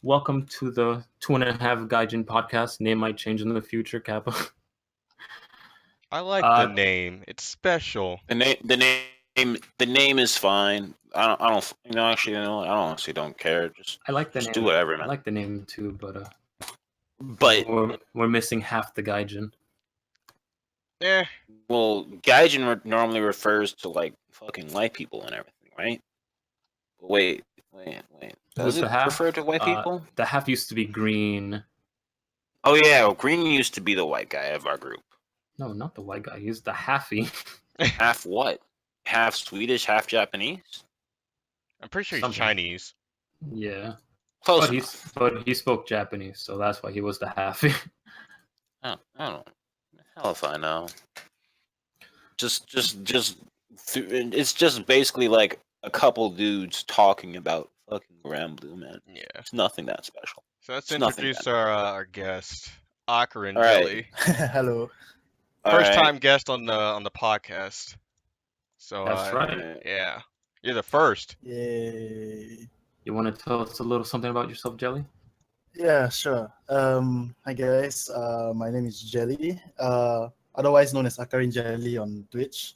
Welcome to the Two and a Half Gajin podcast. Name might change in the future, Kappa. I like the name. It's special. The name is fine. I don't. Actually, I honestly don't care. I like the just name. do whatever, man. I like the name too, but we're missing half the Gajin. Yeah. Well, Gajin normally refers to like fucking white people and everything, right? But wait. Does it refer to white people? The half used to be green. Oh yeah, Green used to be the white guy of our group. No, not the white guy. He's the halfie. Half what? Half Swedish, half Japanese? I'm pretty sure he's Chinese. Yeah. Close but he spoke Japanese, so that's why he was the halfie. I don't know. Hell if I know. It's just basically like a couple dudes talking about fucking Granblue, man. Yeah. It's nothing that special. So let's introduce our guest, Akarin Jelly. Hello. First time guest on the podcast. So that's right. Yeah. You're the first. Yay. You want to tell us a little something about yourself, Jelly? Yeah, sure. Hi guys. My name is Jelly. Otherwise known as Akarin Jelly on Twitch.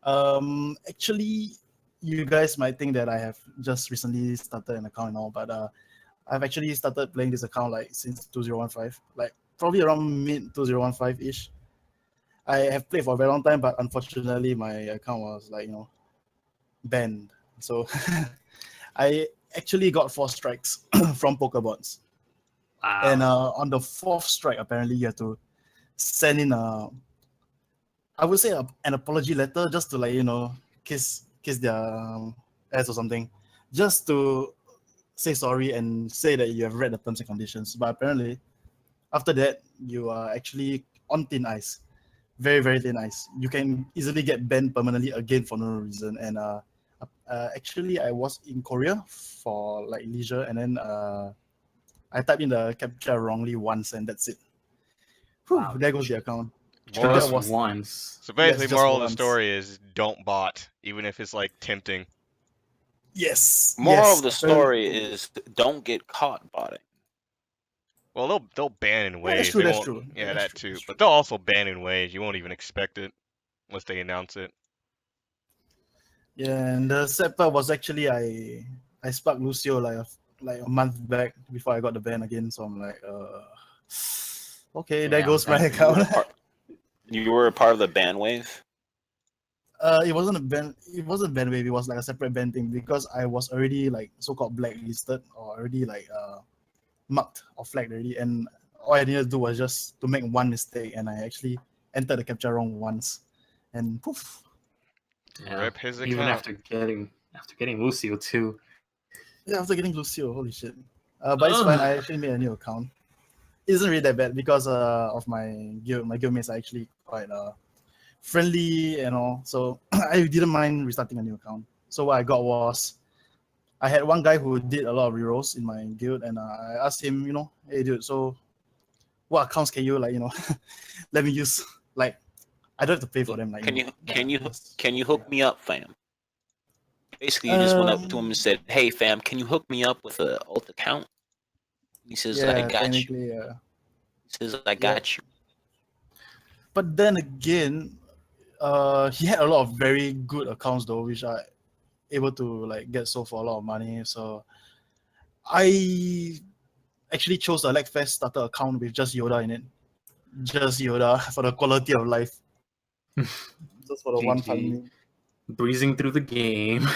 Actually, you guys might think that I have just recently started an account and all, but I've actually started playing this account like since 2015, like probably around mid 2015-ish. I have played for a very long time, but unfortunately my account was like, banned. So I actually got 4 strikes from Pokebots. Wow. And on the 4th strike, apparently you have to send in I would say an apology letter just to kiss their ass or something, just to say sorry and say that you have read the terms and conditions. But apparently, after that, you are actually on thin ice, very very thin ice. You can easily get banned permanently again for no reason. And actually, I was in Korea for like leisure, and then I typed in the captcha wrongly once, and that's it. Whew, wow. There goes the account. Just once. So basically, moral of the story is don't bot, even if it's like tempting. Yes. Moral of the story is don't get caught botting. Well, they'll ban in ways. That's true. Yeah, that's true. But they'll also ban in ways you won't even expect it unless they announce it. Yeah, and the sad part was actually I sparked Lucio like a month back before I got the ban again. So I'm like, okay, there goes my account. You were a part of the ban wave? It wasn't a ban. It wasn't a ban wave. It was like a separate ban thing because I was already like so-called blacklisted or already like marked or flagged already, and all I needed to do was just to make one mistake, and I actually entered the captcha wrong once, and poof. Yeah. Rip his account. Even after getting Lucio too. Yeah, after getting Lucio, holy shit. But it's fine. I actually made a new account. It isn't really that bad because of my guildmates are actually quite friendly and all. So I didn't mind restarting a new account. So what I got was, I had one guy who did a lot of rerolls in my guild, and I asked him, hey dude, so what accounts can you let me use? Like, I don't have to pay for them. Like, can you hook me up, fam? Basically, you just went up to him and said, "Hey, fam, can you hook me up with an alt account?" He says, "I got you." Yeah. He says, "I got you." But then again, he had a lot of very good accounts though, which are able to like get sold for a lot of money. So I actually chose a Legfest starter account with just Yoda in it. Just Yoda for the quality of life. Just for the GG. one time. Breezing through the game.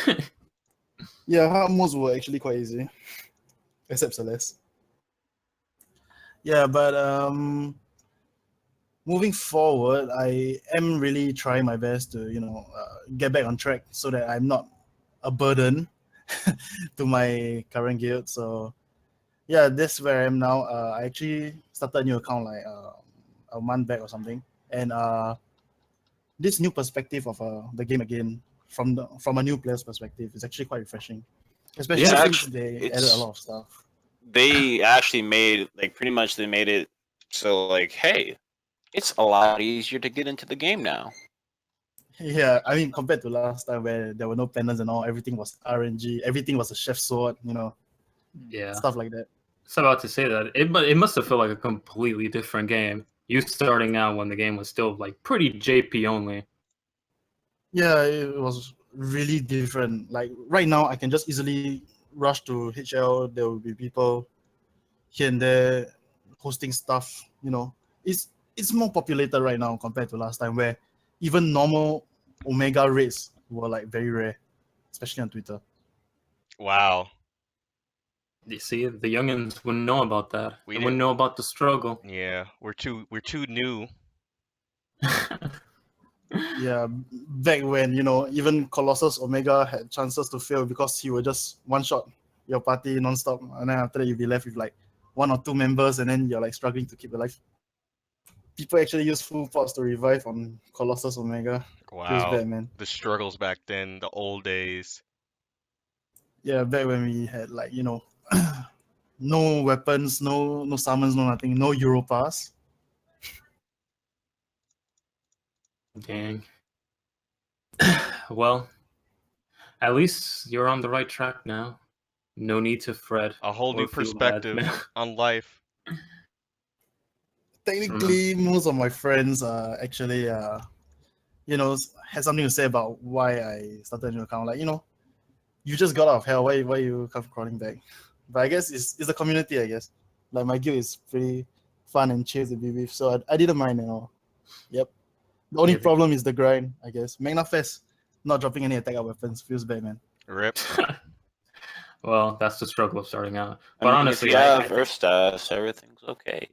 Yeah, hard moves were actually quite easy. Except Celeste. Yeah, but moving forward, I am really trying my best to, get back on track so that I'm not a burden to my current guild. So yeah, that's where I am now. I actually started a new account like a month back or something, and this new perspective of the game again from a new player's perspective is actually quite refreshing, especially since they added a lot of stuff. They actually made they made it so like, hey, it's a lot easier to get into the game now. Yeah, I mean, compared to last time where there were no pendants and all, everything was RNG, everything was a chef's sword, Yeah, stuff like that. was about to say that it must have felt like a completely different game. You starting out when the game was still like pretty JP only. Yeah, it was really different. Like right now, I can just easily rush to HL. There will be people here and there hosting stuff. You know, it's more populated right now compared to last time, where even normal Omega raids were like very rare, especially on Twitter. Wow. You see, the youngins wouldn't know about that. We They didn't- wouldn't know about the struggle. Yeah, we're too new. Yeah, back when even Colossus Omega had chances to fail because he would just one shot your party non-stop, and then after that you'll be left with like 1 or 2 members, and then you're like struggling to keep alive. People actually use full pots to revive on Colossus Omega. Feels Wow. bad, man. The struggles back then, the old days. Yeah, back when we had like no weapons, no summons, no nothing, no Europass. Dang. Well, at least you're on the right track now. No need to fret. A whole or new feel bad, perspective man. on life. Technically, most of my friends are actually had something to say about why I started a new account. Like, you just got out of hell. Why you come crawling back? But I guess it's the community. I guess like my guild is pretty fun and chill to be with, so I didn't mind at all. Yep. The only Yeah, problem is the grind. I guess Magna Fest not dropping any attack weapons feels bad, man. Rip. Well, that's the struggle of starting out. I But mean, honestly, if you I have Earthstas, everything's okay.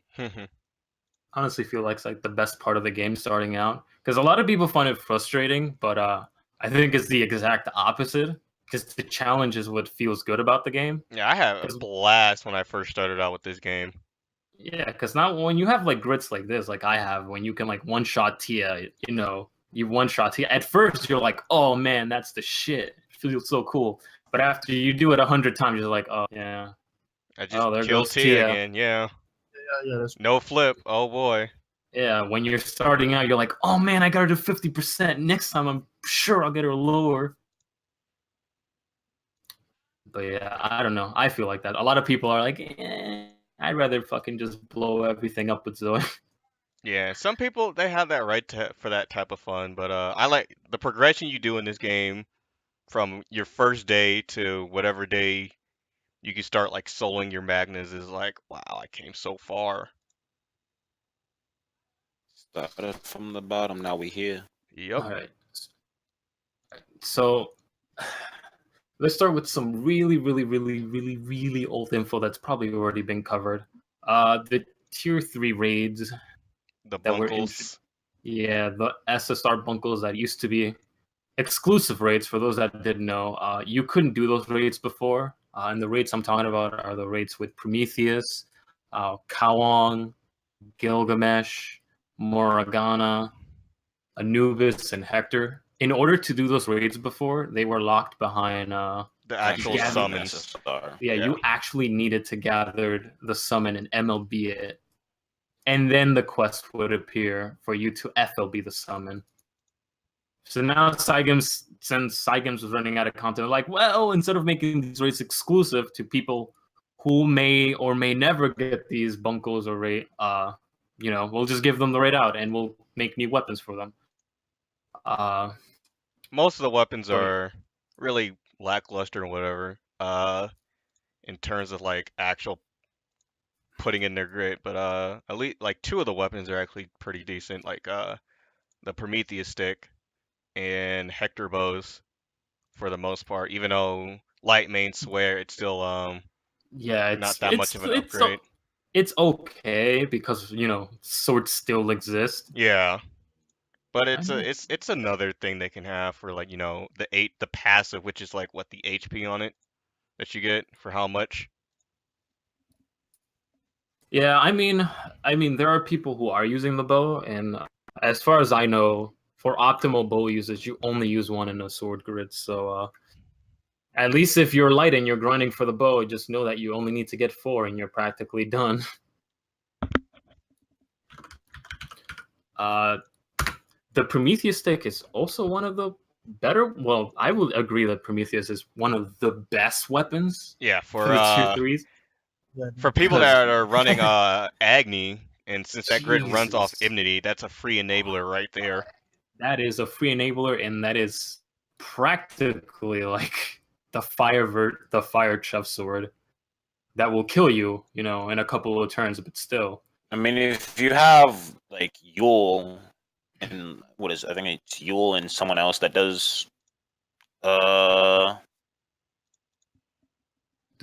honestly feel like it's like the best part of the game starting out, because a lot of people find it frustrating, but I think it's the exact opposite, because the challenge is what feels good about the game. Yeah, I had a 'Cause- blast when I first started out with this game. Yeah, because now when you have like grits like this, like I have, when you can like one shot Tia, you one shot Tia. At first you're like, oh man, that's the shit. It feels so cool. But after you do it 100 times, you're like, oh yeah, I just Oh, there killed goes Tia Tia. again. Yeah. Yeah, that's No flip. Oh boy. yeah. When you're starting out, you're like, oh man, I got her to 50%. Next time, I'm sure I'll get her lower. But yeah, I don't know. I feel like that. A lot of people are like, I'd rather fucking just blow everything up with Zoe. Yeah, some people they have that right for that type of fun, but I like the progression you do in this game from your first day to whatever day you can start like soloing your Magnus is like, wow, I came so far. Started from the bottom, now we here. Yep. All right. So let's start with some really, really, really, really, really old info that's probably already been covered. The tier 3 raids. The That were bunkles. Yeah, the SSR bunkles that used to be exclusive raids. For those that didn't know, you couldn't do those raids before. And the raids I'm talking about are the raids with Prometheus, Kawong, Gilgamesh, Moragana, Anubis, and Hector. In order to do those raids before, they were locked behind The actual gathered summons. SSR. yeah, you actually needed to gather the summon and MLB it. And then the quest would appear for you to FLB the summon. So now since Cygames was running out of content, like, well, instead of making these raids exclusive to people who may or may never get these bunkles or raid, we'll just give them the raid out and we'll make new weapons for them. Most of the weapons But- are really lackluster and whatever. In terms of like actual putting in their grit, but at least like 2 of the weapons are actually pretty decent, like the Prometheus stick and Hector bows for the most part. Even though light main swear, it's still yeah, it's not that much of an upgrade. It's okay because swords still exist. Yeah, but I know. it's another thing they can have for like the passive, which is like what the HP on it that you get for how much. Yeah, I mean, there are people who are using the bow, and as far as I know, for optimal bow usage, you only use 1 in a sword grid. So, at least if you're light and you're grinding for the bow, just know that you only need to get 4, and you're practically done. The Prometheus stick is also one of the better. Well, I will agree that Prometheus is one of the best weapons Yeah, for for the tier 3s. For people that are running Agni, and since that grid runs off Jesus. Enmity, that's a free enabler right there. That is a free enabler, and that is practically like the fire chef sword that will kill you, in a couple of turns, but still. I mean, if you have like Yule and I think it's Yule and someone else that does The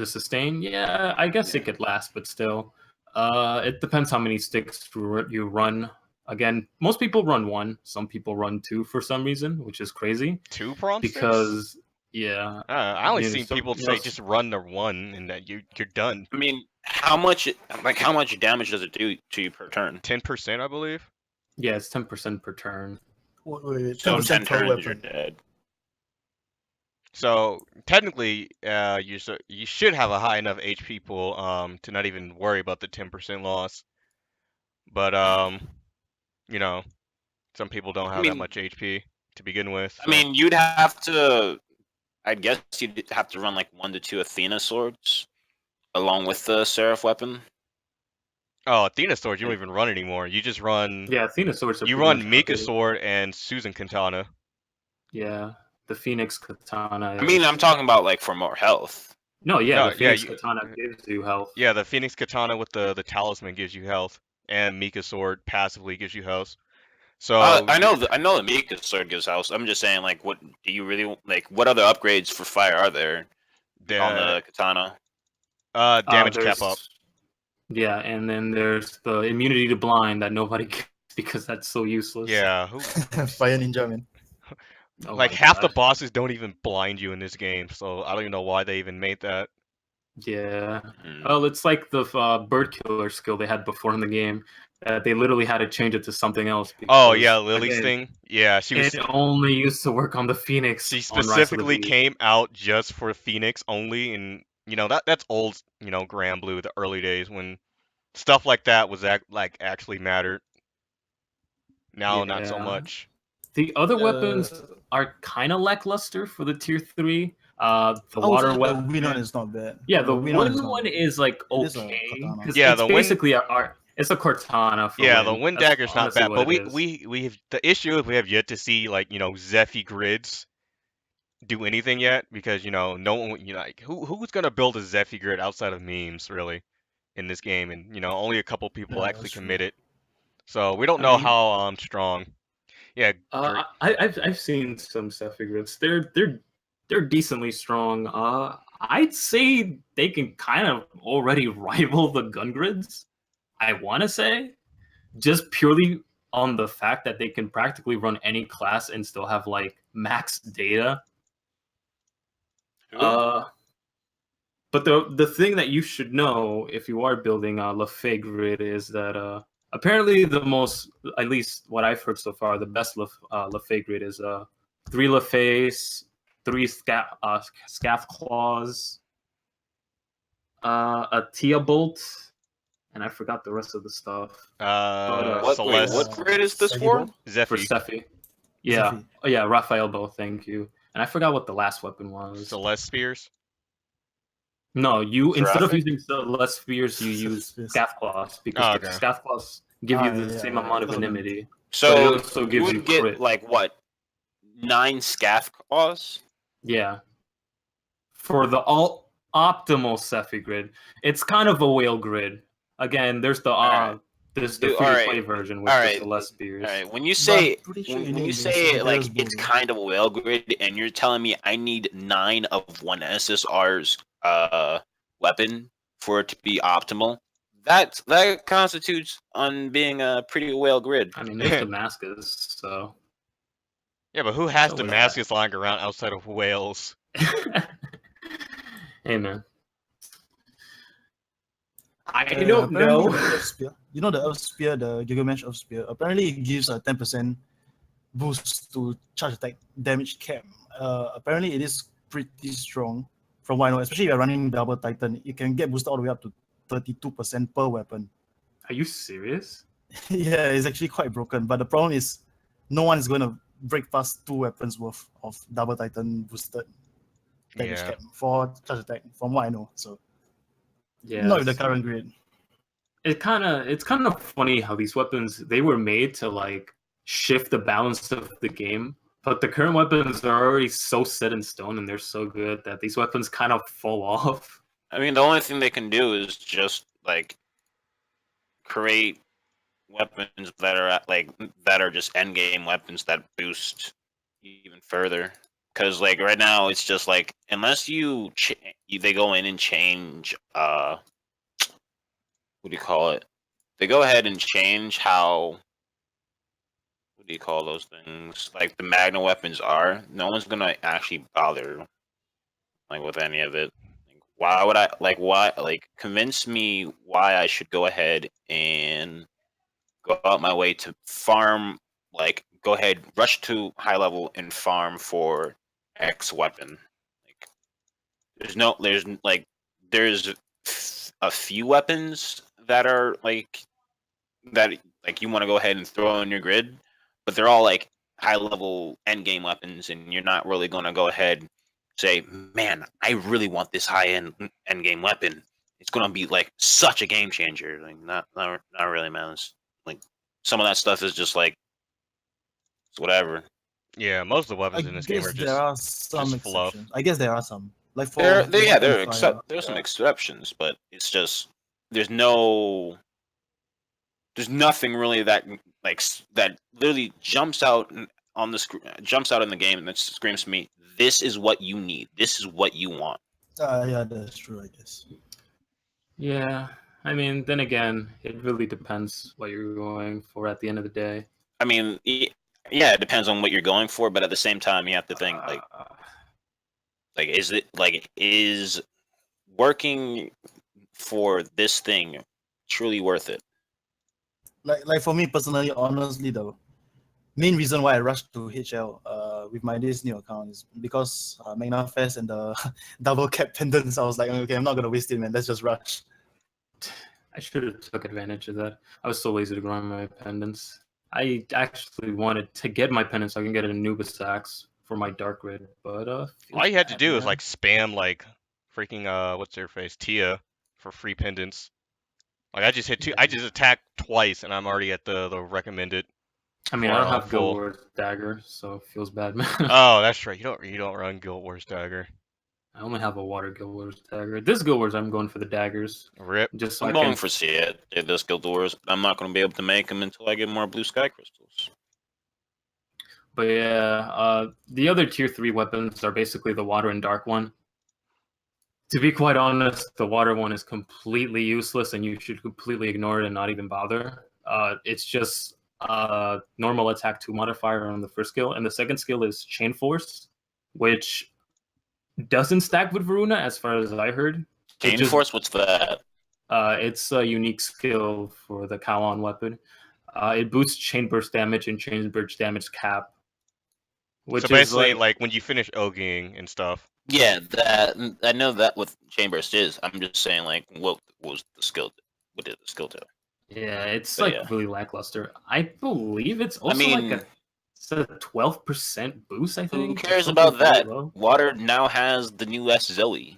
sustain, yeah, I guess it could last, but still. It depends how many sticks you run. Again, most people run 1. Some people run 2 for some reason, which is crazy. 2 prawn sticks? Because, yeah. I only seen people say just run the 1 and that you're done. I mean, how much damage does it do to you per turn? 10%, I believe. Yeah, it's 10% per turn. Wait, So 10% 10 per turns, you're weapon. dead. So technically, you should have a high enough HP pool to not even worry about the 10% loss. But some people don't have that much HP to begin with. So. I mean, you'd have to. I guess you'd have to run like 1 to 2 Athena swords along with the Seraph weapon. Oh, Athena swords, you don't even run anymore. You just run. Yeah, Athena swords are You pretty run much Mika outdated. sword and Susan katana. Yeah, the Phoenix katana. I mean, I'm talking about like for more health. No, yeah, No, the Phoenix yeah, katana gives you health. Yeah, the Phoenix katana with the talisman gives you health, and Mika sword passively gives you health. So I know the Mika sword gives health. I'm just saying, like, what do you really like? What other upgrades for fire are there on the katana? damage cap up. Yeah, and then there's the immunity to blind that nobody gets because that's so useless. Yeah, Fire ninja, man. Oh like my half the God. bosses don't even blind you in this game, so I don't even know why they even made that. Yeah. Well, it's like the bird killer skill they had before in the game. They literally had to change it to something else. Oh yeah, because, Lily's again, thing. Yeah, she was. It only used to work on the Phoenix. She on Rise of the specifically Beast. came out just for Phoenix only, and that's old. Granblue, the early days when stuff like that was actually mattered. Now, not so Yeah. much. The other weapons are kind of lackluster for the tier 3. The water weapon. The wind one is not bad. Yeah, the wind wind one is like It is a okay. katana. 'Cause Yeah, it's the wind- basically it's a cortana for Yeah, wind. the wind That's dagger's not honestly bad, what but it is. we have the issue is we have yet to see Zephy grids do anything yet because no one like who's gonna build a Zephy grid outside of memes really in this game, and only a couple people Yeah, actually that's true. committed, so we don't I know mean- how strong. Yeah, I've seen some Sephi grids. They're decently strong. I'd say they can kind of already rival the gun grids. I want to say, just purely on the fact that they can practically run any class and still have like max data. But the thing that you should know if you are building a Lefay grid is that apparently the most, at least what I've heard so far, the best Lefay grid is 3 Lefays, 3 Scaff Claws, a Tia Bolt, and I forgot the rest of the stuff. Celeste. What grid is this Saggy for? Bolt? For Zephy. Sephi. Yeah. Zephy. Oh, yeah, Raphael Bow, thank you. And I forgot what the last weapon was. Celeste spears. No, you instead of Seraphic? using Celeste Spears, you use Spears. Scaff Claws because Oh, the okay. Scaff Claws give you the yeah, same yeah, amount of because of the- enmity. But it So also you gives you would get crit. like what 9 scaff claws? Yeah. For the optimal Sephi grid, it's kind of a whale grid. Again, there's the Alright. there's the Dude, free alright. play version with Alright. the Celeste Spears. All right, when you say pretty sure you when need you the say like Sagittarius it's Bolt. kind of a whale grid, and you're telling me I need 9 of 1 SSR's weapon for it to be optimal, that constitutes on being a pretty whale grid. I mean, there's Damascus, so. Yeah, but who has So was Damascus lying around outside of Wales? Hey man, I don't apparently know. the Earth Spear, the Earth Spear, the Gilgamesh Earth Spear, apparently it gives a 10% boost to charge attack damage cap. Apparently it is pretty strong from what I know, especially if you're running double Titan. It can get boosted all the way up to 32% per weapon. Are you serious? Yeah, it's actually quite broken, but the problem is no one is going to break past 2 weapons worth of double Titan boosted damage Yeah. cap for charge attack, from what I know. So Yeah, Not with the current grid. it's kind of funny how these weapons, they were made to like shift the balance of the game, but the current weapons are already so set in stone and they're so good that these weapons kind of fall off. I mean, the only thing they can do is just like create weapons that are that are just end game weapons that boost even further. Because like right now, it's just like unless they go in and change what do you call it? They go ahead and change how what do you call those things? Like the Magna weapons are. No one's gonna actually bother like with any of it. Like, why would I convince me why I should go ahead and go out my way to farm, like go ahead, rush to high level and farm for X weapon. Like there's a few weapons that are like you want to go ahead and throw in your grid, but they're all like high level end game weapons, and you're not really gonna go ahead and say, man, I really want this high end game weapon. It's gonna be like such a game changer. Like not really, man. It's, like some of that stuff is just like it's whatever. Yeah, most of the I weapons in this game guess are there are some just fluff. exceptions. I guess there are some. Like for There the yeah, weapon fire, there's some yeah. exceptions, but it's just there's nothing really that that literally jumps out on the jumps out in the game and that screams to me, this is what you need, this is what you want. Yeah, that's true, I guess. Yeah, I mean, then again, it really depends what you're going for at the end of the day. I mean, yeah, it depends on what you're going for, but at the same time, you have to think is working for this thing truly worth it? Like for me personally, honestly, the main reason why I rushed to HL with my this new account is because Magna Fest and the double cap pendants. I was like, okay, I'm not gonna waste it, man. Let's just rush. I should have took advantage of that. I was so lazy to grind my pendants. I actually wanted to get my pendants so I can get a Anubis axe for my dark grid, but All you had to do is man. like spam like freaking what's her face, Tia, for free pendants. Like I just hit two. I just attacked twice, and I'm already at the recommended. I mean, I don't have full. Guild Wars Dagger, so it feels bad, man. Oh, that's right. You don't run Guild Wars Dagger. I only have a Water Guild Wars Dagger. This Guild Wars, I'm going for the daggers. Rip. Just so I'm I going can... for this Guild Wars. I'm not going to be able to make them until I get more blue sky crystals. But yeah, the other tier 3 weapons are basically the water and dark one. To be quite honest, the water one is completely useless and you should completely ignore it and not even bother. It's just normal attack 2 modifier on the first skill, and the second skill is Chain Force, which doesn't stack with Varuna as far as I heard. Chain Force, what's that? It's a unique skill for the Kawan weapon. It boosts chain burst damage and chain burst damage cap. Which so basically, like when you finish oging and stuff. Yeah, that I know that what chain burst is. I'm just saying, like, what was the skill? What did the skill do? Yeah, it's really lackluster. I believe it's also it's a 12% boost. I think. Who cares about that? Water now has the new S Zoe.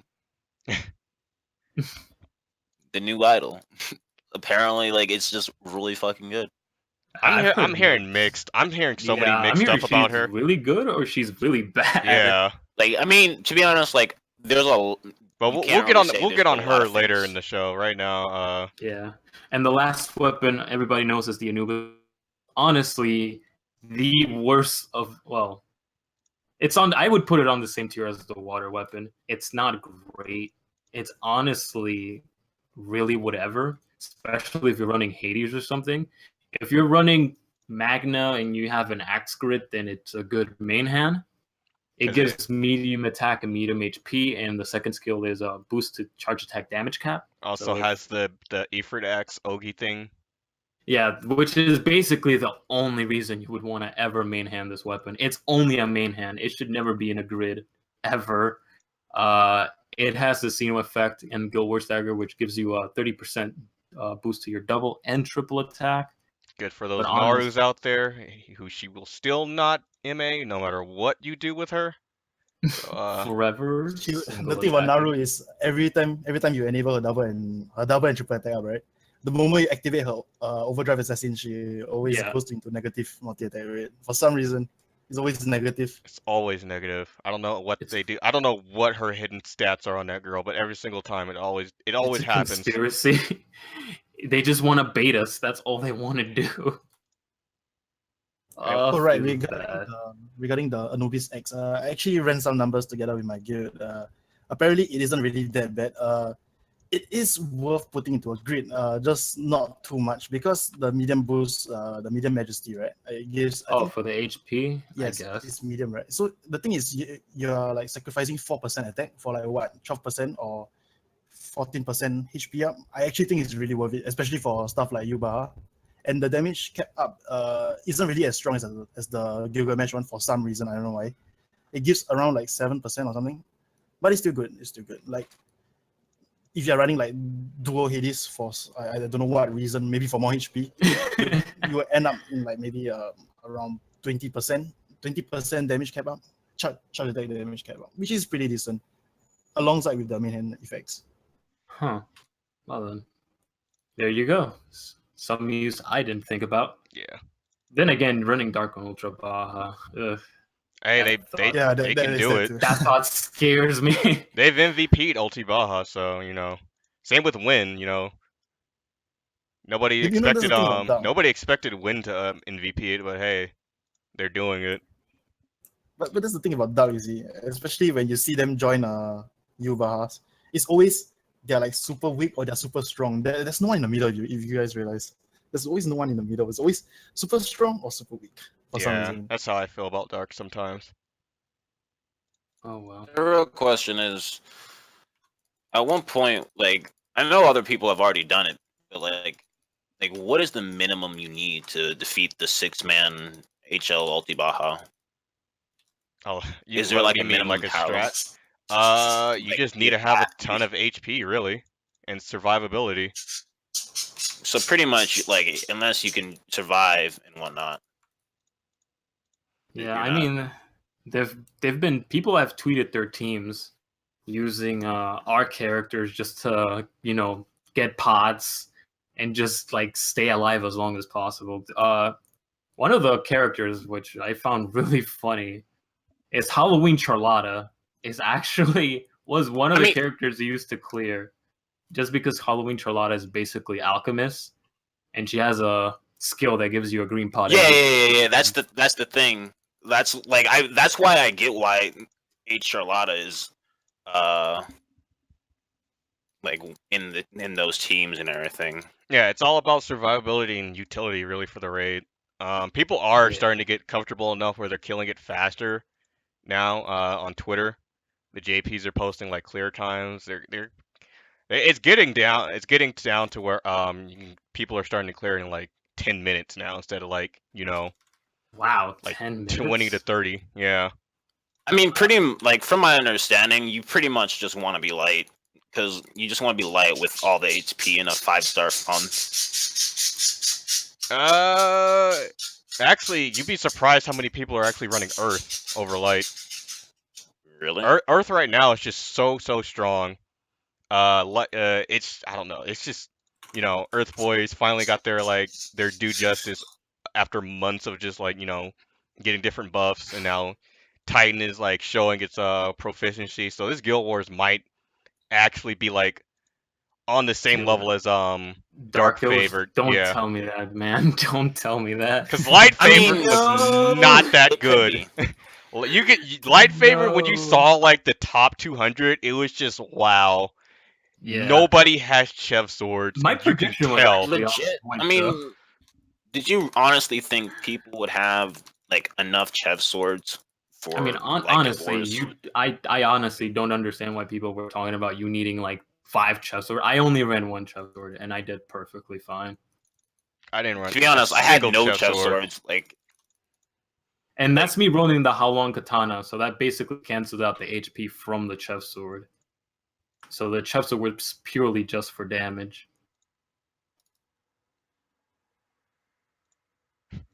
The new idol. Apparently, like, it's just really fucking good. I'm hearing mixed. I'm hearing so many mixed stuff about her. Really good or she's really bad. Yeah. Like, I mean, to be honest, like, there's a. But we'll get on her later in the show. Right now, yeah. And the last weapon everybody knows is the Anubis. Honestly, the worst of it's on. I would put it on the same tier as the water weapon. It's not great. It's honestly really whatever, especially if you're running Hades or something. If you're running Magna and you have an axe grid, then it's a good main hand. It gives medium attack and medium HP, and the second skill is a boost to charge attack damage cap. Also has the Ifrit axe Ogi thing. Yeah, which is basically the only reason you would want to ever main hand this weapon. It's only a main hand. It should never be in a grid, ever. It has the Sino effect and Guild Wars Dagger, which gives you a 30% boost to your double and triple attack. Good for those Marus out there who she will still not MA no matter what you do with her. So, Forever. The single thing about attacker. Naru is every time you enable her double and triple attack up, right? The moment you activate her overdrive assassin, she always Yeah. goes into negative multi attack rate. For some reason, it's always negative. it's always negative. I don't know what It's- they do. I don't know what her hidden stats are on that girl, but every single time it always It's a happens. conspiracy. They just want to bait us. That's all they want to do. Oh right, Feels regarding the Anubis X, I actually ran some numbers together with my guild. Apparently, it isn't really that bad. It is worth putting into a grid, just not too much because the medium boost, the medium majesty, right? It gives. I think, for the HP, yes, I guess. it's medium, right? So the thing is, you're like sacrificing 4% attack for like what, 12% or 14% HP up. I actually think it's really worth it, especially for stuff like Yuba. And the damage cap up isn't really as strong as the Gilgamesh one for some reason. I don't know why. It gives around like 7% or something, but it's still good. It's still good. Like if you're running like dual Hades for I don't know what reason, maybe for more HP, you will end up in like maybe around 20% damage cap up, charge attack damage cap up, which is pretty decent, alongside with the main hand effects. Huh. Well then, there you go. Some use I didn't think about. Yeah. Then again, running Dark on Ultra Baja. Ugh, Hey, That they thought- they can do it. that thought scares me. They've MVP'd Ulti Baja, so Same with Win, Nobody You know, that's the expected thing about Dark. nobody expected Win to MVP it, but hey, they're doing it. But that's the thing about Dark, you see, especially when you see them join Yubahas, it's always they're like super weak or they're super strong. There's no one in the middle, if you guys realize. There's always no one in the middle. It's always super strong or super weak for some Yeah, reason. that's how I feel about Dark sometimes. Oh well. The real question is, at one point, like I know other people have already done it, but like what is the minimum you need to defeat the 6-man HL Ulti Baja? Oh, Is there like you a mean minimum like a power strat? level? You Like, just need it to have a has to ton be- of HP, really, and survivability. So pretty much, like unless you can survive and whatnot. Yeah, you're I not- mean, they've been people have tweeted their teams using our characters just to get pods and just like stay alive as long as possible. One of the characters which I found really funny is Halloween Charlotta. Is actually was one of I the mean- characters used to clear, just because Halloween Charlotta is basically alchemist, and she has a skill that gives you a green pod. Yeah. That's the thing. That's like That's why I get why H Charlotta is like in those teams and everything. Yeah, it's all about survivability and utility, really, for the raid. People are Yeah. starting to get comfortable enough where they're killing it faster now. On Twitter, the JPs are posting like clear times. It's getting down. It's getting down to where people are starting to clear in like 10 minutes now instead of like Wow, like 10 minutes. 20 to 30. Yeah. I mean, from my understanding, you pretty much just want to be light because you just want to be light with all the HP in a 5-star fun. Actually, you'd be surprised how many people are actually running Earth over Light. Really? Earth right now is just so strong. It's I don't know. It's just Earth boys finally got their due justice after months of just getting different buffs, and now Titan is like showing its proficiency. So this Guild Wars might actually be like on the same Dude, level as Dark Ghost, Favored. Don't Yeah, tell me that, man. Don't tell me that. because Light I mean, Favored was not that it could good. be. Well, Light Favored when you No. saw like the top 200, it was just wow. Yeah. Nobody has Chev swords. My and you can prediction was tell. actually on Legit. point, I mean, though. did you honestly think people would have like enough Chev swords for? I mean, like, honestly, wars? I honestly don't understand why people were talking about you needing like 5 chest sword. I only ran 1 chest sword, and I did perfectly fine. I didn't run. To be honest, I had single no Chev Chev sword. swords. Like, And that's me rolling the How Long Katana, so that basically cancels out the HP from the chest sword. So the chest sword was purely just for damage.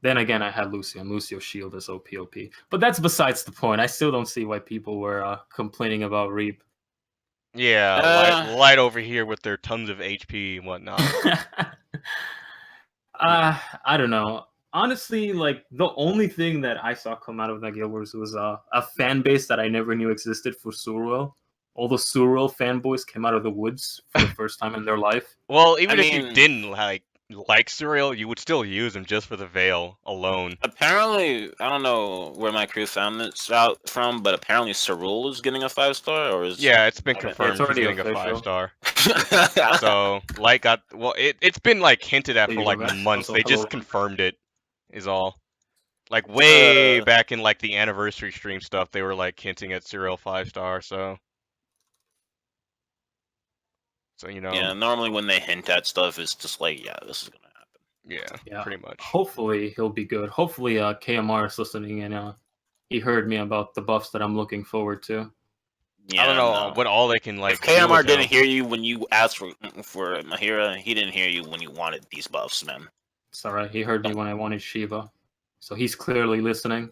Then again, I had Lucio, and Lucio's shield is OP. But that's besides the point. I still don't see why people were complaining about Reap. Yeah, light over here with their tons of HP and whatnot. I don't know. Honestly, like the only thing that I saw come out of that Guild Wars was a fan base that I never knew existed for Surreal. All the Surreal fanboys came out of the woods for the first time in their life. Well, even I if you mean- didn't like Surreal, you would still use him just for the Veil alone. Apparently, I don't know where my crew found this out from, but apparently Cerule is getting a 5-star, or is Yeah, it's been Okay. confirmed It's he's already getting a official. 5-star. So, Light got it's been like hinted at There for you go, like man. months. Also, They just hello. confirmed it, is all. Like way Uh, back in like the anniversary stream stuff, they were like hinting at Surreal 5-star. So you know, Yeah, normally when they hint at stuff, it's just like, yeah, this is gonna happen. yeah, pretty much. Hopefully he'll be good. Hopefully KMR is listening and he heard me about the buffs that I'm looking forward to. Yeah, I don't know no. what all they can like. If do KMR with didn't him. hear you when you asked for Mahira, he didn't hear you when you wanted these buffs, man. It's alright. He heard me when I wanted Shiva. So he's clearly listening.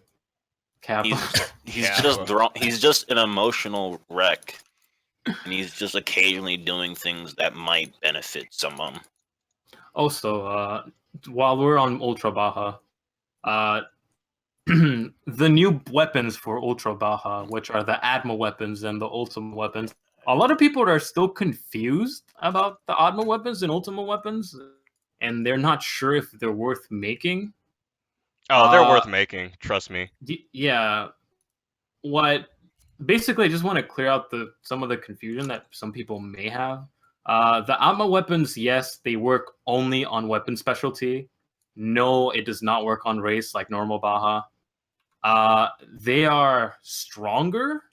Kappa. He's Yeah, just well. he's just an emotional wreck, and he's just occasionally doing things that might benefit someone. Also, while we're on Ultra Baja, the new weapons for Ultra Baja, which are the Adma weapons and the Ultima weapons, a lot of people are still confused about the Adma weapons and Ultima weapons, and they're not sure if they're worth making. Oh, they're worth making. Trust me. Yeah. Basically, I just want to clear out some of the confusion that some people may have. The Atma weapons, yes, they work only on weapon specialty. No, it does not work on race like normal Baja. They are stronger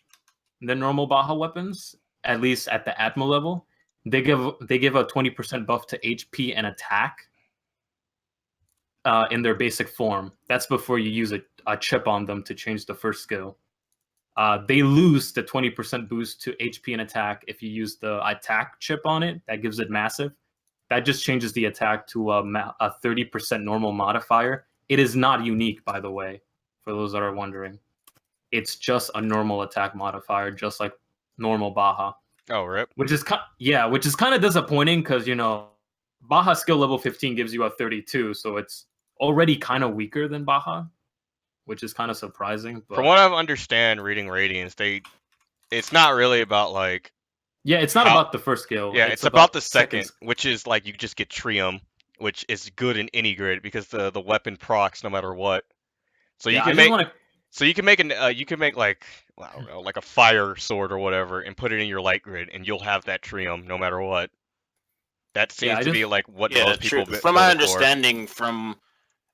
than normal Baja weapons, at least at the Atma level. They give a 20% buff to HP and attack in their basic form. That's before you use a chip on them to change the first skill. They lose the 20% boost to HP and attack if you use the attack chip on it. That gives it massive. That just changes the attack to a 30% normal modifier. It is not unique, by the way, for those that are wondering. It's just a normal attack modifier, just like normal Baja. Oh, rip. Which is kind of disappointing because, Baja skill level 15 gives you a 32, so it's already kind of weaker than Baja, which is kind of surprising. But... From what I understand, reading Radiance, it's not really about like. Yeah, it's not about the first skill. Yeah, it's about the second, which is like you just get Trium, which is good in any grid because the weapon procs no matter what. So you can make. So you can make like, well, I don't know, like a fire sword or whatever, and put it in your light grid, and you'll have that Trium no matter what. That seems to be like what most people. From my understanding, I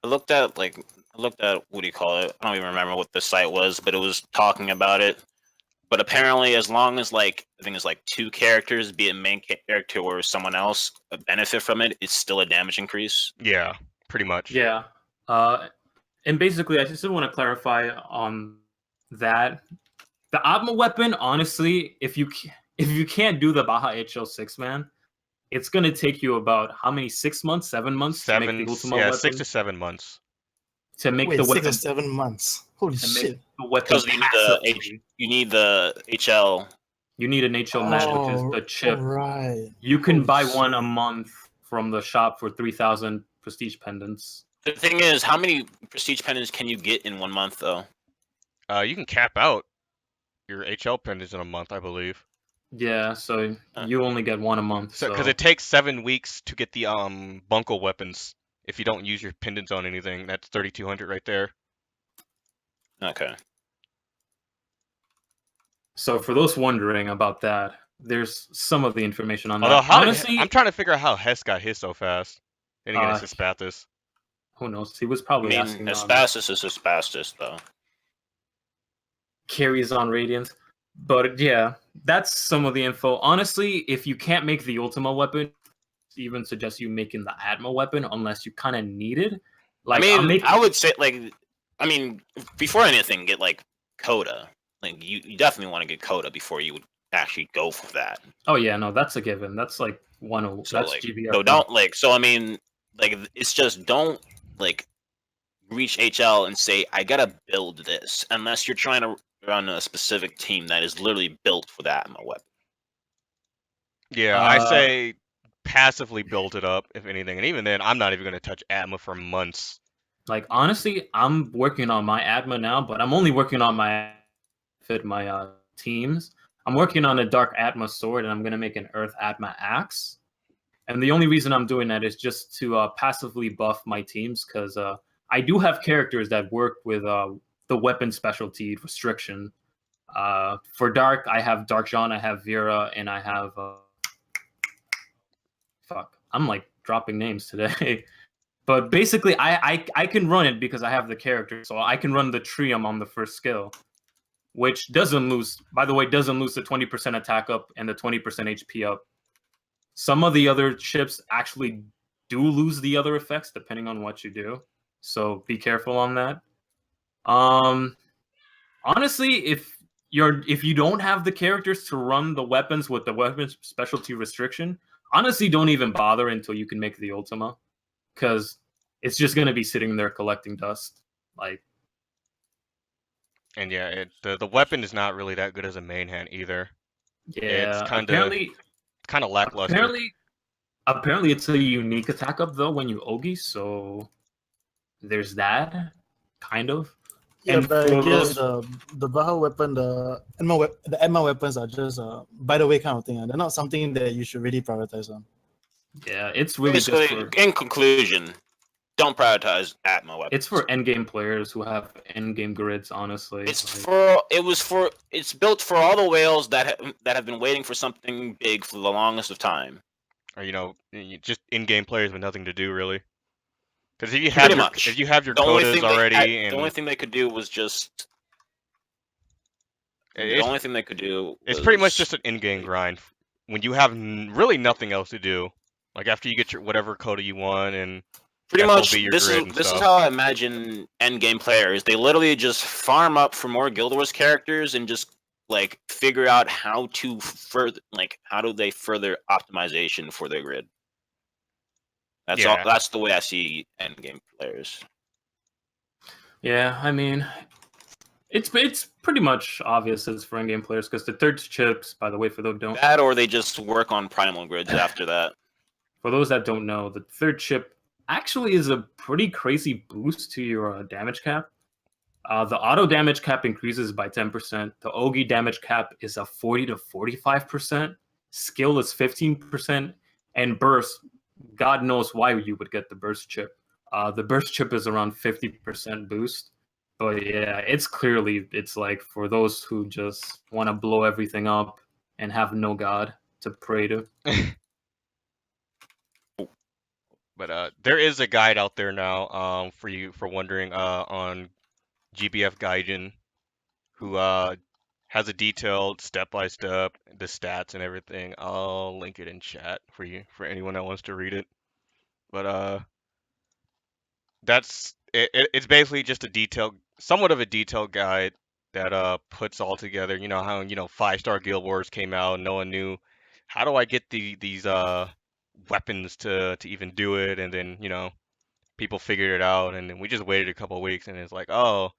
looked at what do you call it? I don't even remember what the site was, but it was talking about it. But apparently, as long as I think it's 2 characters, be it main character or someone else, benefit from it, it's still a damage increase. Yeah, pretty much. Yeah. And basically, I just want to clarify on that. The Atma weapon, honestly, if you can't do the Baja HL6, man, it's going to take you about how many 6 months, 7 months to make the Ultima weapon? 6 to 7 months. To make the 6 weapon or 7 months. Holy shit! Because you need the HL. You need an HL mat, which is the chip. Right. You can buy one a month from the shop for 3,000 prestige pendants. The thing is, how many prestige pendants can you get in 1 month, though? You can cap out your HL pendants in a month, I believe. Yeah, so you only get one a month. Because it takes 7 weeks to get the Bunko weapons. If you don't use your pendants on anything, that's 3,200 right there. Okay. So for those wondering about that, there's some of the information on Although, that. Honestly, I'm trying to figure out how Hess got his so fast. Then again, it's Hespathus. Who knows? He was probably asking. Hespathus is Hespathus, though. Carries on Radiance. But yeah, that's some of the info. Honestly, if you can't make the Ultima weapon, even suggest you making the Atma weapon unless you kind of need it. Like, I would say, before anything, get Coda. You definitely want to get Coda before you would actually go for that. Oh yeah, no, that's a given. That's that's GBR. So don't it's just don't reach HL and say, I gotta build this, unless you're trying to run a specific team that is literally built for that Atma weapon. Yeah, I say passively build it up, if anything, and even then, I'm not even gonna touch Atma for months. Like honestly, I'm working on my Atma now, but I'm only working on my teams. I'm working on a Dark Atma sword, and I'm gonna make an Earth Atma axe. And the only reason I'm doing that is just to passively buff my teams, because I do have characters that work with the weapon specialty restriction. For Dark, I have Dark Jean, I have Vera, and I have fuck. I'm like dropping names today. But basically, I can run it because I have the character, so I can run the Trium on the first skill, which doesn't lose. By the way, doesn't lose the 20% attack up and the 20% HP up. Some of the other chips actually do lose the other effects depending on what you do, so be careful on that. Honestly, if you don't have the characters to run the weapons with the weapons specialty restriction, honestly, don't even bother until you can make the Ultima. Because it's just gonna be sitting there collecting dust. Like, And yeah, the weapon is not really that good as a main hand either. yeah, It's kind of lackluster. Apparently, it's a unique attack up though when you Ogi, so there's that kind of. Yeah, And but I for guess those- the Baja weapon, the Emma weapons are just by the way kind of thing. They're not something that you should really prioritize on. yeah, it's really Basically, just for in conclusion, don't prioritize Atma weapons. it's for endgame players who have endgame grids. Honestly, It's built for all the whales that have been waiting for something big for the longest of time. Or just in-game players with nothing to do really. Because if you have your The only quotas thing already, the only thing they could do was just. The only thing they could do. It's pretty much just an in-game grind when you have really nothing else to do. Like after you get your whatever quota you want, and pretty FOB much your this grid and is stuff. how I imagine endgame players. They literally just farm up for more Guild Wars characters and just like figure out how to how do they further optimization for their grid. That's all. That's the way I see endgame players. yeah, I mean, it's pretty much obvious it's for endgame players because the third chips, by the way, for those don't That or they just work on primal grids after that. For those that don't know, the third chip actually is a pretty crazy boost to your damage cap. The auto damage cap increases by 10%. The Ogi damage cap is a 40 to 45%. Skill is 15%. And burst, God knows why you would get the burst chip. The burst chip is around 50% boost. But yeah, it's like for those who just want to blow everything up and have no god to pray to. But there is a guide out there now for you for wondering on GBF Gajin, who has a detailed step-by-step the stats and everything. I'll link it in chat for you for anyone that wants to read it. But it's basically just somewhat of a detailed guide that puts all together. You know how 5-star Guild Wars came out and no one knew how do I get these weapons to even do it, and then people figured it out, and then we just waited a couple of weeks and it's like, oh,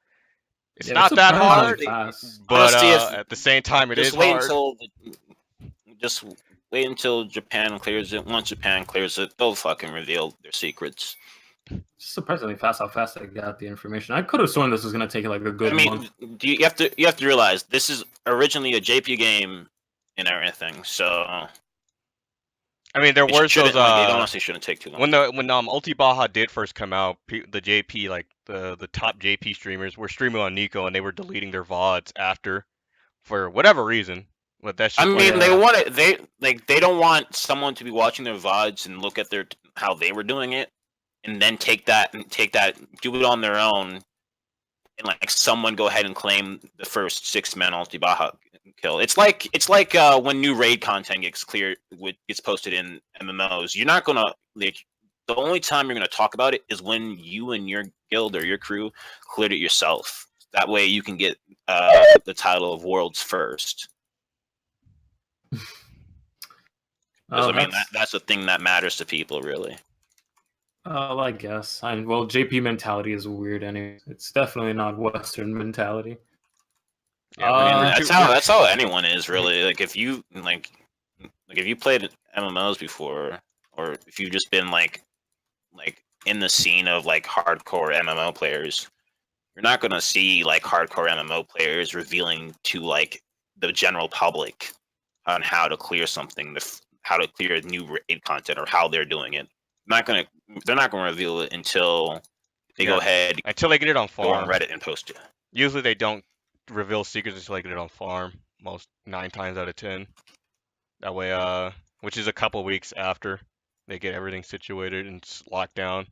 it's Yeah, not it's that hard, surprisingly fast. but Honestly, at the same time it is hard. Just wait until Japan clears it. Once Japan clears it, they'll fucking reveal their secrets. It's surprisingly fast how fast I got the information. I could have sworn this was gonna take like a good month. You have to realize this is originally a JP game and everything, so I mean, there were those. It honestly shouldn't take too long. When Ulti Baja did first come out, the JP the top JP streamers were streaming on Nico, and they were deleting their VODs after, for whatever reason. But that's just they don't want someone to be watching their VODs and look at how they were doing it, and then take that, do it on their own, and like someone go ahead and claim the first 6-man Ulti Baja kill. It's like when new raid content gets posted in MMOs. You're not gonna the only time you're gonna talk about it is when you and your guild or your crew cleared it yourself. That way you can get the title of World's First. I mean that's the thing that matters to people, really. I guess. Well, JP mentality is weird anyway. It's definitely not Western mentality. Yeah, we're that's how anyone is really. Like if you if you played MMOs before, or if you've just been like in the scene of like hardcore MMO players, you're not gonna see like hardcore MMO players revealing to like the general public on how to clear something, how to clear new raid content, or how they're doing it. They're not gonna reveal it until they go ahead until they get it on go on farm. Reddit and post it. Usually they don't reveal secrets until they get it on farm. Most 9 times out of 10. That way, which is a couple weeks after they get everything situated and locked down.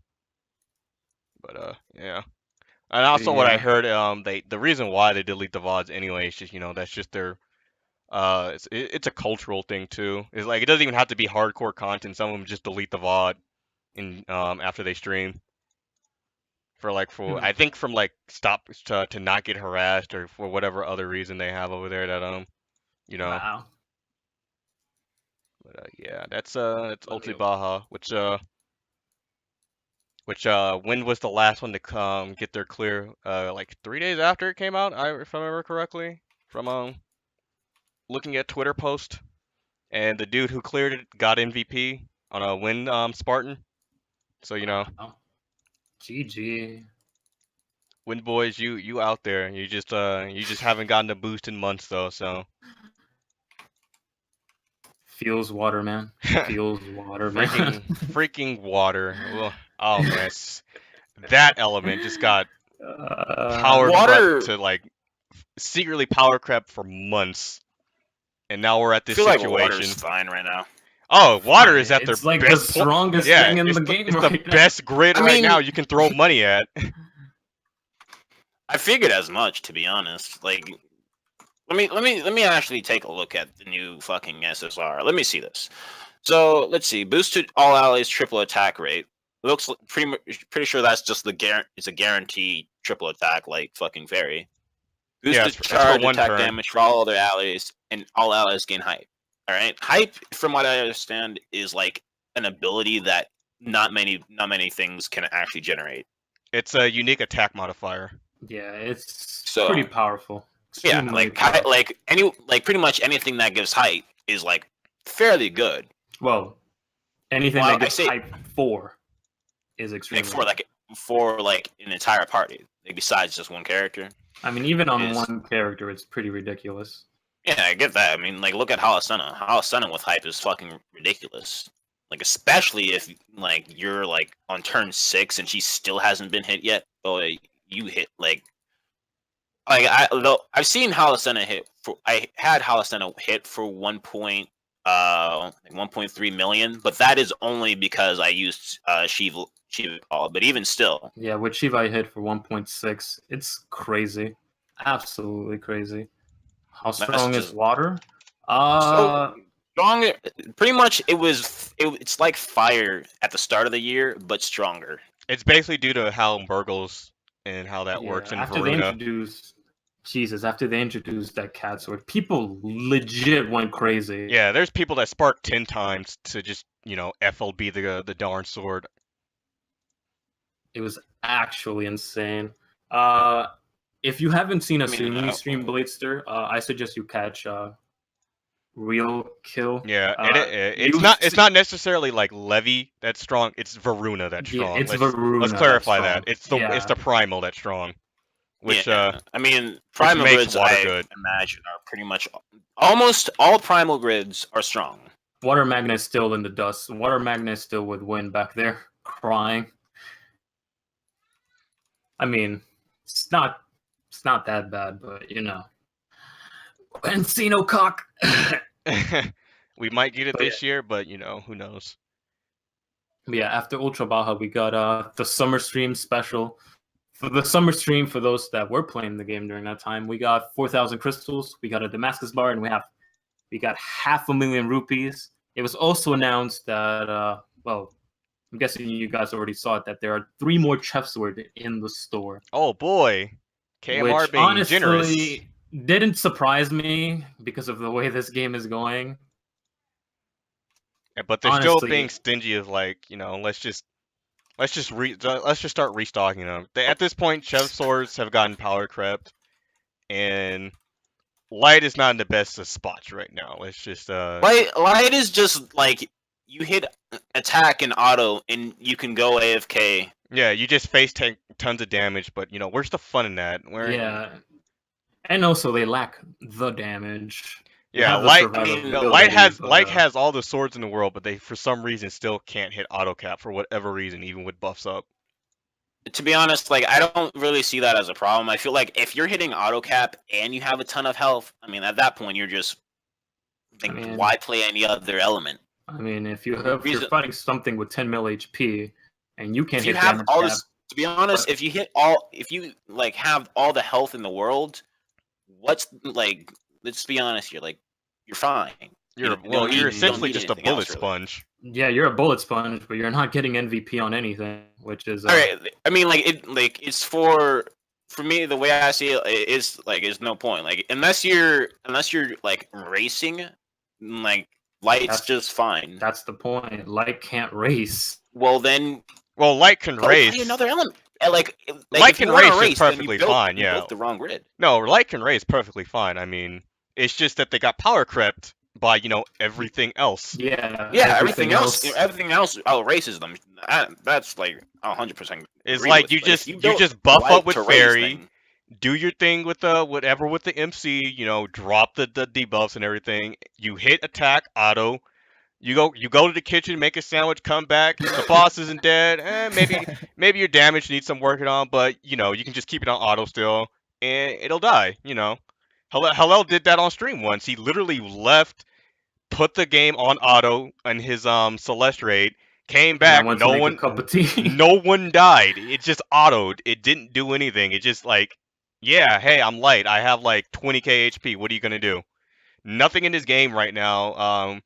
But yeah. And also what I heard, the reason why they delete the VODs anyway is just, that's just their it's a cultural thing too. It's like it doesn't even have to be hardcore content. Some of them just delete the VOD in after they stream. I think from like stop to not get harassed or for whatever other reason they have over there that Wow. But yeah, that's Ulti Baja, which when was the last one to get their clear? Like 3 days after it came out, if I remember correctly, from looking at Twitter post, and the dude who cleared it got MVP on a win Spartan. So Wow. GG. Win boys, you out there. You just haven't gotten a boost in months though, so Feels water, man. Feels water, man. freaking water. Oh man, that element just got power crept to like secretly power crept for months, and now we're at this situation. Like water's fine right now. Oh, water is at their it's like best the strongest thing in the game. It's right the best grid right now you can throw money at. I figured as much, to be honest. Like, let me actually take a look at the new fucking SSR. Let me see this. So let's see. Boosted all allies triple attack rate. Looks pretty sure that's just it's a guaranteed triple attack like fucking Fairy. Boosted charge attack damage for all other allies, and all allies gain hype. All right, hype, from what I understand, is like an ability that not many things can actually generate. It's a unique attack modifier. Yeah, it's pretty powerful. Yeah, pretty much anything that gives hype is like fairly good. Well, anything that gives hype 4 is extremely like for an entire party, like besides just one character. I mean, even on one character, it's pretty ridiculous. Yeah, I get that. I mean, like, look at Halasena. Halasena with hype is fucking ridiculous. Like, especially if like you're like on turn 6 and she still hasn't been hit yet. Oh, you hit like I've seen Halasena hit. I had Halasena hit for 1.3 million, but that is only because I used Shiva Ball. But even still, yeah, with Shiva I hit for 1.6. It's crazy, absolutely crazy. How strong is water? So strong. Pretty much, it's like fire at the start of the year, but stronger. It's basically due to how Burgles and how that works in Varuna. After they introduced that cat sword, people legit went crazy. Yeah, there's people that spark 10 times to just, FLB the darn sword. It was actually insane. If you haven't seen a Sumi stream, Bladester, I suggest you catch Real Kill. Yeah, it's not necessarily like Levi that's strong. It's Varuna that's strong. Yeah, Varuna. Let's clarify that. It's the Primal that's strong. Which I mean, Primal grids I imagine are pretty much almost all Primal grids are strong. Water Magna is still in the dust. Water Magna is still with Wind back there crying. I mean, it's not that bad, but Encino cock. We might get it this year, but who knows? Yeah, after Ultra Baja, we got the summer stream special. For the summer stream, for those that were playing the game during that time, we got 4,000 crystals, we got a Damascus bar, and we got 500,000 rupees. It was also announced that well, I'm guessing you guys already saw it, that there are 3 more Chef Sword in the store. Oh boy, KMR which being honestly generous. Didn't surprise me because of the way this game is going. Yeah, but they're still being stingy of like, let's just let's just start restocking them. At this point, Chef Swords have gotten power crept, and Light is not in the best of spots right now. Let's just Light is just like you hit attack and auto, and you can go AFK. Yeah, you just face tank tons of damage, but where's the fun in that? Yeah, and also they lack the damage. They Yeah, have the Light survivability, Light but, has all the swords in the world, but they for some reason still can't hit auto cap for whatever reason, even with buffs up. To be honest, like I don't really see that as a problem. I feel like if you're hitting auto cap and you have a ton of health, I mean, at that point you're just like, why play any other element? I mean, if you're fighting something with 10 mil HP and you can't if you hit have damage all cap, this, to be honest, if you like have all the health in the world, what's like? Let's be honest here, like you're fine. You're essentially just a bullet sponge. Yeah, you're a bullet sponge, but you're not getting MVP on anything, which is all right. I mean, it's for me. The way I see it is like, there's no point. Like unless you're like racing, like Light's just fine. That's the point. Light can't race. Well, then. Well, Light can race. Play another element. Like Light can race is perfectly fine. You Yeah. built the wrong grid. No, Light can race perfectly fine. I mean, it's just that they got power crept by everything else. Yeah. Everything else outraces them. That's like 100%. It's like you just buff up with Fairy, do your thing with the whatever with the MC. Drop the debuffs and everything. You hit attack auto. You go to the kitchen, make a sandwich, come back. If the boss isn't dead, maybe your damage needs some working on, but you can just keep it on auto still, and it'll die. Hallel did that on stream once. He literally left, put the game on auto on his Celeste raid, came back, no one died. It just autoed. It didn't do anything. It just like, yeah, hey, I'm Light. I have like 20k HP. What are you gonna do? Nothing in this game right now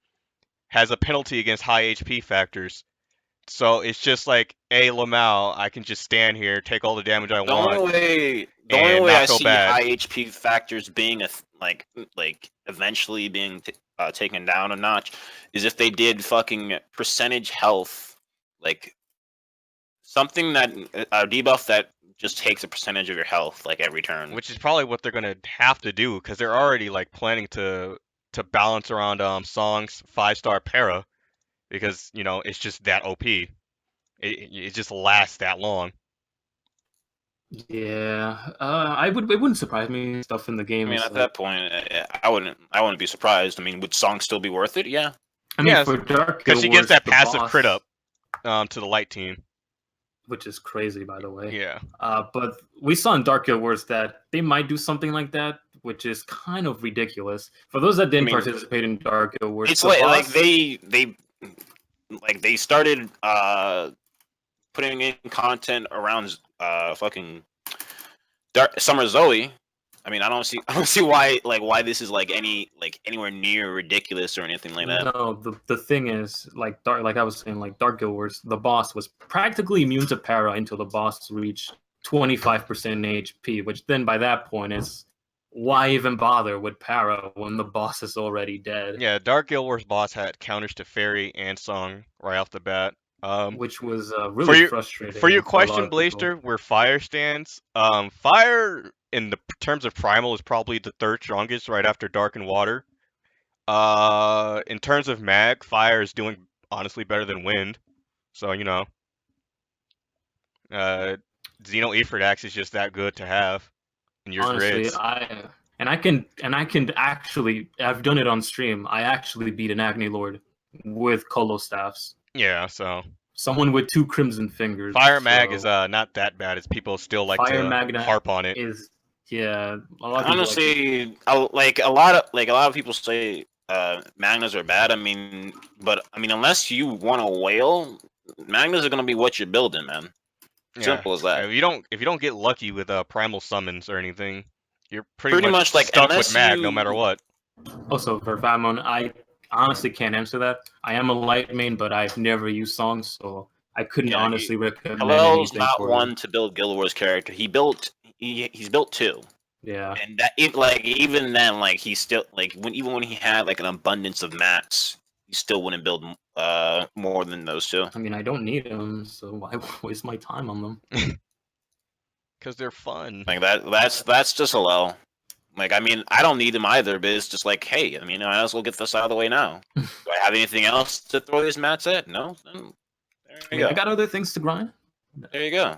has a penalty against high HP factors. So it's just like, hey, Lamau, I can just stand here, take all the damage I want. The only way I see high HP factors being eventually being taken down a notch is if they did fucking percentage health, like something that a debuff that just takes a percentage of your health like every turn. Which is probably what they're gonna have to do, because they're already like planning to balance around Song's 5-star para, because it's just that OP. It just lasts that long. Yeah, it wouldn't surprise me stuff in the game. I mean, at that point, I wouldn't be surprised. I mean, would Song still be worth it? Yeah. I mean, for Dark, because she gets that passive crit up to the Light team, which is crazy, by the way. Yeah. But we saw in Dark Guild Wars that they might do something like that, which is kind of ridiculous. For those that didn't participate in Dark Guild Wars, it's like they started putting in content around fucking Summer Zoe. I mean, I don't see why this is anywhere near ridiculous or anything like that. No, the thing is, like I was saying, like Dark Guild Wars, the boss was practically immune to para until the boss reached 25% HP, which then by that point is, why even bother with para when the boss is already dead? Yeah, Dark Guild Wars boss had counters to Fairy and Song right off the bat. Which was really frustrating. For your question, Blaster, where Fire stands, Fire in the terms of Primal is probably the third strongest right after Dark and Water. In terms of Mag, Fire is doing honestly better than Wind. So, Xeno Ifrit Axe is just that good to have in your grids. I can actually, I've done it on stream. I actually beat an Agni Lord with Colo staffs. Yeah, so someone with 2 Crimson Fingers. Fire Mag is not that bad. As people still like to harp on it. Honestly, a lot of people say Magnas are bad. I mean, unless you want to whale, Magnas are gonna be what you're building, man. Simple as that. If you don't get lucky with primal summons or anything, you're pretty much stuck with Mag no matter what. Also, for Famon, I honestly can't answer that. I am a Light main, but I've never used Songs, so I couldn't honestly recommend Hallel's not one to build Guild Wars character. He's built 2. Yeah. And that even then, he's still even when he had an abundance of mats, you still wouldn't build more than those two. I mean, I don't need them, so why waste my time on them? Because they're fun. Like that's just a low. Like, I mean, I don't need them either, but it's just like, hey, I mean, I might as well get this out of the way now. Do I have anything else to throw these mats at? No. Then there I you mean, go. I got other things to grind. There you go.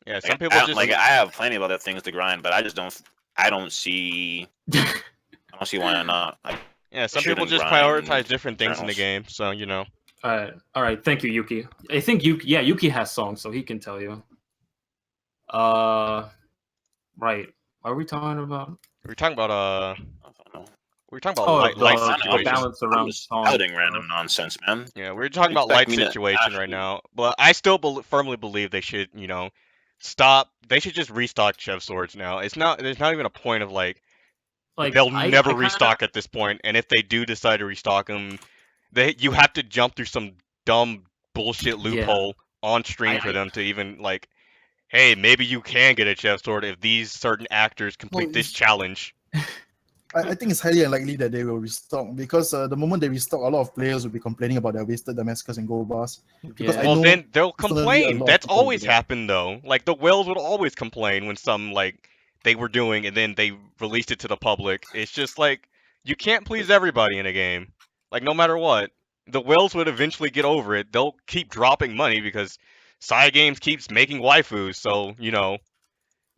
Yeah, Like, some people just I have plenty of other things to grind, but I just don't. I don't see why not. yeah, some shouldn't people just grind prioritize different things in the journals. game. So you know. All right. Thank you, Yuki. I think Yuki has songs, so he can tell you. Right. What are we talking about? We're talking about I don't know. we're talking about Oh, light the situation. balance I'm around just songs. spouting random nonsense, man. Yeah, we're talking about Expect light me to situation right actually- now, but I still firmly believe they should, you know, stop. They should just restock Chev swords now. It's not. There's not even a point of like they'll never I kinda- restock at this point, and if they do decide to restock them, you have to jump through some dumb bullshit loophole on stream for them to even like, hey, maybe you can get a Chev sword if these certain actors complete Well, this it's- challenge. I think it's highly unlikely that they will restock because the moment they restock, a lot of players will be complaining about their wasted Damascus and gold bars. Because Yeah. I Well, know then they'll personally a complain. lot of That's people do always that. happened though. Like the whales would always complain when some like they were doing and then they released it to the public. It's just like you can't please everybody in a game. Like no matter what, the whales would eventually get over it. They'll keep dropping money because Games keeps making waifus. So you know,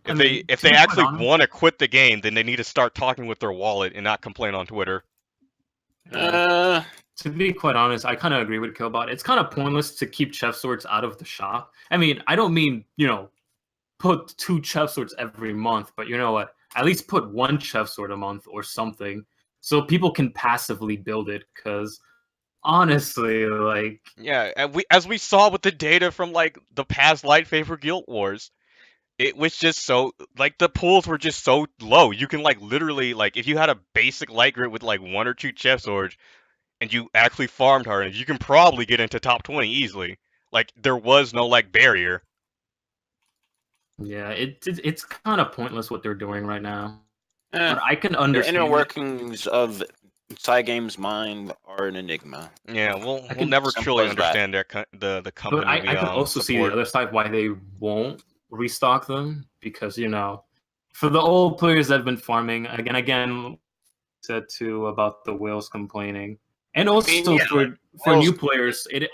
if they to be quite actually honest- want to quit the game, then they need to start talking with their wallet and not complain on Twitter. To be quite honest, I kind of agree with Killbot. It's kind of pointless to keep Chef Swords out of the shop. I mean, I don't mean, put 2 Chef Swords every month, but you know what? At least put 1 Chef Sword a month or something so people can passively build it, because honestly, like... Yeah, and as we saw with the data from like the past Light Favor Guild Wars, it was just so like the pools were just so low. You can like literally like if you had a basic light grid with like 1 or 2 Chef Swords and you actually farmed hard, you can probably get into top 20 easily. Like there was no like barrier. Yeah, it's kind of pointless what they're doing right now. Eh, But I can the understand. inner workings of Game's mind are an enigma. Yeah, we'll can- never simple truly as that. understand the company. But I we, can also see the support. other side why they won't restock them, because for the old players that have been farming again said too about the whales complaining, and also yeah, for whales- new players it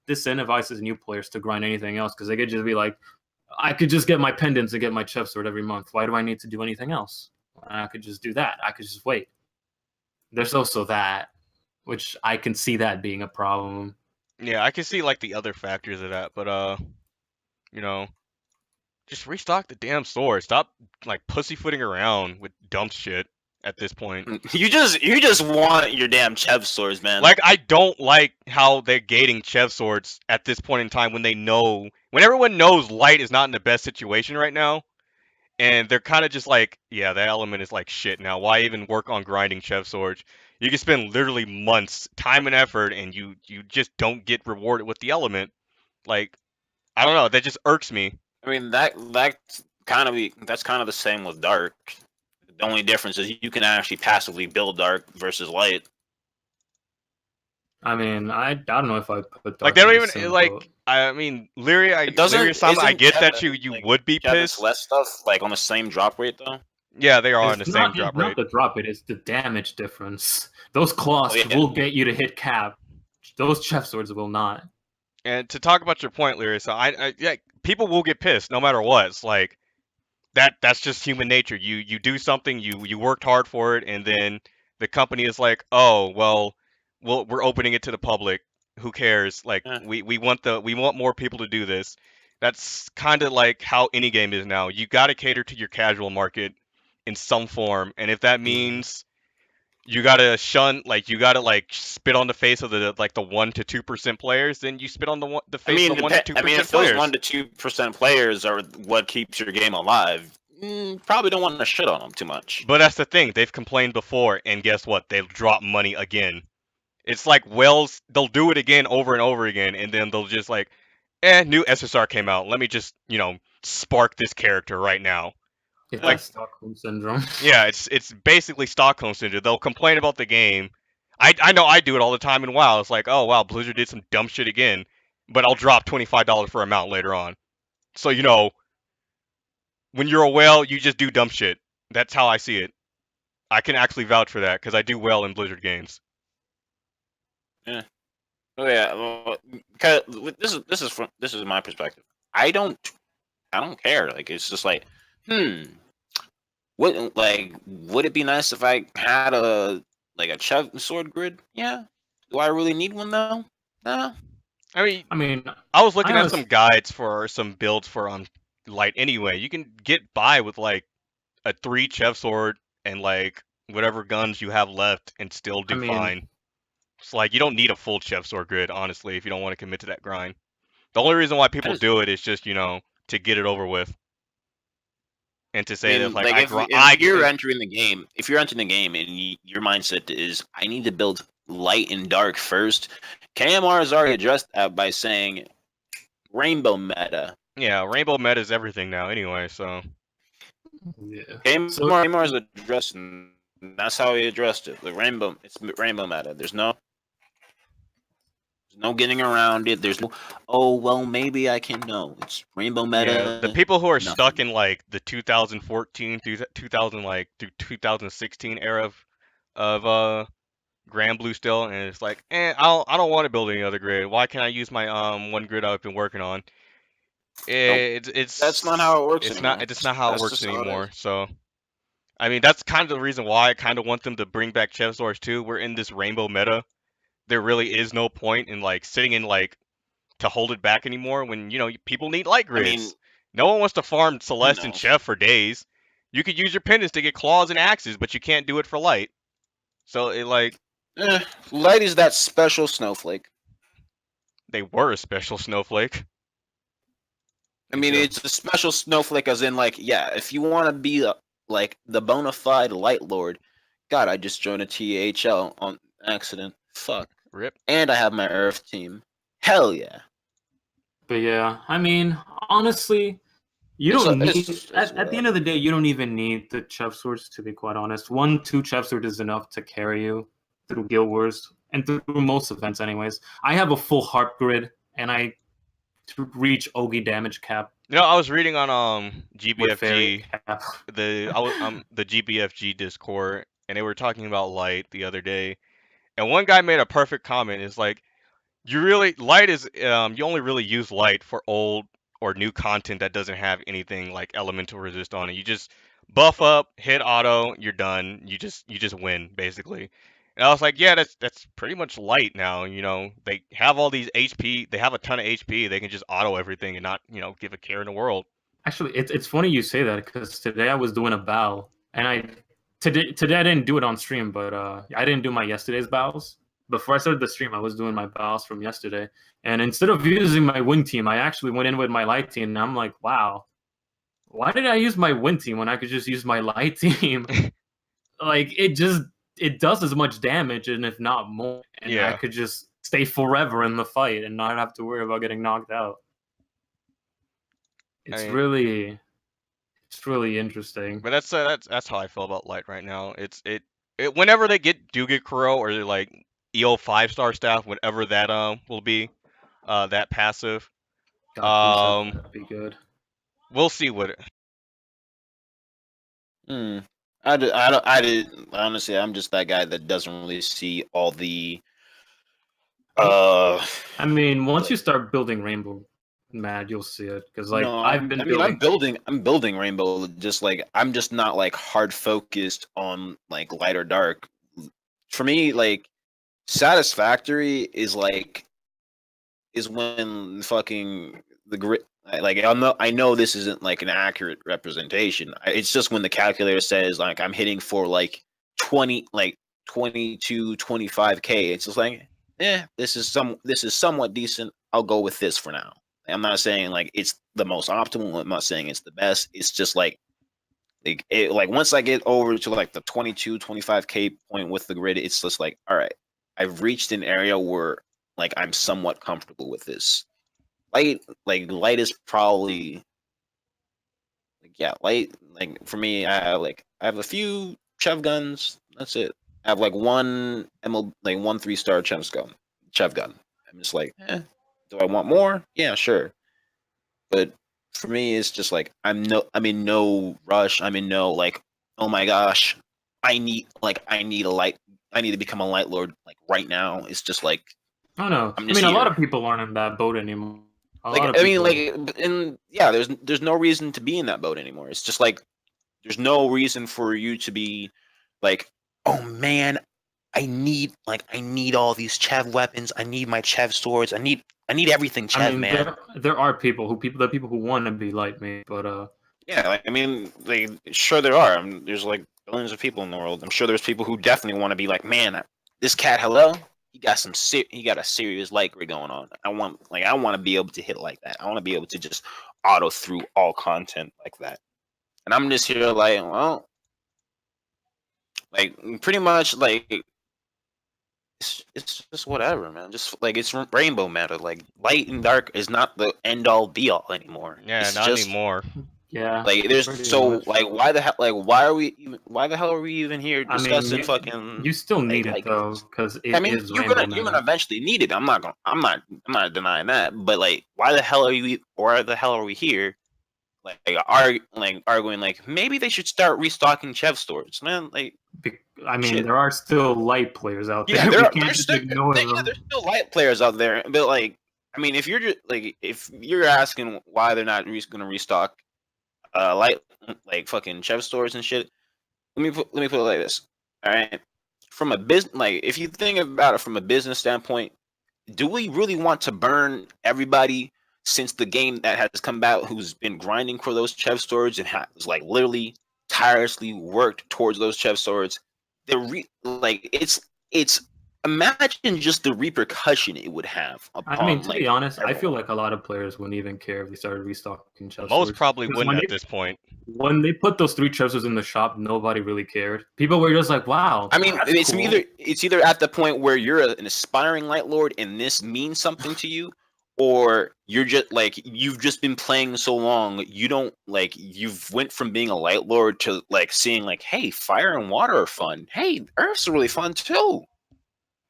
disincentivizes new players to grind anything else, because they could just be like, I could just get my pendants and get my Chef Sword every month. Why do I need to do anything else? I could just do that. I could just wait. There's also that, which I can see that being a problem. Yeah, I can see like the other factors of that, but just restock the damn sword. Stop like pussyfooting around with dumb shit at this point. You just want your damn Chev swords, man. Like I don't like how they're gating Chev swords at this point in time when everyone knows Light is not in the best situation right now, and they're kind of just like, yeah, that element is like shit now. Why even work on grinding Chev swords? You can spend literally months, time and effort, and you just don't get rewarded with the element. Like, I don't know, that just irks me. I mean that's kind of the same with Dark. The only difference is you can actually passively build Dark versus Light. I mean, I don't know if I put Like Dark they don't in the even same like. boat. I mean, Lyria, doesn't- Lyria-sama, I isn't get that Kevin, you like, would be Kevin's pissed. less stuff like on the same drop rate though. Yeah, they are on the It's same not, drop it's not rate. the drop rate, it's the damage difference. Those claws yeah. will get you to hit cap. Those Chef Swords will not. And to talk about your point, Lyria, so yeah, people will get pissed no matter what. It's like that's just human nature. You do something, you worked hard for it, and then the company is like, oh well, we're opening it to the public. Who cares? Like Yeah. we want more people to do this. That's kind of like how any game is now. You got to cater to your casual market in some form, and if that means you gotta you gotta like spit on the face of the 1 to 2% players, then you spit on the face of the 1 to 2% if players. those 1 to 2% players are what keeps your game alive, probably don't want to shit on them too much. But that's the thing, they've complained before, and guess what? They'll drop money again. It's like whales, they'll do it again over and over again, and then they'll just like, new SSR came out. Let me just, spark this character right now. It's Like- like Stockholm Syndrome. Yeah, it's basically Stockholm Syndrome. They'll complain about the game. I know I do it all the time in WoW. It's like, oh wow, Blizzard did some dumb shit again, but I'll drop $25 for a mount later on. So when you're a whale, you just do dumb shit. That's how I see it. I can actually vouch for that because I do well in Blizzard games. Oh yeah, well, because this is my perspective. I don't care. Like it's just like, would it be nice if I had a Chev sword grid? Yeah. Do I really need one though? No. I I mean, I was looking I at was- some guides for some builds for light anyway. You can get by with like a 3 Chev sword and like whatever guns you have left and still do fine. It's like you don't need a full Chev sword grid, honestly, if you don't want to commit to that grind. The only reason why people do it is just, to get it over with. And to say that like if you're entering the game, and your mindset is I need to build light and dark first, KMR has already addressed that by saying rainbow meta. Yeah, rainbow meta is everything now anyway, so yeah. KMR has addressed, and that's how he addressed it. It's rainbow meta. There's no getting around it. There's no, oh well, maybe I can. No, it's rainbow meta. yeah, the people who are nothing. stuck in like the 2014 through 2016 era of Granblue still, and it's like, I don't want to build any other grid. Why can't I use my one grid I've been working on? It's that's not how it works. It's anymore. not. It's not how That's it works just how it anymore. is. So, I mean, that's kind of the reason why I kind of want them to bring back Chev Swords too. We're in this rainbow meta. There really is no point in like sitting in like to hold it back anymore when people need light grids. I mean, no one wants to farm Celeste know. and Chev for days. You could use your pendants to get claws and axes, but you can't do it for light. So it like light is that special snowflake. they were a special snowflake. I mean, it's a special snowflake, as in, like, yeah, if you want to be like the bona fide light lord, God, I just joined a THL on accident. Fuck. Rip. And I have my Earth team. Hell yeah. But yeah, I mean, honestly, you don't need. At the end of the day, you don't even need the Chev swords, to be quite honest. 1-2 Chev sword is enough to carry you through Guild Wars and through most events, anyways. I have a full heart grid, and I reach Ogi damage cap. I was reading on with fairy GBFG cap. the GBFG Discord, and they were talking about light the other day, and one guy made a perfect comment. It's like, light is you only really use light for old or new content that doesn't have anything like elemental resist on it. You just buff up, hit auto, you're done. You just win basically. And I was like, yeah, that's pretty much light now. They have all these HP, they have a ton of HP. They can just auto everything and not give a care in the world. Actually, it's funny you say that because today I was doing a bow, and today I didn't do it on stream, but I didn't do my yesterday's bows. Before I started the stream, I was doing my bows from yesterday, and instead of using my win team, I actually went in with my light team, and I'm like, wow, why did I use my win team when I could just use my light team? Like it does as much damage, and if not more, and Yeah. I could just stay forever in the fight and not have to worry about getting knocked out. It's really interesting. But that's how I feel about light right now. It whenever they get Crow or like EO 5-star staff, whatever that will be, that passive. That'd be good. We'll see what it. Honestly, I'm just that guy that doesn't really see all the. I mean, once you start building Rainbow Mad, you'll see it because like I'm building Rainbow. Just like I'm just not like hard focused on like light or dark. For me, like satisfactory is when fucking the grid. Like I know this isn't like an accurate representation. It's just when the calculator says like I'm hitting for like 22, 25K. It's just like, this is somewhat decent. I'll go with this for now. I'm not saying like it's the most optimal. I'm not saying it's the best. It's just like once I get over to like the 22, 25K point with the grid, it's just like, all right, I've reached an area where like I'm somewhat comfortable with this. Light is probably light. Like for me, I have a few Chev guns. That's it. I have like one 3-star Chev gun. I'm just like, do I want more? Yeah, sure. But for me, it's just like I'm in no rush. I'm in no like, oh my gosh, I need to become a light lord like right now. It's just like I don't know. I'm I just mean, a lot here. of people aren't in that boat anymore. A Like lot of I mean, people. there's no reason to be in that boat anymore. It's just like there's no reason for you to be like, oh man, I need all these Chev weapons. I need my Chev swords. I need everything I Chev, mean, man. there are the people who want to be like me, but Yeah, like, I mean, sure there are. There's like billions of people in the world. I'm sure there's people who definitely want to be like, man, this cat, hello, he got a serious light grid going on. I want to be able to hit like that. I want to be able to just auto through all content like that. And I'm just here like, well, like pretty much like it's just whatever, man. Just like it's rainbow meta. Like light and dark is not the end all be all anymore. Yeah, It's not just anymore. yeah. like there's pretty so much. like why the hell are we even here I discussing mean, fucking you still need it like though, because I it mean is you're rainbow gonna meta. eventually need it. I'm not denying that. But like why the hell are we here? Arguing like maybe they should start restocking Chev stores, man. Like I mean, shit. there are still light players out Yeah, there. We can't just ignore there's them. still light players out there, but like, I mean, if you're just like, if you're asking why they're not gonna restock, light like fucking Chev stores and shit, let me put it like this. All right, from a business, like, if you think about it from a business standpoint, do we really want to burn everybody since the game that has come out who's been grinding for those Chev swords and has like literally tirelessly worked towards those Chev swords? It's imagine just the repercussion it would have I mean, upon to be like honest, I feel everyone. like a lot of players wouldn't even care if they started restocking chest Most swords. probably 'Cause wouldn't at this point. when they put those 3 chest swords in the shop, nobody really cared. People were just like, "Wow, I mean, that's it's cool." either at the point where you're an aspiring light lord and this means something to you, or you're just like you've just been playing so long you don't like you've went from being a light lord to like seeing like, hey, fire and water are fun. Hey, earth's really fun too.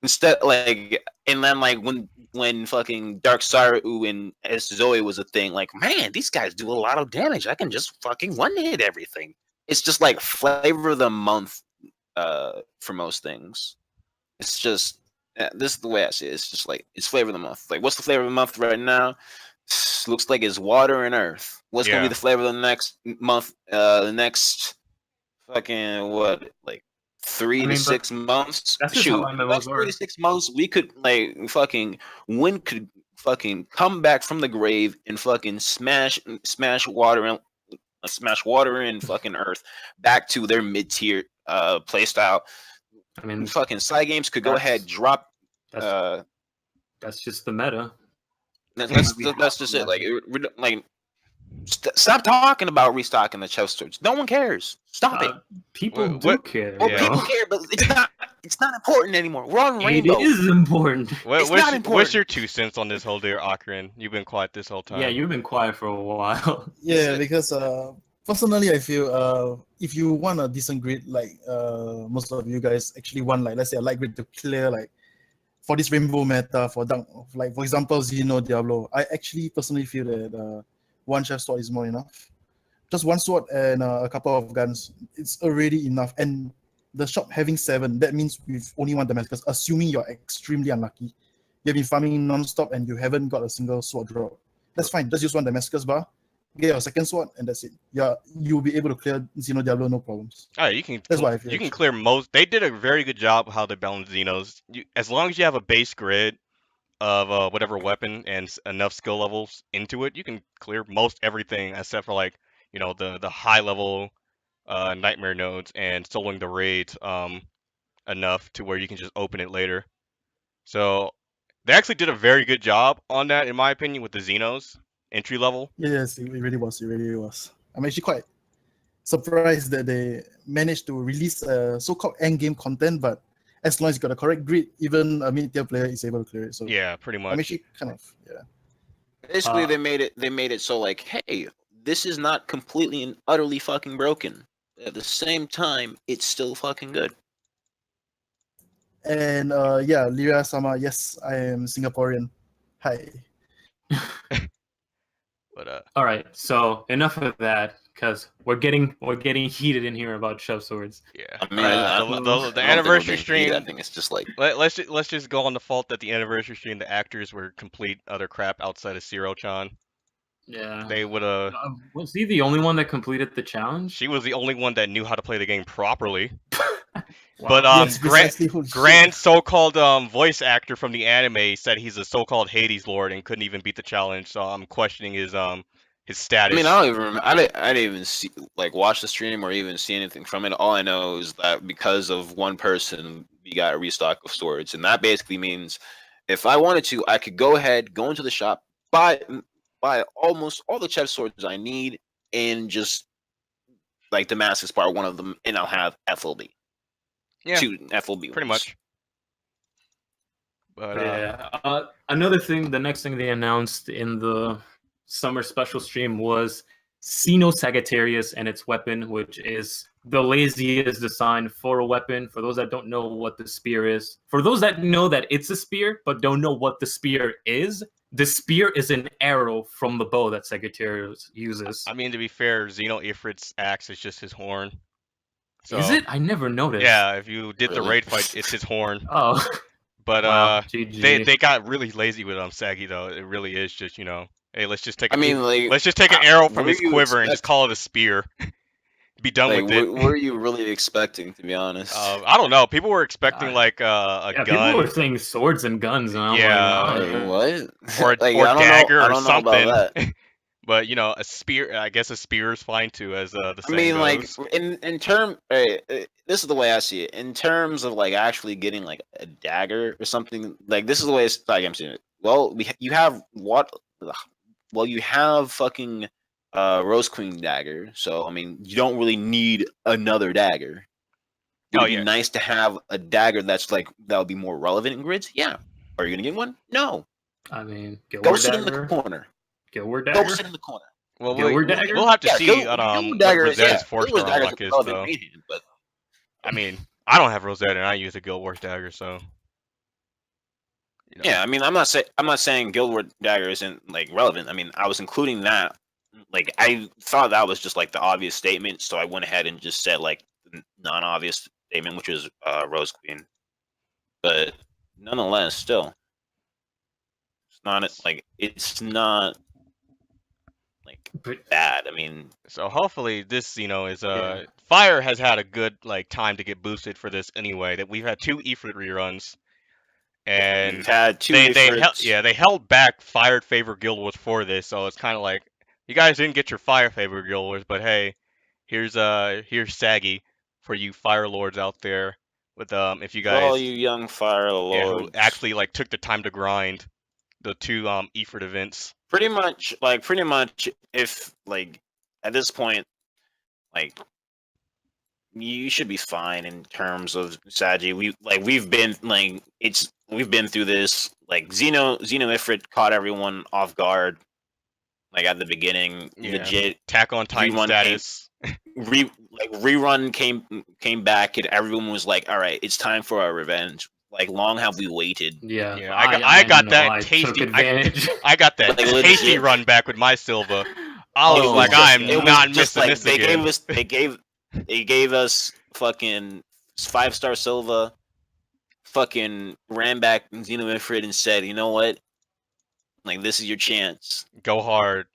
Instead, like, and then like when fucking Dark Saru and S Zoe was a thing, like, man, these guys do a lot of damage. I can just fucking one hit everything. It's just like flavor of the month for most things. It's just this is the way I see it. It's just like it's flavor of the month. Like, what's the flavor of the month right now? Looks like it's water and earth. What's gonna be Yeah. the flavor of the next month? The next fucking what, like 3 I to mean, but 6 months? that's just how Shoot, the MMOs next 3 are. to 6 months, we could like fucking Wind could fucking come back from the grave and fucking smash water and fucking earth back to their mid tier playstyle. I mean, Fucking side games could go that's- ahead drop. that's that's just the meta. That's just it. Like, stop talking about restocking the chest swords. No one cares. Stop it. People What- do what- care. Well, you people know? care, but it's not important anymore. We're on It Rainbow. is important. It's not What's important. your 2 cents on this whole dear Akarin? You've been quiet this whole time. Yeah, you've been quiet for a while. Yeah, because personally, I feel if you want a decent grid, like most of you guys actually want, like, let's say a light grid to clear, like for this rainbow meta for dark, like for example Xeno, Diablo. I actually personally feel that one chef sword is more enough. Just one sword and a couple of guns, it's already enough. And the shop having 7, that means we've only one Damascus. Assuming you're extremely unlucky, you've been farming non-stop and you haven't got a single sword drop. That's fine. Just use one Damascus bar, get your second sword, and that's it. Yeah, you'll be able to clear Xeno Diablo no problems. Oh, you can. That's why I feel You can actually. clear most. They did a very good job how they balance Xenos. As long as you have a base grid of whatever weapon and enough skill levels into it, you can clear most everything except for, like, the high level nightmare nodes and soloing the raids enough to where you can just open it later. So they actually did a very good job on that, in my opinion, with the Xenos entry level. Yes, it really was. It really was. I'm actually quite surprised that they managed to release so-called end-game content, but as long as you got the correct grid, even a mid-tier player is able to clear it. So Yeah, pretty much. I'm actually kind of Basically, they made it so like, hey, this is not completely and utterly fucking broken. At the same time, it's still fucking good. And yeah, Lyra Sama, yes, I am Singaporean. Hi. But All right, so enough of that because we're getting heated in here about shove swords. yeah. I mean, Alright, I The, don't the, think the we're anniversary being heated. I stream. think it's just like Let's just go on the fault that the anniversary stream, the actors were complete other crap outside of Zero-chan. Yeah. They would have. Was he the only one that completed the challenge? She was the only one that knew how to play the game properly. Wow. But Yes, Grant, precisely. Holy shit. Grand so-called voice actor from the anime said he's a so-called Hades Lord and couldn't even beat the challenge. So I'm questioning his status. I mean, I don't even remember. I didn't even see watch the stream or even see anything from it. All I know is that because of one person, we got a restock of swords, and that basically means if I wanted to, I could go ahead, go into the shop, buy almost all the chest swords I need, and just like Damascus bar one of them, and I'll have FLB. Yeah, 2 FLB. pretty much. But yeah. Another thing, the next thing they announced in the summer special stream was Xeno Sagittarius and its weapon, which is the laziest design for a weapon. For those that don't know what the spear is, for those that know that it's a spear but don't know what the spear is, the spear is an arrow from the bow that Sagittarius uses. I mean, to be fair, Xeno Ifrit's axe is just his horn. So, Is it? I never noticed. Yeah, if you did the Really? raid fight, it's his horn. Oh. But Wow, GG. they got really lazy with Sagi though. It really is just, you know, hey, let's just take I mean, like, let's just take an arrow from what his do you quiver and just expect? call it a spear. Be done like, with it. what are you really expecting? To be honest, I don't know. People were expecting like a Yeah, people gun were saying swords and guns, and I'm Yeah. like, Like, oh, what? or Like, or I don't dagger know, I or don't know something. about that. But you know, a spear. I guess a spear is fine too, as the I saying mean, like goes. in term, this is the way I see it. In terms of like actually getting like a dagger or something, like this is the way like I'm seeing it. Well, you have what? Well, you have fucking Rose Queen dagger. So I mean, you don't really need another dagger. Would Oh, it be yeah. nice to have a dagger that's like that would be more relevant in grids? Yeah. Are you gonna get one? No. I mean, Go Guild sit in the Dagger. corner. Guild Go Dagger. sit in the corner. Well, Guild Dagger? we'll have to Yeah, see Guild what Dagger, Rosetta's yeah, 4-star Dagger's unlock is, relevant though. main, but I mean, I don't have Rosetta, and I use a Guild Wars dagger, so. You know. yeah, I mean, I'm not saying Guild Wars Dagger isn't like relevant. I mean, I was including that. Like, I thought that was just like the obvious statement, so I went ahead and just said like the non-obvious statement, which was Rose Queen. But nonetheless, still, it's not like bad. I mean, So hopefully this, you know, is Yeah. Fire has had a good like time to get boosted for this anyway. That we've had 2 Ifrit reruns, and we've had 2 they held back Fire favorite Guild Wars for this, so it's kind of like you guys didn't get your Fire favorite Guild Wars, but hey, here's Saggy for you Fire Lords out there with if you For all guys you young Fire who Lords. actually like took the time to grind the 2 Ifrit events. Pretty much, if like at this point, like you should be fine in terms of Sagi. We've been through this. Like Xeno Ifrit caught everyone off guard, like at the beginning. Yeah. Legit Attack on Titan rerun status. rerun came back and everyone was like, all right, it's time for our revenge. Like, long have we waited? Yeah, Yeah, I got know, that I tasty. took advantage. I got that Like, tasty legit. run back with my Silva. I was It like, just- I am it was not just missing like this again. they gave us fucking 5-star Silva, fucking ran back Xeno Ifrit and said, you know what? Like, this is your chance. Go hard.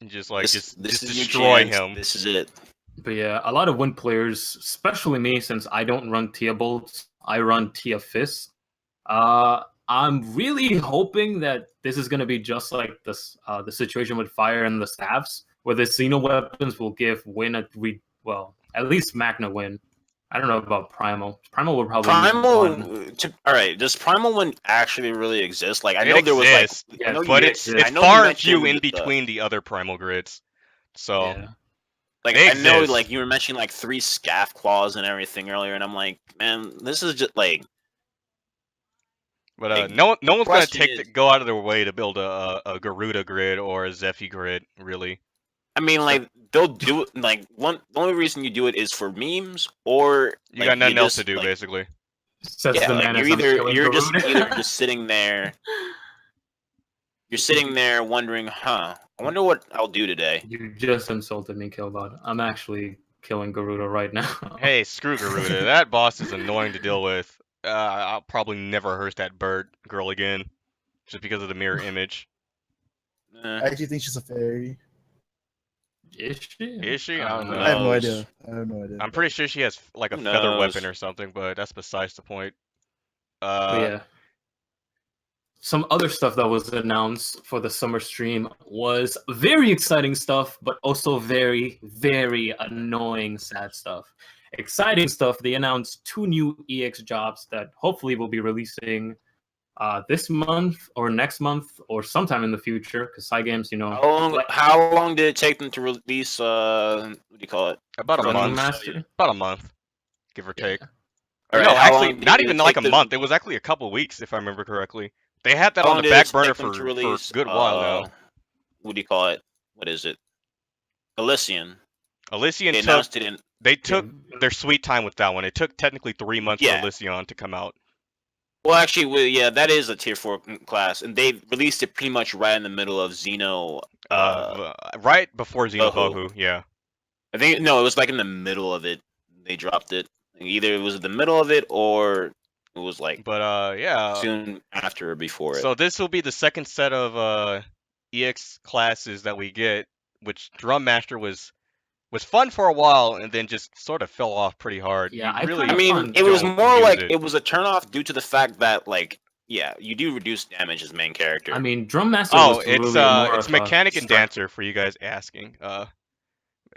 And just like This just is your destroy chance. him. This is it. But yeah, a lot of Wind players, especially me, since I don't run Tia Bolts, I run Tia Fist. I'm really hoping that this is going to be just like this, the situation with Fire and the staffs, where the Xeno weapons will give Win at least Magna Win. I don't know about Primal. Primal will probably use one. All right. Does Primal one actually really exist? Like, I It know there was exists, like, I know but you- it's I know you far and mentioned few in the- between the other primal grids. So Yeah. Like, They I know, exist. like you were mentioning like 3 scaff claws and everything earlier, and I'm like, man, this is just like. but Like, no one's gonna question go out of their way to build a Garuda grid or a Zephy grid, really. I mean, like they'll do it. Like the only reason you do it is for memes, or You like, got nothing else just, to do, like, basically. Says Yeah, the like man as I'm killing you're just Garuda. either just sitting there. You're sitting there wondering, huh? I wonder what I'll do today. You just insulted me, Killbot. I'm actually killing Garuda right now. Hey, screw Garuda. That boss is annoying to deal with. I'll probably never hurt that bird girl again, just because of the mirror image. Eh, I actually think she's a fairy. Is she? Is she? I don't Who know. I have no knows? idea. I have no idea. I'm pretty sure she has like a Who feather weapon knows? or something, but that's besides the point. But yeah. Some other stuff that was announced for the summer stream was very exciting stuff, but also very, very annoying, sad stuff. Exciting stuff, they announced 2 new EX jobs that hopefully will be releasing this month or next month or sometime in the future, because Cygames, you know, How long did it take them to release? What do you call it? About a Drum month. Master. About a month, give or Yeah. take. All Or right, no, how actually, long did not it even like a take them- month. It was actually a couple weeks, if I remember correctly. They had that How on long the did back it burner take them to for release, a good while now. What do you call it? What is it? Elysian. Elysian They took announced it in. they took their sweet time with that one. It took technically 3 months Yeah. for Elysian to come out. Well, actually, yeah, that is a tier 4 class, and they released it pretty much right in the middle of Xeno. Right before Bahu. Xenobahu, yeah. I think no, it was like in the middle of it. They dropped it. Either it was in the middle of it or it was like But yeah. soon after or before it. So this will be the second set of EX classes that we get, which Drum Master was fun for a while and then just sort of fell off pretty hard. Yeah, You really I mean, fun. it was don't more use like it. it was a turnoff due to the fact that, like, yeah, you do reduce damage as main character. I mean, Drum Master Oh, was it's really more it's of a mechanic and strike- dancer for you guys asking. Oh,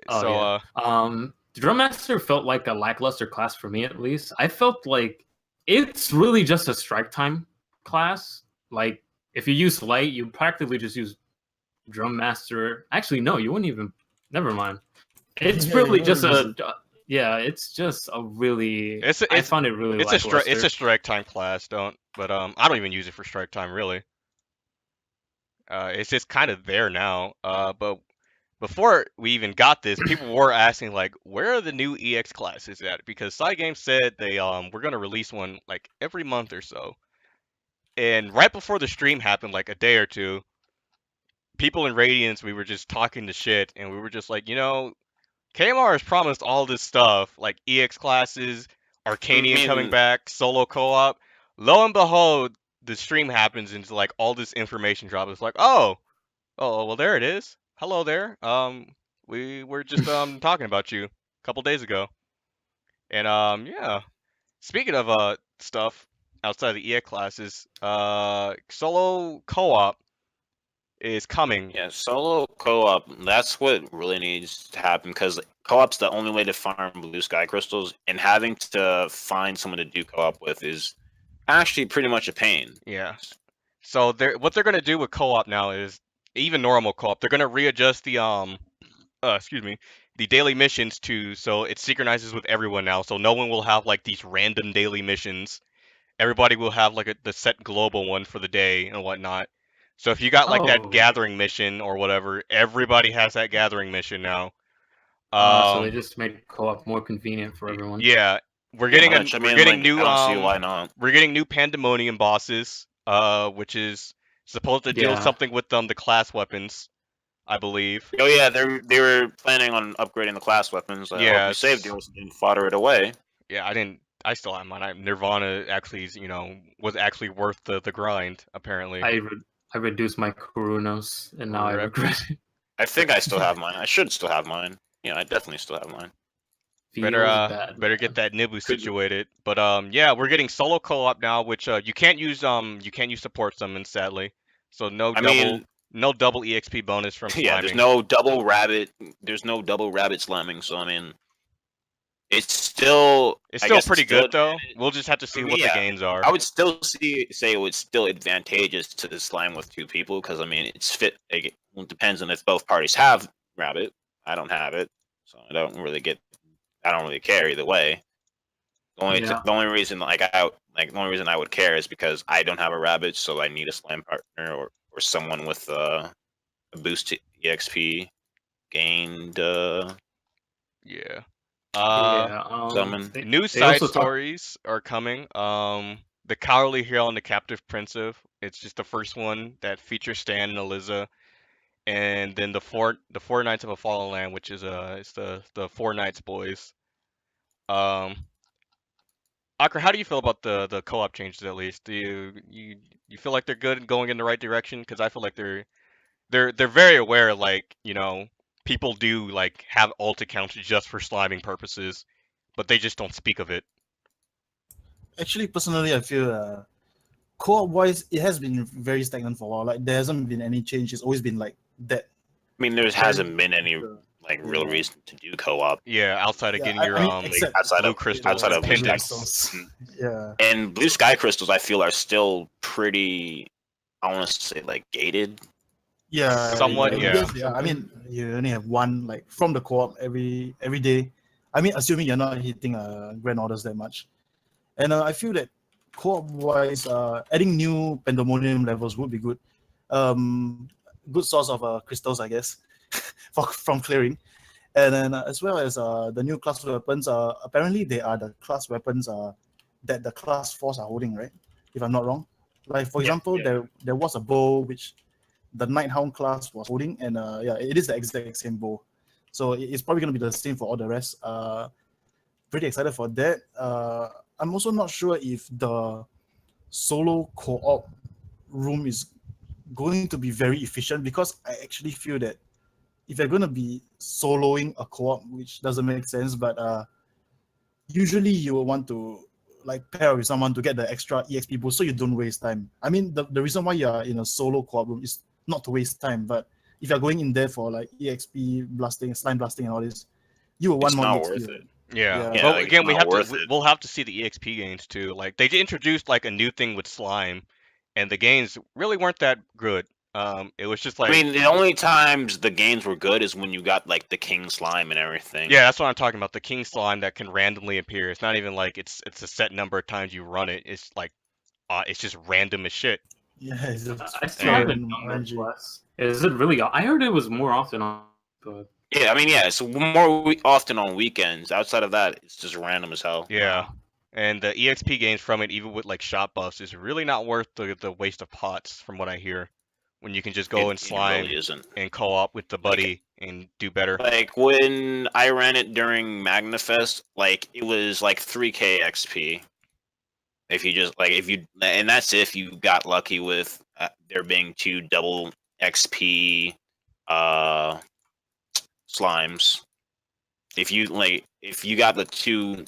So yeah. Drum Master felt like a lackluster class for me, at least. I felt like it's really just a strike time class. Like, if you use light, you practically just use Drum Master. Actually, no, you wouldn't even. Never mind. It's Yeah, really you just wouldn't yeah. It's just a really. It's I found it really. it's lackluster. a strike time class, but I don't even use it for strike time really. It's just kind of there now. But before we even got this, people were asking like, where are the new EX classes at? Because Cygames said they were gonna release one like every month or so. And right before the stream happened, like a day or two, people in Radiance, we were just talking to shit, and we were just like, you know, KMR has promised all this stuff, like EX classes, Arcanian coming back, solo co-op. Lo and behold, the stream happens and it's like all this information drops. It's like, oh, well, there it is. Hello there. We were just talking about you a couple days ago. And yeah. Speaking of stuff outside of the EX classes, solo co-op is coming. Yeah, solo co-op. That's what really needs to happen because co-op's the only way to farm blue sky crystals, and having to find someone to do co-op with is actually pretty much a pain. Yeah. So what they're gonna do with co-op now is even normal co-op. They're gonna readjust the the daily missions so it synchronizes with everyone now. So no one will have like these random daily missions. Everybody will have like the set global one for the day and whatnot. So if you got like that Oh. gathering mission or whatever, everybody has that gathering mission now. So they just made co-op more convenient for everyone. Yeah, we're getting I don't see why not. we're getting new Pandemonium bosses, which is supposed to deal Yeah. something with the class weapons, I believe. Oh yeah, they were planning on upgrading the class weapons. I hope you saved yours and didn't fodder it away. Yeah, I still have mine. Nirvana actually, was actually worth the grind. Apparently. I reduced my Kurunos, and now I regret it. I think I still have mine. I should still have mine. Yeah, I definitely still have mine. Better get that Nibu situated. But yeah, we're getting solo co-op now, which you can't use support summons, sadly. So no double EXP bonus from slamming. Yeah, there's no double rabbit slamming. So I mean, it's still pretty good though. We'll just have to see what the gains are. I would still say it was still advantageous to slime with 2 people because I mean it's fit. It depends on if both parties have rabbit. I don't have it, so I don't really care either way. The only reason I would care is because I don't have a rabbit, so I need a slam partner or someone with a boost to EXP gained. Yeah. Yeah. Summon. New they side also talk- stories are coming. The Cowardly Hero and the Captive Pensive. It's just the first one that features Stan and Eliza, and then the four Knights of a Fallen Land, which is it's the Four Knights boys. Akra, how do you feel about the co-op changes at least? Do you feel like they're good and going in the right direction? Because I feel like they're very aware, like, people do like have alt accounts just for sliming purposes, but they just don't speak of it. Actually, personally, I feel co-op wise, it has been very stagnant for a while. Like there hasn't been any change. It's always been like that. I mean, there hasn't been any Uh, like real yeah. reason to do co-op. Yeah, outside of Yeah, getting I your mean, Like, except outside blue of crystals outside and of pendants. crystals. Yeah. And blue sky crystals, I feel, are still pretty. I want to say like gated. Yeah, Somewhat, yeah. Yes, yeah. I mean, you only have one like from the co-op every day. I mean, assuming you're not hitting grand orders that much. And I feel that co-op wise, adding new pandemonium levels would be good. Good source of crystals, I guess, from clearing. And then as well as the new class weapons, apparently they are the class weapons that the class 4s are holding, right? If I'm not wrong. Like for example, there was a bow which the Night Hound class was holding, and it is the exact same bow. So it's probably going to be the same for all the rest. Pretty excited for that. I'm also not sure if the solo co-op room is going to be very efficient, because I actually feel that if you're going to be soloing a co-op, which doesn't make sense, but usually you will want to like pair with someone to get the extra EXP boost so you don't waste time. I mean, the reason why you're in a solo co-op room is not to waste time, but if you're going in there for like EXP blasting, slime blasting and all this, you will want It's more not EXP. worth it. Yeah. Yeah, Well, like, again, it's not worth it. we'll have to see the EXP gains too. Like they introduced like a new thing with slime, and the gains really weren't that good. It was just like, I mean, the only times the games were good is when you got like the king slime and everything. yeah, that's what I'm talking about. The king slime that can randomly appear. It's not even like it's a set number of times you run it. It's like it's just random as shit. yeah. It's just I still haven't random done that RNG. quest. Is it really? I heard it was more often on, but Yeah, I mean, yeah, it's more often on weekends. Outside of that, it's just random as hell. Yeah. And the EXP gains from it, even with like shot buffs, is really not worth the waste of pots, from what I hear. When you can just go and It slime really isn't. and co-op with the buddy and do better. Like when I ran it during MagnaFest, like it was like 3k XP. If you just and that's if you got lucky with there being 2 double XP slimes. If you got the two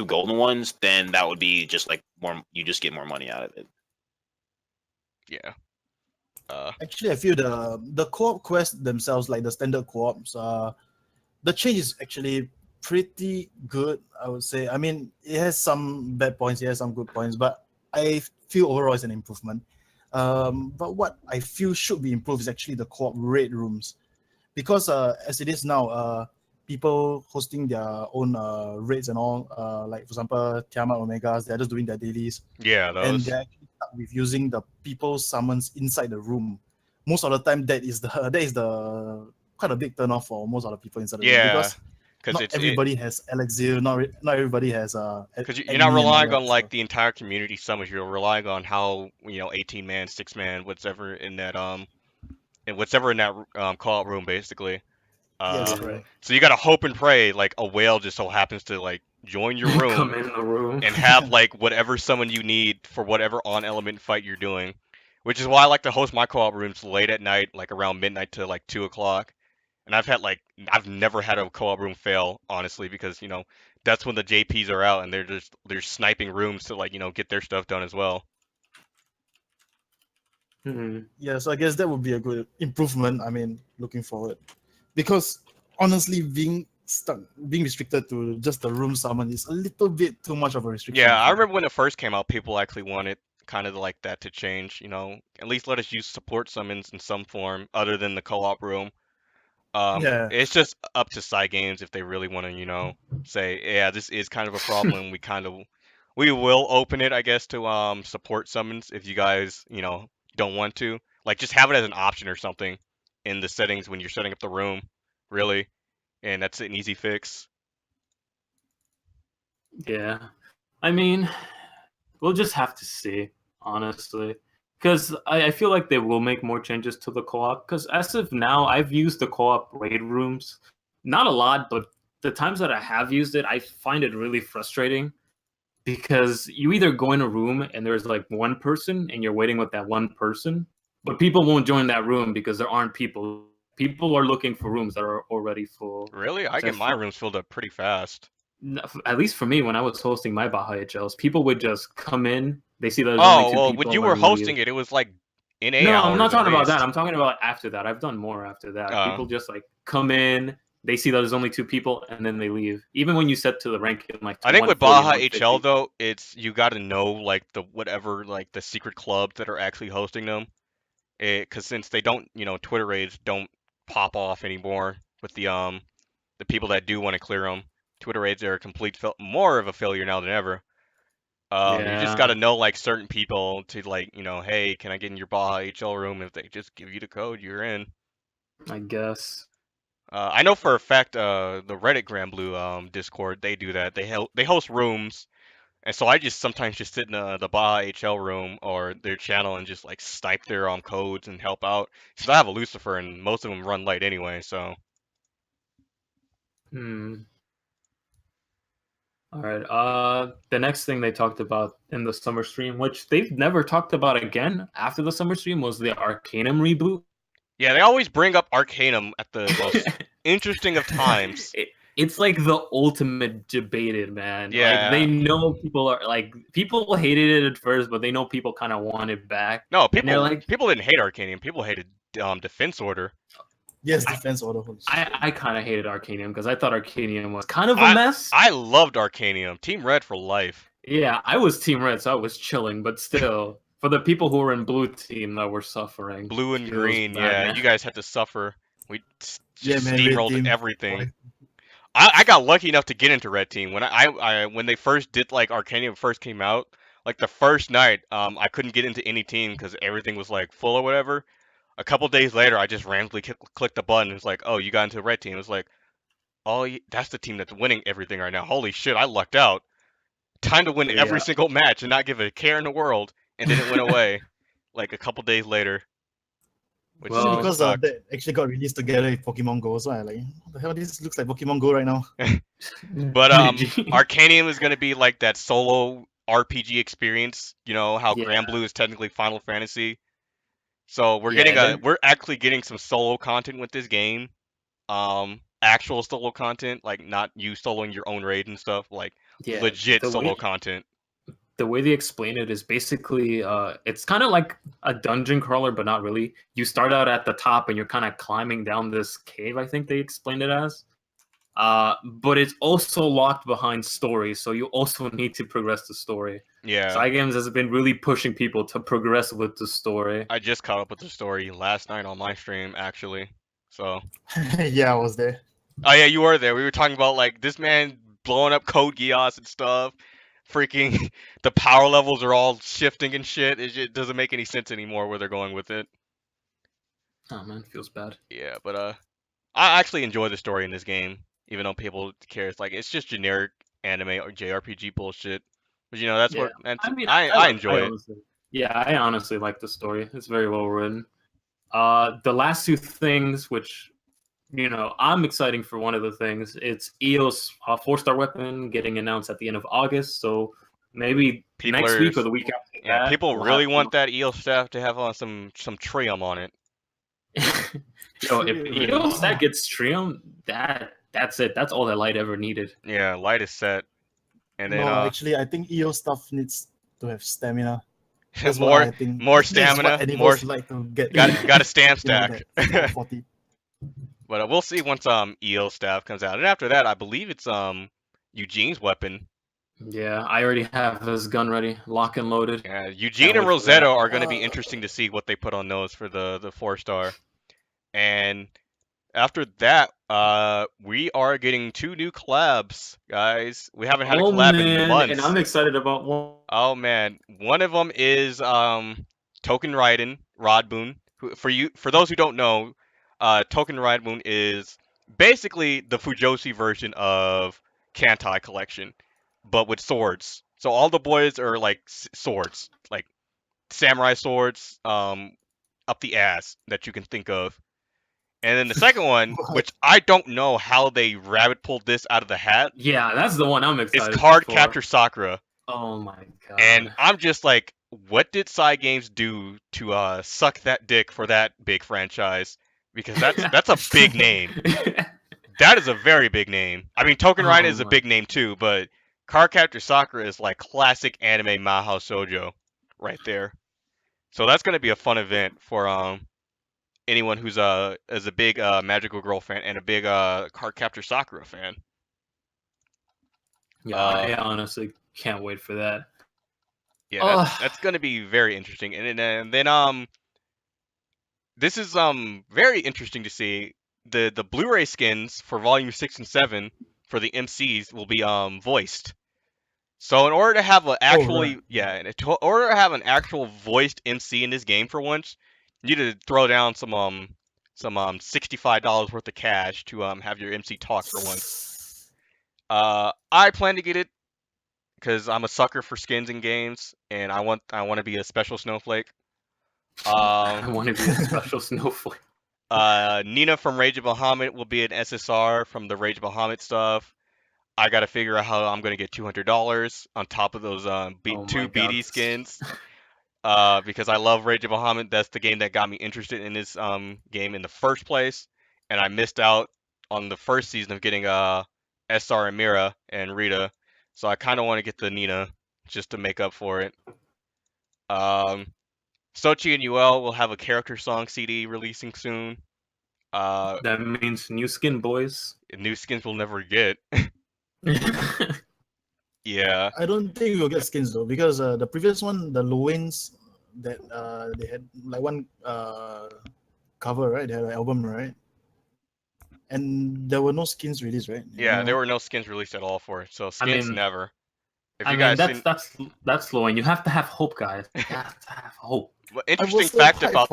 golden ones, then that would be just like more. You just get more money out of it. Yeah. Actually, I feel the co-op quests themselves, like the standard co-ops, the change is actually pretty good, I would say. I mean, it has some bad points, it has some good points, but I feel overall it's an improvement. But what I feel should be improved is actually the co-op raid rooms, because as it is now, people hosting their own raids and all, like for example, Tiamat Omegas, they're just doing their dailies, Yeah, and those. they're actually stuck with using the people summons inside the room. Most of the time, that is the quite a big turn off for most of the people inside the room, Yeah, because because not everybody has Elixir, not everybody has because you're admin not and all relying that on like stuff. the entire community summons. You're relying on how 18 man, 6 man, whatever in that co-op room basically. Yes, Uh, correct. so you gotta hope and pray like a whale just so happens to like join your come room in the room. and have like whatever summon you need for whatever on element fight you're doing. Which is why I like to host my co-op rooms late at night, like around midnight to like 2 o'clock. And I've never had a co-op room fail, honestly, because that's when the JPs are out and they're sniping rooms to like get their stuff done as well. Mhm. Yeah, so I guess that would be a good improvement. I mean, looking forward, because honestly, being restricted to just the room summon is a little bit too much of a restriction. Yeah, I remember when it first came out, people actually wanted kind of like that to change. At least let us use support summons in some form other than the co-op room. Yeah. It's just up to side games if they really want to, say, yeah, this is kind of a problem. We will open it, I guess, to support summons if you guys, don't want to. Like, just have it as an option or something in the settings when you're setting up the room, really, and that's an easy fix. Yeah. I mean, we'll just have to see, honestly. Because I feel like they will make more changes to the co-op. Because as of now, I've used the co-op raid rooms. Not a lot, but the times that I have used it, I find it really frustrating. Because you either go in a room and there's like one person and you're waiting with that one person, but people won't join that room because there aren't people. People are looking for rooms that are already full. Really? I So I get my fi- rooms filled up pretty fast. at least for me, when I was hosting my Baja HLs, people would just come in, they see there's only Oh, two well, when you people were and leave. hosting it, it was like in A No, I'm hours not at talking about that. least. I'm talking about after that. I've done more after that. Uh, People just like come in, they see that there's only two people, and then they leave. Even when you set to the rank in like to I think with 140 and Baja HL 150. though, it's you got to know like the whatever like the secret clubs that are actually hosting them. Because since they don't, Twitter raids don't pop off anymore with the people that do want to clear them. Twitter raids are a more of a failure now than ever. You just got Yeah, to know like certain people to like, hey, can I get in your Baja HL room? If they just give you the code, you're in. I guess. I know for a fact, the Reddit Granblue Discord, they do that. They host rooms, and so I just sometimes just sit in the Baja HL room or their channel and just like snipe their codes and help out. Since I have a Lucifer and most of them run light anyway, so Hmm. All right. The next thing they talked about in the summer stream, which they've never talked about again after the summer stream, was the Arcanum reboot. yeah, they always bring up Arcanum at the most interesting of times. It's like the ultimate debated, man. Like they Yeah, know people hated it at first, but they know people kind of want it back, no, and they're people like, people didn't hate Arcanium. People hated Defense Order. Yes, I defense order. Holy shit. I kind of hated Arcanium because I thought Arcanium was kind of a I mess. I loved Arcanium. Team Red for life. Yeah, I was Team Red, so I was chilling, but still, for the people who were in Blue Team that were suffering, Blue and it was green, bad, yeah, man. you guys had to suffer. We Yeah, just man, red steamrolled team. everything. Boy. I got lucky enough to get into Red Team when when they first did like Arcanium first came out. Like the first night, I couldn't get into any team because everything was like full or whatever. A couple days later, I just randomly clicked the button. It's like, oh, you got into a Red Team. It was like, oh, that's the team that's winning everything right now. Holy shit, I lucked out. Time to win every Yeah. single match and not give a care in the world, and then it went away like a couple days later, which Only Well, because sucked. that actually got released together with Pokemon Go, so I like, what the hell? This looks like Pokemon Go right now. But GG. Arcanium is gonna be like that solo RPG experience. You know how Yeah, Granblue is technically Final Fantasy. So yeah, we're actually getting some solo content with this game. Actual solo content, like not you soloing your own raid and stuff, like yeah. legit The solo way content. the way they explain it is basically it's kind of like a dungeon crawler, but not really. You start out at the top and you're kind of climbing down this cave, I think they explained it as. But it's also locked behind story, so you also need to progress the story. Yeah, Cygames has been really pushing people to progress with the story. I just caught up with the story last night on my stream actually. So, Yeah, I was there. oh yeah, you were there. We were talking about like this man blowing up Code Geass and stuff. Freaking, the power levels are all shifting and shit. It just doesn't make any sense anymore where they're going with it. Oh man, feels bad. Yeah, but I actually enjoy the story in this game, even though people care. It's like it's just generic anime or JRPG bullshit. But that's Yeah, what that's I mean, I enjoy it. honestly, yeah, I honestly like the story. It's very well written. The last two things, which I'm exciting for one of the things. It's EO's 4-star weapon getting announced at the end of August. So maybe People next are week or the week after Yeah, that, people we'll have really want that EO staff to have some Trium on it. Yo, if EO True. stat gets Triumph, that's it. That's all that Light ever needed. Yeah, light is set, and then No, actually, I think EO stuff needs to have stamina. That's what more I think. more This is what stamina, animals like to get. got a stamp stack. that 40. But we'll see once EO staff comes out, and after that, I believe it's Eugene's weapon. Yeah, I already have his gun ready, lock and loaded. Yeah, Eugene Can't and wait for that. Rosetta are going to be interesting to see what they put on those for the 4-star. And after that, we are getting 2 new collabs, guys. We haven't had a Oh collab in man, and months. I'm excited about one. Oh man, one of them is Token Raiden, Rodboon. For those who don't know, Token Raiden is basically the Fujoshi version of Kantai Collection. but with swords. So all the boys are like swords, like samurai swords, up the ass that you can think of. And then the second one, which I don't know how they rabbit pulled this out of the hat, Yeah, that's the one I'm is excited Card for. Capture Sakura. Oh my god. And I'm just like, what did Cygames do to suck that dick for that big franchise? Because that's a big name. That is a very big name. I mean, Token Ride is a big name too, but Card Capture Sakura is like classic anime Mahou Shoujo right there. So that's gonna be a fun event for anyone who's is a big Magical Girl fan and a big Card Capture Sakura fan. Yeah, I honestly can't wait for that. Yeah, that's gonna be very interesting. And then this is very interesting to see. The Blu-ray skins for Volume 6 and 7 for the MCs will be voiced. So in order to have an actually in order to have an actual voiced MC in this game for once, you need to throw down some $65 worth of cash to have your MC talk for once. I plan to get it because I'm a sucker for skins in games, and I want to be a special snowflake. I want to be a special snowflake. Nina from Rage of Bahamut will be an SSR from the Rage of Bahamut stuff. I gotta figure out how I'm gonna get $200 on top of those two BD skins. Because I love Rage of Bahamut. That's the game that got me interested in this game in the first place, and I missed out on the first season of getting SR and Mira and Rita. So I kind of want to get the Nina just to make up for it. Sochi and UL will have a character song CD releasing soon. That means new skin, boys. New skins we'll never get. Yeah. I don't think we'll get skins though, because the previous one, the Lowen's, that they had like one cover, right? They had an album, right? And there were no skins released, right? Yeah, there were no skins released at all for it. So skins never. If you guys that's low, and you have to have hope, guys. You have to have hope. Well, interesting fact about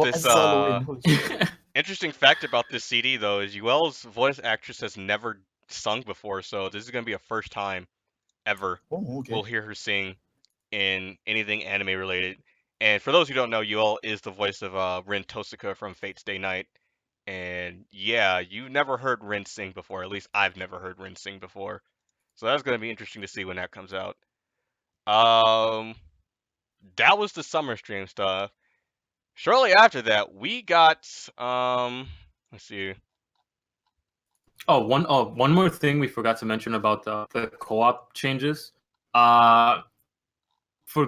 this CD though is UL's voice actress has never sung before, so this is gonna be a first time ever we'll hear her sing in anything anime related. And for those who don't know, UL is the voice of Rin Tosaka from Fate Stay Night. And yeah, you've never heard Rin sing before. At least I've never heard Rin sing before. So that's gonna be interesting to see when that comes out. That was the summer stream stuff. Shortly after that, we got let's see. One more thing we forgot to mention about the co-op changes. For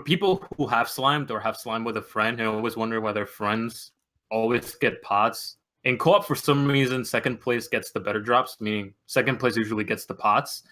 people who have slimed or have slimed with a friend and always wonder why their friends always get pots. In co-op, for some reason, second place gets the better drops, meaning second place usually gets the pots.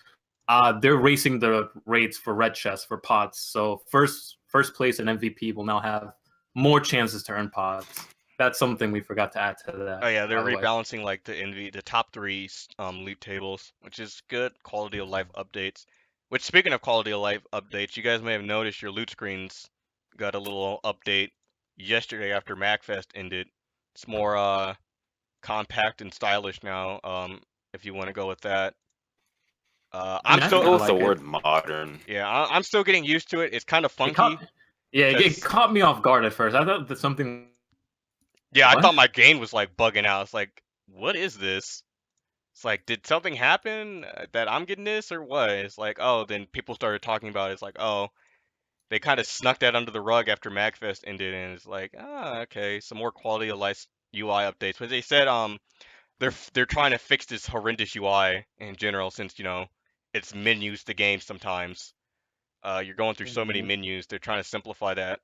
They're racing the rates for red chests for pots. So first place and MVP will now have more chances to earn pots. That's something we forgot to add to that. Oh yeah, they're rebalancing like the top 3 loot tables, which is good quality of life updates. Which, speaking of quality of life updates, you guys may have noticed your loot screens got a little update yesterday after MagFest ended. It's more compact and stylish now. If you want to go with that. I'm still go with the word modern. Yeah, I'm still getting used to it. It's kind of funky. It caught me off guard at first. I thought that something. Yeah, I thought my game was like bugging out. It's like, what is this? It's like, did something happen that I'm getting this or what? It's like, oh, then people started talking about it. It's like, oh, they kind of snuck that under the rug after MagFest ended, and it's like, okay, some more quality of life UI updates. But they said they're trying to fix this horrendous UI in general, since it's menus the game sometimes. You're going through so many menus. They're trying to simplify that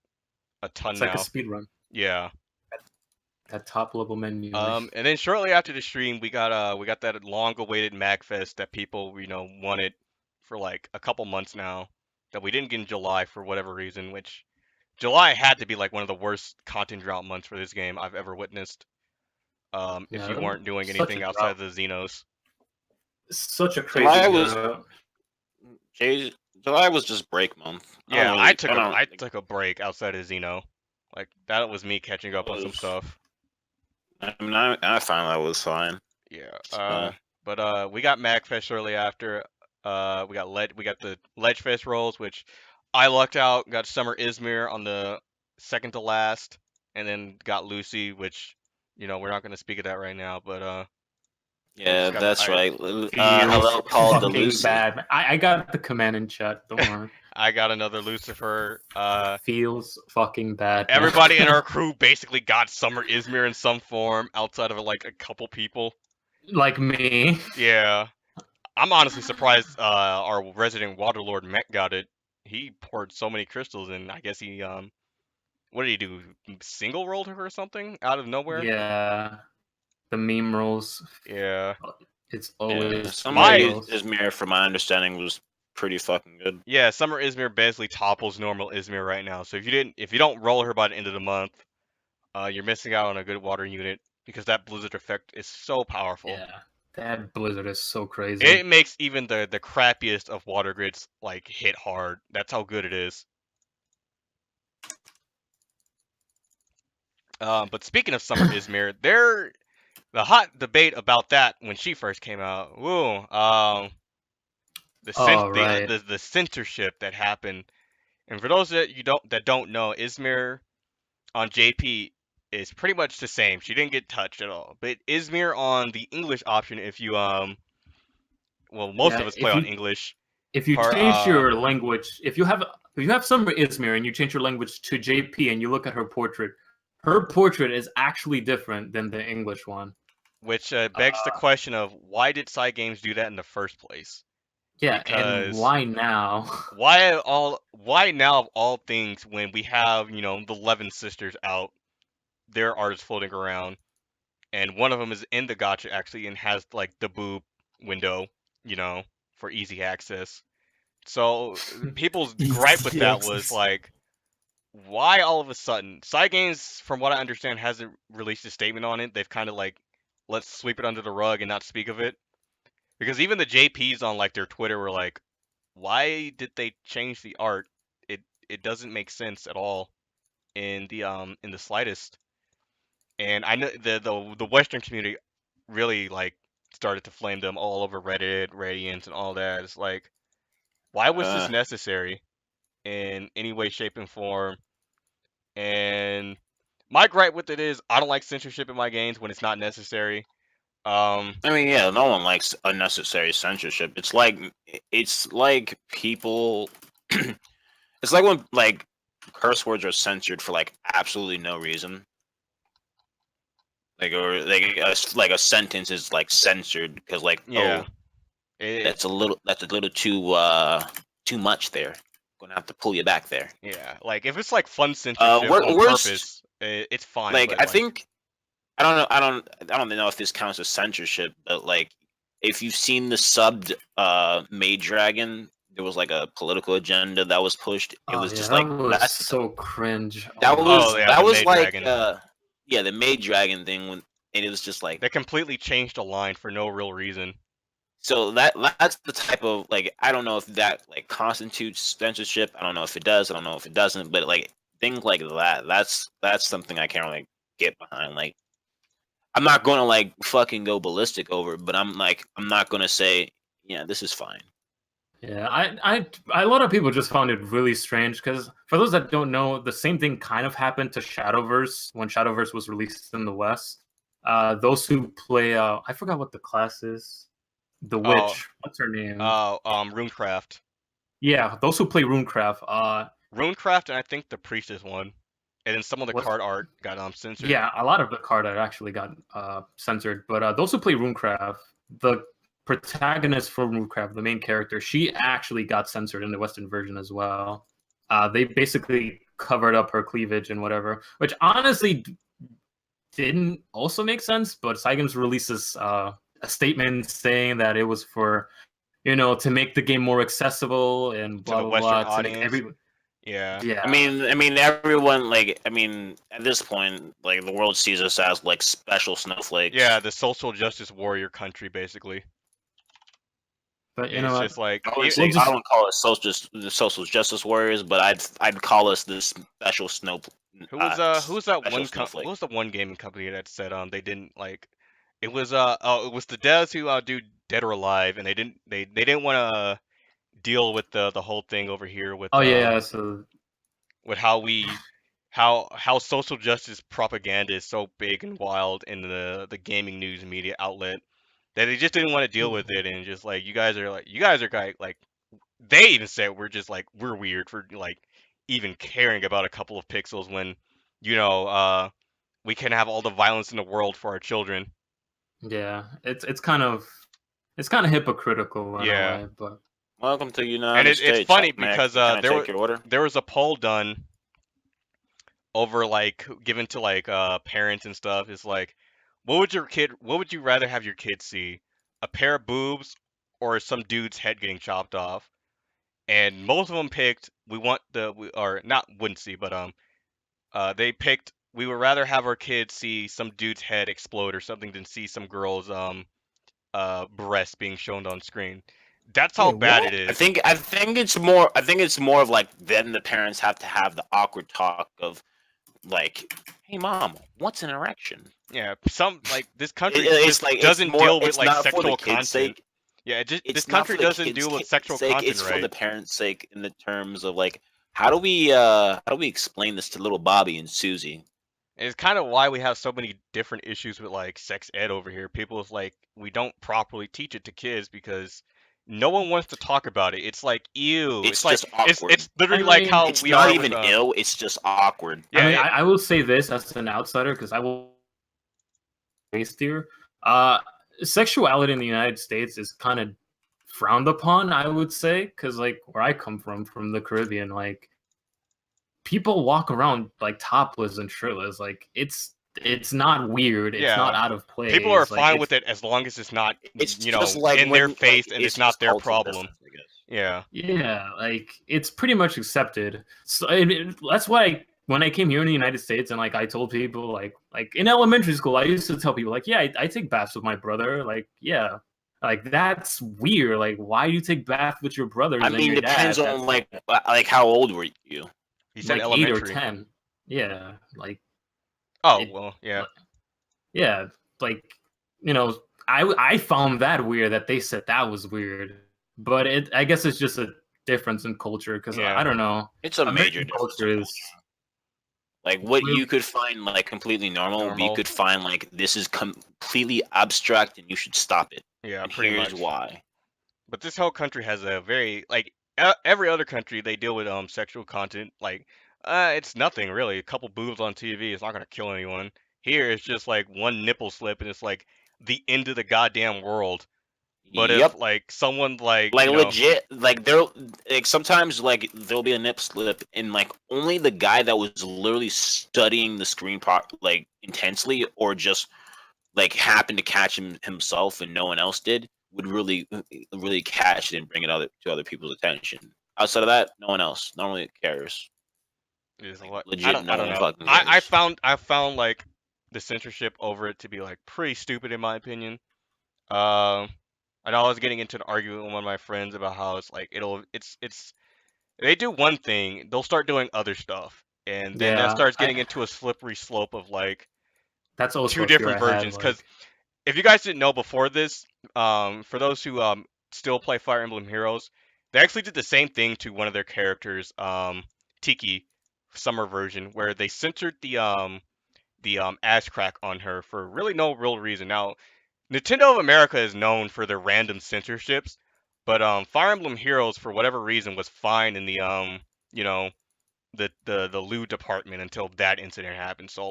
a ton now. It's like a speed run. Yeah. That top level menu. And then shortly after the stream, we got that long-awaited MagFest that people wanted for like a couple months now, that we didn't get in July for whatever reason. Which July had to be like one of the worst content drought months for this game I've ever witnessed. If you weren't doing anything outside of the Xenos. Such a crazy. July was just break month. Yeah, I took a break outside of Xeno. Like that was me catching up on some stuff. I mean, I found that was fine. Yeah. But we got MagFest shortly after. We got the Ledgefest rolls, which I lucked out. Got Summer Izmir on the second to last, and then got Lucy, which we're not gonna speak of that right now, but Yeah, got- that's I- right. Feels Hello, Paul fucking DeLucy. bad. I got the command in chat. Don't worry. I got another Lucifer. Feels fucking bad. man. Everybody in our crew basically got Summer Izmir in some form, outside of like a couple people. like me. Yeah, I'm honestly surprised. Our resident Waterlord Mech got it. He poured so many crystals, and I guess he what did he do? Single rolled her or something out of nowhere? Yeah. The meme rolls. Yeah. It's Yeah, always some My- rolls. Izmir, from my understanding, was pretty fucking good. Yeah, Summer Izmir basically topples normal Izmir right now. So if you don't roll her by the end of the month, you're missing out on a good water unit because that blizzard effect is so powerful. Yeah. That blizzard is so crazy. It makes even the crappiest of water grids like hit hard. That's how good it is. But speaking of Summer Izmir, the hot debate about that when she first came out. Woo. The censorship that happened. And for those that don't know, Izmir on JP is pretty much the same. She didn't get touched at all. But Izmir on the English option, if you most of us play on English. If you change your language, if you have Summer Izmir and you change your language to JP and you look at her portrait is actually different than the English one. Which begs the question of why did Cygames do that in the first place? Yeah, Because and why now? Why now of all things when we have, the 11 sisters out, their art is floating around, and one of them is in the gacha actually and has like the boob window, for easy access. So people's gripe with Easy that access. was like, why all of a sudden? Cygames, from what I understand, hasn't released a statement on it. They've kind of like, let's sweep it under the rug and not speak of it. Because even the JPs on like their Twitter were like, why did they change the art? It doesn't make sense at all in the slightest. And I know the Western community really like started to flame them all over Reddit, Radiant, and all that. It's like, why was this necessary in any way, shape, and form? And my gripe with it is I don't like censorship in my games when it's not necessary. I mean, yeah, no one likes unnecessary censorship. It's like people. It's like when like curse words are censored for like absolutely no reason. Like a sentence is like censored because like Yeah. that's a little too much there. Gonna have to pull you back there. Yeah, like if it's like fun censorship on purpose, it's fine. Like but, I think I don't know if this counts as censorship, but like if you've seen the subbed Maid Dragon, there was like a political agenda that was pushed. It was just like that's so cringe. That was yeah, that the was Maid like Dragon. the Maid Dragon thing when and it was just like they completely changed a line for no real reason. so that's the type of like I don't know if that like constitutes censorship. I don't know if it does. I don't know if it doesn't. But like things like that, that's something I can't really get behind. Like I'm not gonna like fucking go ballistic over it, but I'm not gonna say yeah this is fine. Yeah, a lot of people just found it really strange because for those that don't know, the same thing kind of happened to Shadowverse when Shadowverse was released in the West. Those who play, I forgot what the class is. The witch, what's her name? Runecraft. Yeah, those who play Runecraft. Runecraft, and I think the priestess one, and then some of the card art got censored. Yeah, a lot of the card art actually got censored. But those who play Runecraft, the protagonist for Runecraft, the main character, she actually got censored in the Western version as well. They basically covered up her cleavage and whatever, which honestly didn't also make sense. But Cygames releases a statement saying that it was for, to make the game more accessible and blah to the blah Western blah. audience. Yeah. I mean, everyone at this point, like the world sees us as like special snowflakes. Yeah, the social justice warrior country, basically. But it's just like I don't call us social justice warriors, but I'd call us the special snow. Who's that one gaming company that said they didn't like it was the devs who do dead or alive, and they didn't want to deal with the whole thing over here with Oh yeah, so with how social justice propaganda is so big and wild in the gaming news media outlet that they just didn't want to deal with it, and just like you guys are like they even said we're weird for like even caring about a couple of pixels when we can have all the violence in the world for our children. yeah, it's kind of hypocritical in a Yeah. way, but Welcome to the United And it's States. funny May I- because can I take your order? there was a poll done over like given to like parents and stuff. It's like, what would you rather have your kid see? A pair of boobs or some dude's head getting chopped off? And most of them picked or not wouldn't see, but they picked we would rather have our kids see some dude's head explode or something than see some girl's breast being shown on screen. That's how Wait, bad what? it is. I think it's more of like then the parents have to have the awkward talk of like, hey mom, what's an erection? Yeah, some like this country It's just like doesn't deal with it's like not for the sexual kids' content. sake. Yeah, this It's not country for the doesn't kids' deal with sake. sexual content It's for right. the parents' sake in the terms of like how do we explain this to little Bobby and Susie? And it's kind of why we have so many different issues with like sex ed over here. People's like we don't properly teach it to kids because no one wants to talk about it. It's like ew. It's like just awkward. it's literally I like mean, how It's we not are even with, ill. It's just awkward. Yeah, I mean, I will say this as an outsider because I will based here. Sexuality in the United States is kind of frowned upon, I would say, because like where I come from the Caribbean, like people walk around like topless and shirtless. Like it's not weird. It's Yeah. not out of place. people are like, fine it's- with it as long as it's not It's you know just like in their when, face like, and it's not just their cultural problem. difference, I guess. Yeah. Yeah, like it's pretty much accepted. So that's why when I came here in the United States and like I told people like in elementary school, I used to tell people like, yeah, I take baths with my brother. Like, yeah, like that's weird. Like, why do you take bath with your brothers? I and mean, your depends dad? on like how old were you? He said Like 8 or elementary. 10. Yeah, like Oh, it- well, yeah. yeah, like I found that weird that they said that was weird, but I guess it's just a difference in culture because Yeah. I don't know. It's a major American difference. culture is Like what Really? you could find like completely normal, we Normal. could find like this is completely abstract and you should stop it. Yeah, And pretty here's much. why. But this whole country has a very like every other country they deal with sexual content like it's nothing really. A couple boobs on TV is not gonna kill anyone. Here it's just like one nipple slip and it's like the end of the goddamn world. But Yep. if like someone like Like you know, legit, like there, like sometimes like there'll be a nip slip, and like only the guy that was literally studying the screen like intensely, or just like happened to catch him himself and no one else did, would really catch it and bring it to other people's attention. Outside of that, no one else. No one really cares. is Like, what legit, I no don't one know. fucking I cares. found like the censorship over it to be like pretty stupid in my opinion. Um, I know I was getting into an argument with one of my friends about how it's like it's they do one thing, they'll start doing other stuff, and then that yeah. starts getting into a slippery slope of like That's also two a fear different I had. versions. Because if you guys didn't know before this, for those who still play Fire Emblem Heroes, they actually did the same thing to one of their characters, Tiki, summer version, where they censored the ass crack on her for really no real reason. Now, Nintendo of America is known for their random censorships, but Fire Emblem Heroes for whatever reason was fine in the you know the lewd department until that incident happened. So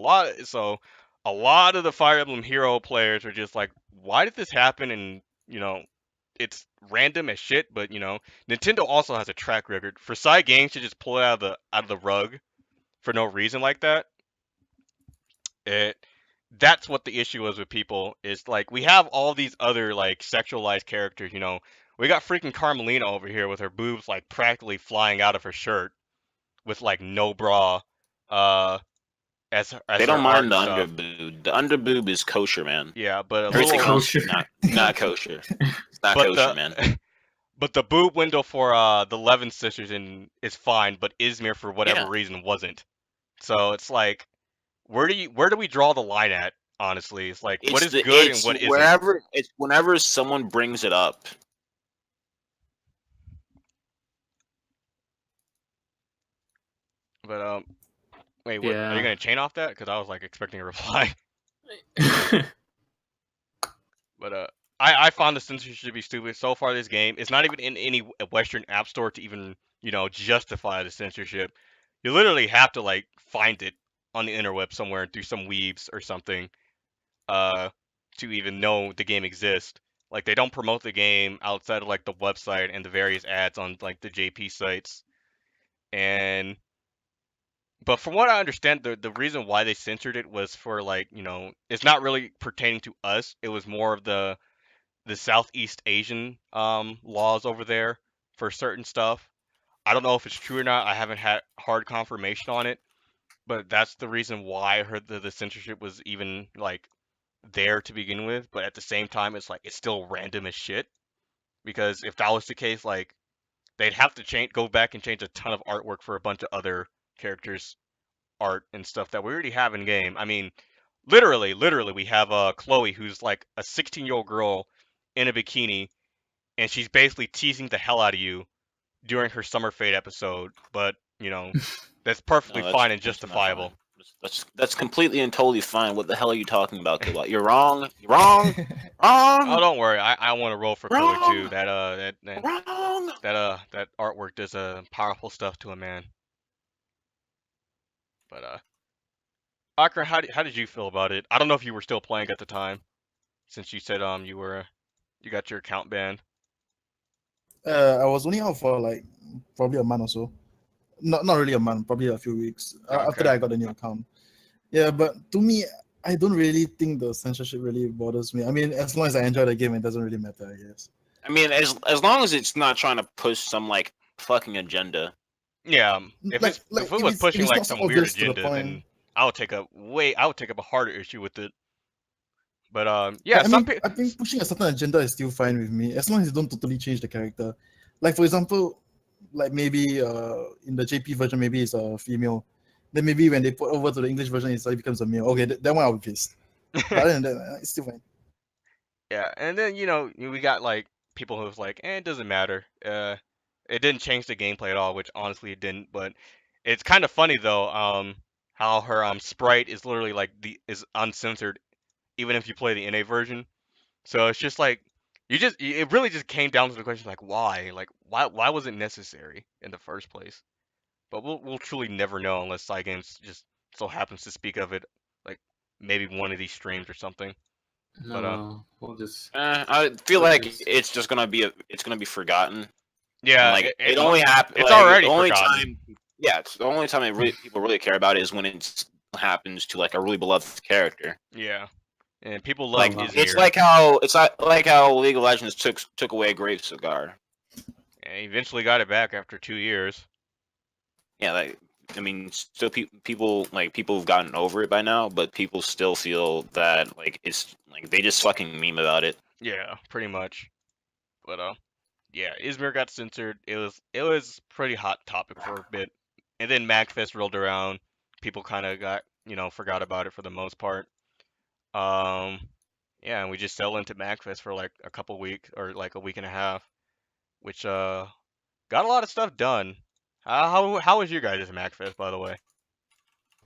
a lot of the Fire Emblem Hero players are just like, why did this happen? And it's random as shit. But Nintendo also has a track record for side games to just pull it out of the rug for no reason like that. That's what the issue was with people, is like we have all these other like sexualized characters. We got freaking Carmelina over here with her boobs like practically flying out of her shirt with like no bra, as They don't her art mind the and stuff. underboob. The underboob is kosher, man. Yeah, but a Everything little, else kosher. is not kosher. It's not but kosher, man. but the boob window for the Levin sisters is fine, but Izmir for whatever Yeah. reason wasn't. So it's like, where do we draw the line at honestly. It's like It's what is the good and it's what isn't. wherever it's whenever someone brings it up. But wait, what? Are you Yeah. gonna chain off that? Because I was like expecting a reply. But I found the censorship to be stupid. So far, this game, it's not even in any Western app store to even, justify the censorship. You literally have to like find it on the interweb somewhere through some weebs or something, uh, to even know the game exists. Like they don't promote the game outside of like the website and the various ads on like the JP sites. And but from what I understand, the reason why they censored it was for like, it's not really pertaining to us. It was more of the Southeast Asian laws over there for certain stuff. I don't know if it's true or not. I haven't had hard confirmation on it, but that's the reason why I heard that the censorship was even like there to begin with. But at the same time, it's like it's still random as shit because if that was the case, like they'd have to go back and change a ton of artwork for a bunch of other characters' art and stuff that we already have in game. I mean, literally, we have Chloe, who's like a 16-year-old girl in a bikini, and she's basically teasing the hell out of you during her Summer Fate episode. But that's perfectly No, fine and that's not fine. justifiable. That's completely and totally fine. What the hell are you talking about, Killbot? You're wrong. You're wrong. Oh, Wrong. don't worry, I want to roll for Chloe too. Wrong. Wrong. That artwork does powerful stuff to a man. But Akarin, how did you feel about it? I don't know if you were still playing at the time, since you said you got your account banned. I was only out for like probably a month or so. Not really a month, probably a few weeks. After Okay. that, I got a new account. Yeah, but to me, I don't really think the censorship really bothers me. I mean, as long as I enjoy the game, it doesn't really matter, I guess. I mean, as long as it's not trying to push some like fucking agenda. Yeah, if Like, if it was pushing it's like not so some weird obvious to the agenda, then point. I would take up a harder issue with it. But yeah, I some mean, people. I think pushing a certain agenda is still fine with me, as long as you don't totally change the character. Like for example, like maybe in the JP version, maybe it's a female. Then maybe when they put over to the English version, it suddenly becomes a male. Okay, that one I'll be pissed. But other than that, it's still fine. Yeah, and then we got like people who's like, it doesn't matter. It didn't change the gameplay at all, which honestly it didn't. But it's kind of funny though, how her sprite is literally like is uncensored, even if you play the NA version. So it's just like it really just came down to the question like why was it necessary in the first place? But we'll truly never know unless Cygames just so happens to speak of it like maybe one of these streams or something. No, we'll just. I feel We'll like just- it's just gonna be forgotten. Yeah, And, like it only happens. it's Like, already the only forgotten. time. Yeah, it's the only time people really care about it is when it happens to like a really beloved character. Yeah, and people love Like Izmir. it's like how League of Legends took away Great Cigar. And he eventually got it back after 2 years. Yeah, like I mean, still people have gotten over it by now, but people still feel that like it's like they just fucking meme about it. Yeah, pretty much. But yeah, Izmir got censored. It was pretty hot topic for a bit, and then MagFest rolled around. People kind of got forgot about it for the most part. Um, yeah, and we just fell into MagFest for like a couple weeks or like a week and a half, which got a lot of stuff done. How was your guys' MagFest, by the way?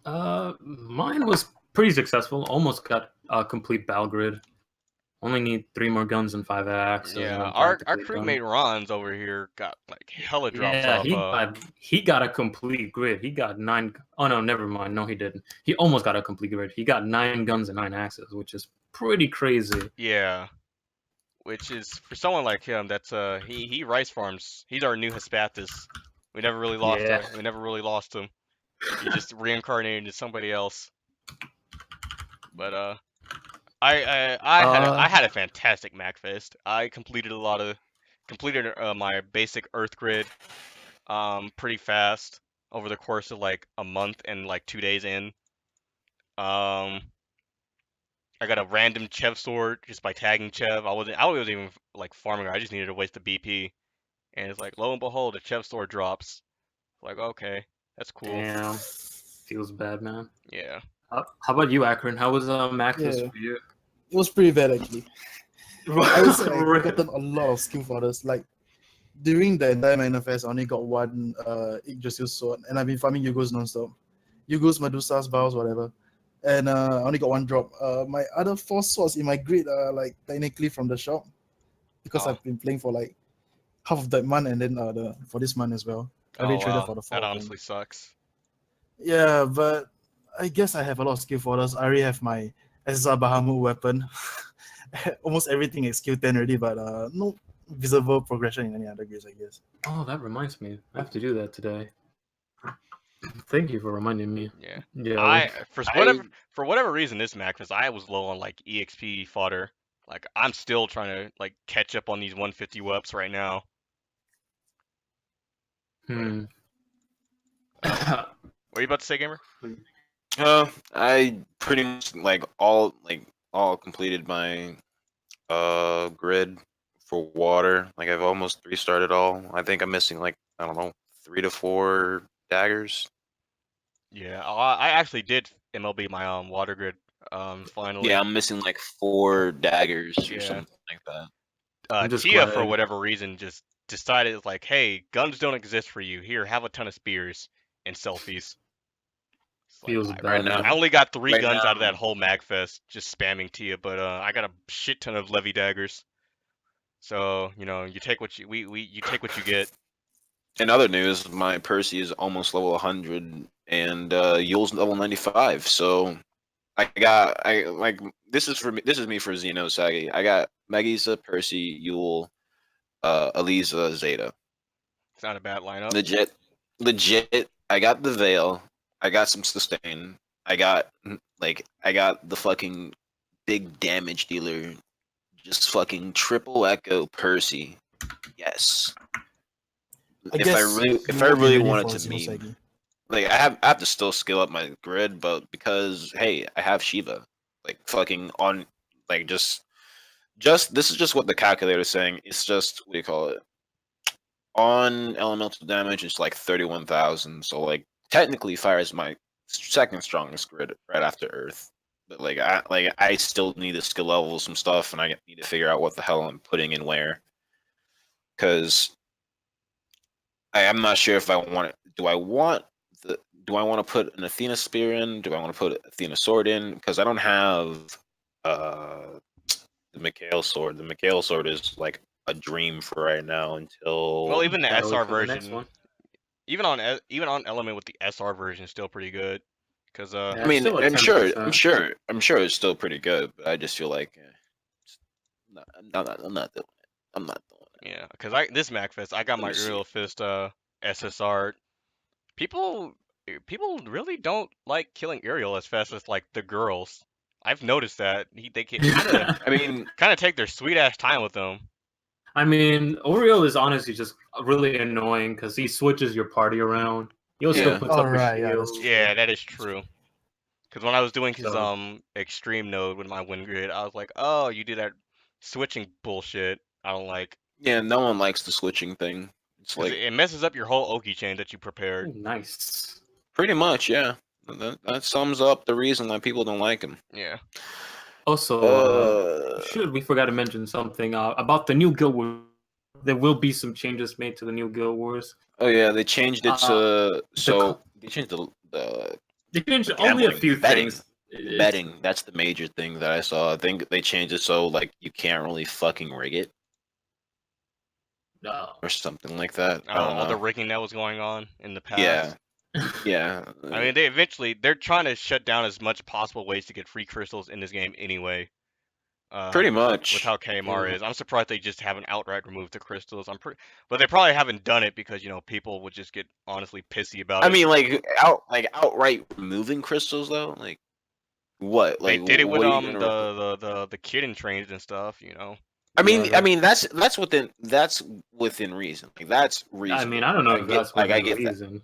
Mine was pretty successful. Almost got a complete battle grid. Only need 3 more guns and 5 axes. and Yeah, I'm our practically done. crewmate Ron's over here got like hella drops Yeah, off. he got a complete grid. He got 9. Oh no, never mind. No, he didn't. He almost got a complete grid. He got 9 guns and 9 axes, which is pretty crazy. Yeah, which is for someone like him. That's he rice farms. He's our new Hespathus. We never really lost Yeah. him. We never really lost him. He just reincarnated into somebody else. But I had a fantastic MagFest. I completed my basic Earth grid pretty fast over the course of like a month and like 2 days in. I got a random Chev sword just by tagging Chev. I wasn't even like farming her. I just needed to waste the BP, and it's like lo and behold, a Chev sword drops. Like okay, that's cool. Damn. Feels bad, man. Yeah. How about you, Akarin? How was Macros Yeah. for you? It was pretty bad actually. I would say I Right. gotten a lot of skill foders. Like during the entire manifest, I only got one Yggdrasil sword, and I've been farming Yugos nonstop. Yugos, Medusas, Bows, whatever. And I only got one drop. My other 4 swords in my grid are like technically from the shop because Oh. I've been playing for like half of that month and then for this month as well. I already traded for the 4 That of them. honestly sucks. Yeah, but I guess I have a lot of skill foders. I already have my SSR Bahamut weapon. Almost everything is skill 10 already, but no visible progression in any other grades, I guess. Oh, that reminds me. I have to do that today. Thank you for reminding me. Yeah. Yeah. For whatever reason this Macros, I was low on like EXP fodder. Like I'm still trying to like catch up on these 150 weps right now. Hmm. What are you about to say, gamer? I pretty much all completed my grid for water. Like I've almost 3-started all. I think I'm missing like I don't know 3 to 4 daggers. Yeah, I actually did MLB my water grid finally. Yeah, I'm missing like 4 daggers or Yeah. something like that. I'm just Tia, glad. for whatever reason, just decided like, hey, guns don't exist for you. Here, have a ton of spears and selfies. It's like, Feels bad. now- I only got 3 right guns out of now- that whole Magfest just spamming Tia, but I got a shit ton of levy daggers. So you take what you you take what you get. In other news, my Percy is almost level 100 and Yule's level 95. So this is me for Xeno Sagi. I got Megisa, Percy, Yule, Eliza, Zeta. It's not a bad lineup. Legit. I got the Veil. I got some sustain. I got the fucking big damage dealer. Just fucking triple echo Percy. Yes. If I really wanted to meme, like I have to still skill up my grid, but because hey, I have Shiva, like fucking on, like just this is just what the calculator is saying. It's just what do you call it? On elemental damage, it's like 31,000. So like technically, fire is my second strongest grid right after Earth. But I still need to skill level some stuff, and I need to figure out what the hell I'm putting in where. Because I'm not sure if I want it. Do I want to put an Athena spear in? Do I want to put Athena sword in? Because I don't have the Mikhail sword. The Mikhail sword is like a dream for right now until. Well, even the That'll SR wait for the next version, one. even on Element with the SR version, is still pretty good. Because Yeah, I mean, still at I'm sure 10%. it's still pretty good, but I just feel like I'm not doing it. I'm not doing it. yeah, because this MacFest, I got Let my me see. Uriel Fist SSR. People really don't like killing Uriel as fast as like the girls. I've noticed that they can I mean, kind of take their sweet ass time with them. I mean, Oreo is honestly just really annoying because he switches your party around. He also Yeah. puts up Alright, a yeah, shield. that's true. Yeah, that is true. Because when I was doing his So- extreme node with my win grid, I was like, oh, you do that switching bullshit. I don't like. yeah, no one likes the switching thing. It's 'Cause like it messes up your whole Oki chain that you prepared. Ooh, nice. pretty much, yeah. That sums up the reason why people don't like him. Yeah. Also, we forgot to mention something about the new Guild Wars. There will be some changes made to the new Guild Wars. Oh yeah, they changed it to they changed the They changed only a gambling, few betting. things. It's- betting. That's the major thing that I saw. I think they changed it so like you can't really fucking rig it No. or something like that. I don't All the know. rigging that was going on in the past. Yeah, yeah. I mean, they're trying to shut down as much possible ways to get free crystals in this game anyway. pretty much. With how KMR Yeah. is, I'm surprised they just haven't outright removed the crystals. But they probably haven't done it because people would just get honestly pissy about it. I mean, outright removing crystals though. Like what? Like they did it with what are you gonna the kitten trains and stuff. I mean, Yeah, that's within reason. Like that's reasonable. I mean, I don't know if that's I within get that. reason.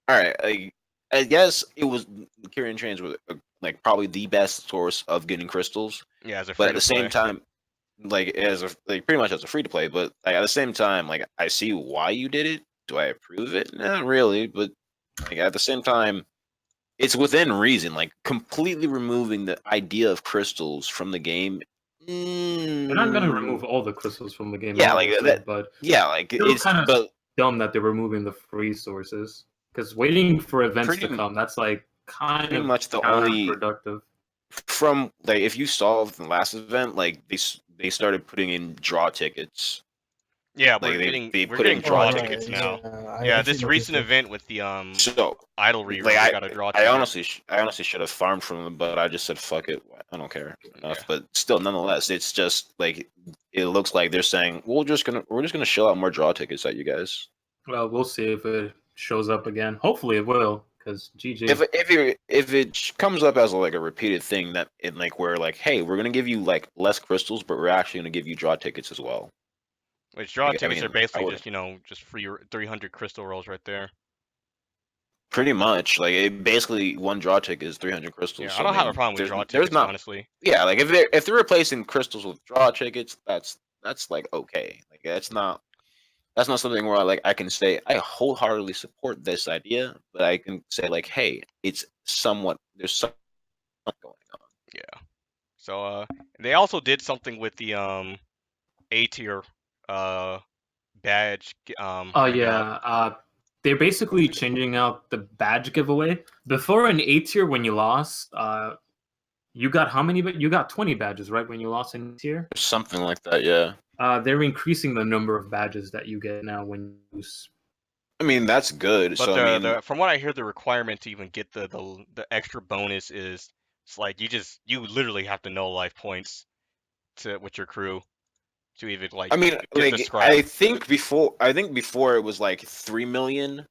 All right, I guess it was Kyrian trains were like probably the best source of getting crystals, Yeah, as a but at the free-to-play. same time, pretty much as a free to play. But like, at the same time, like I see why you did it. Do I approve it? Not really, but like at the same time, it's within reason. Like completely removing the idea of crystals from the game. They're not gonna remove all the crystals from the game, Yeah, like obviously, that. but Yeah, like still it's kind of but dumb that they're removing the free sources. Because waiting for events Pretty- to come, that's like kind pretty of much the only counterproductive. from like if you saw the last event, like they started putting in draw tickets. Yeah, Like, they we're put getting in draw draw tickets now. I Yeah, actually this noticed recent it. event with the So idol rerun, like we got a draw ticket. I honestly should have farmed from them, but I just said fuck it. I don't care enough. Yeah. But still, nonetheless, it's just like it looks like they're saying we're just gonna shell out more draw tickets at you guys. Well, we'll see if it shows up again. Hopefully, it will. Because GG. If it comes up as like a repeated thing that it like where like hey we're gonna give you like less crystals, but we're actually gonna give you draw tickets as well. Which draw I tickets mean, are basically I just just free 300 crystal rolls right there. Pretty much, like it basically one draw ticket is 300 crystals. Yeah, so, I don't have a mean, problem with draw there's tickets, not, honestly. yeah, like if they're replacing crystals with draw tickets, that's like okay, like that's not something where I can say I wholeheartedly support this idea, but I can say like, hey, it's somewhat there's something going on. Yeah. So they also did something with the A tier badge Oh handout. yeah, they're basically changing out the badge giveaway. Before in A tier, when you lost, you got how many? You got 20 badges, right? When you lost in tier, Something like that, yeah. they're increasing the number of badges that you get now when you lose. I mean that's good. But So I mean, from what I hear, the requirement to even get the extra bonus is it's like you literally have to know life points with your crew to even like I mean, get the like scrap. I think before it was like 3 million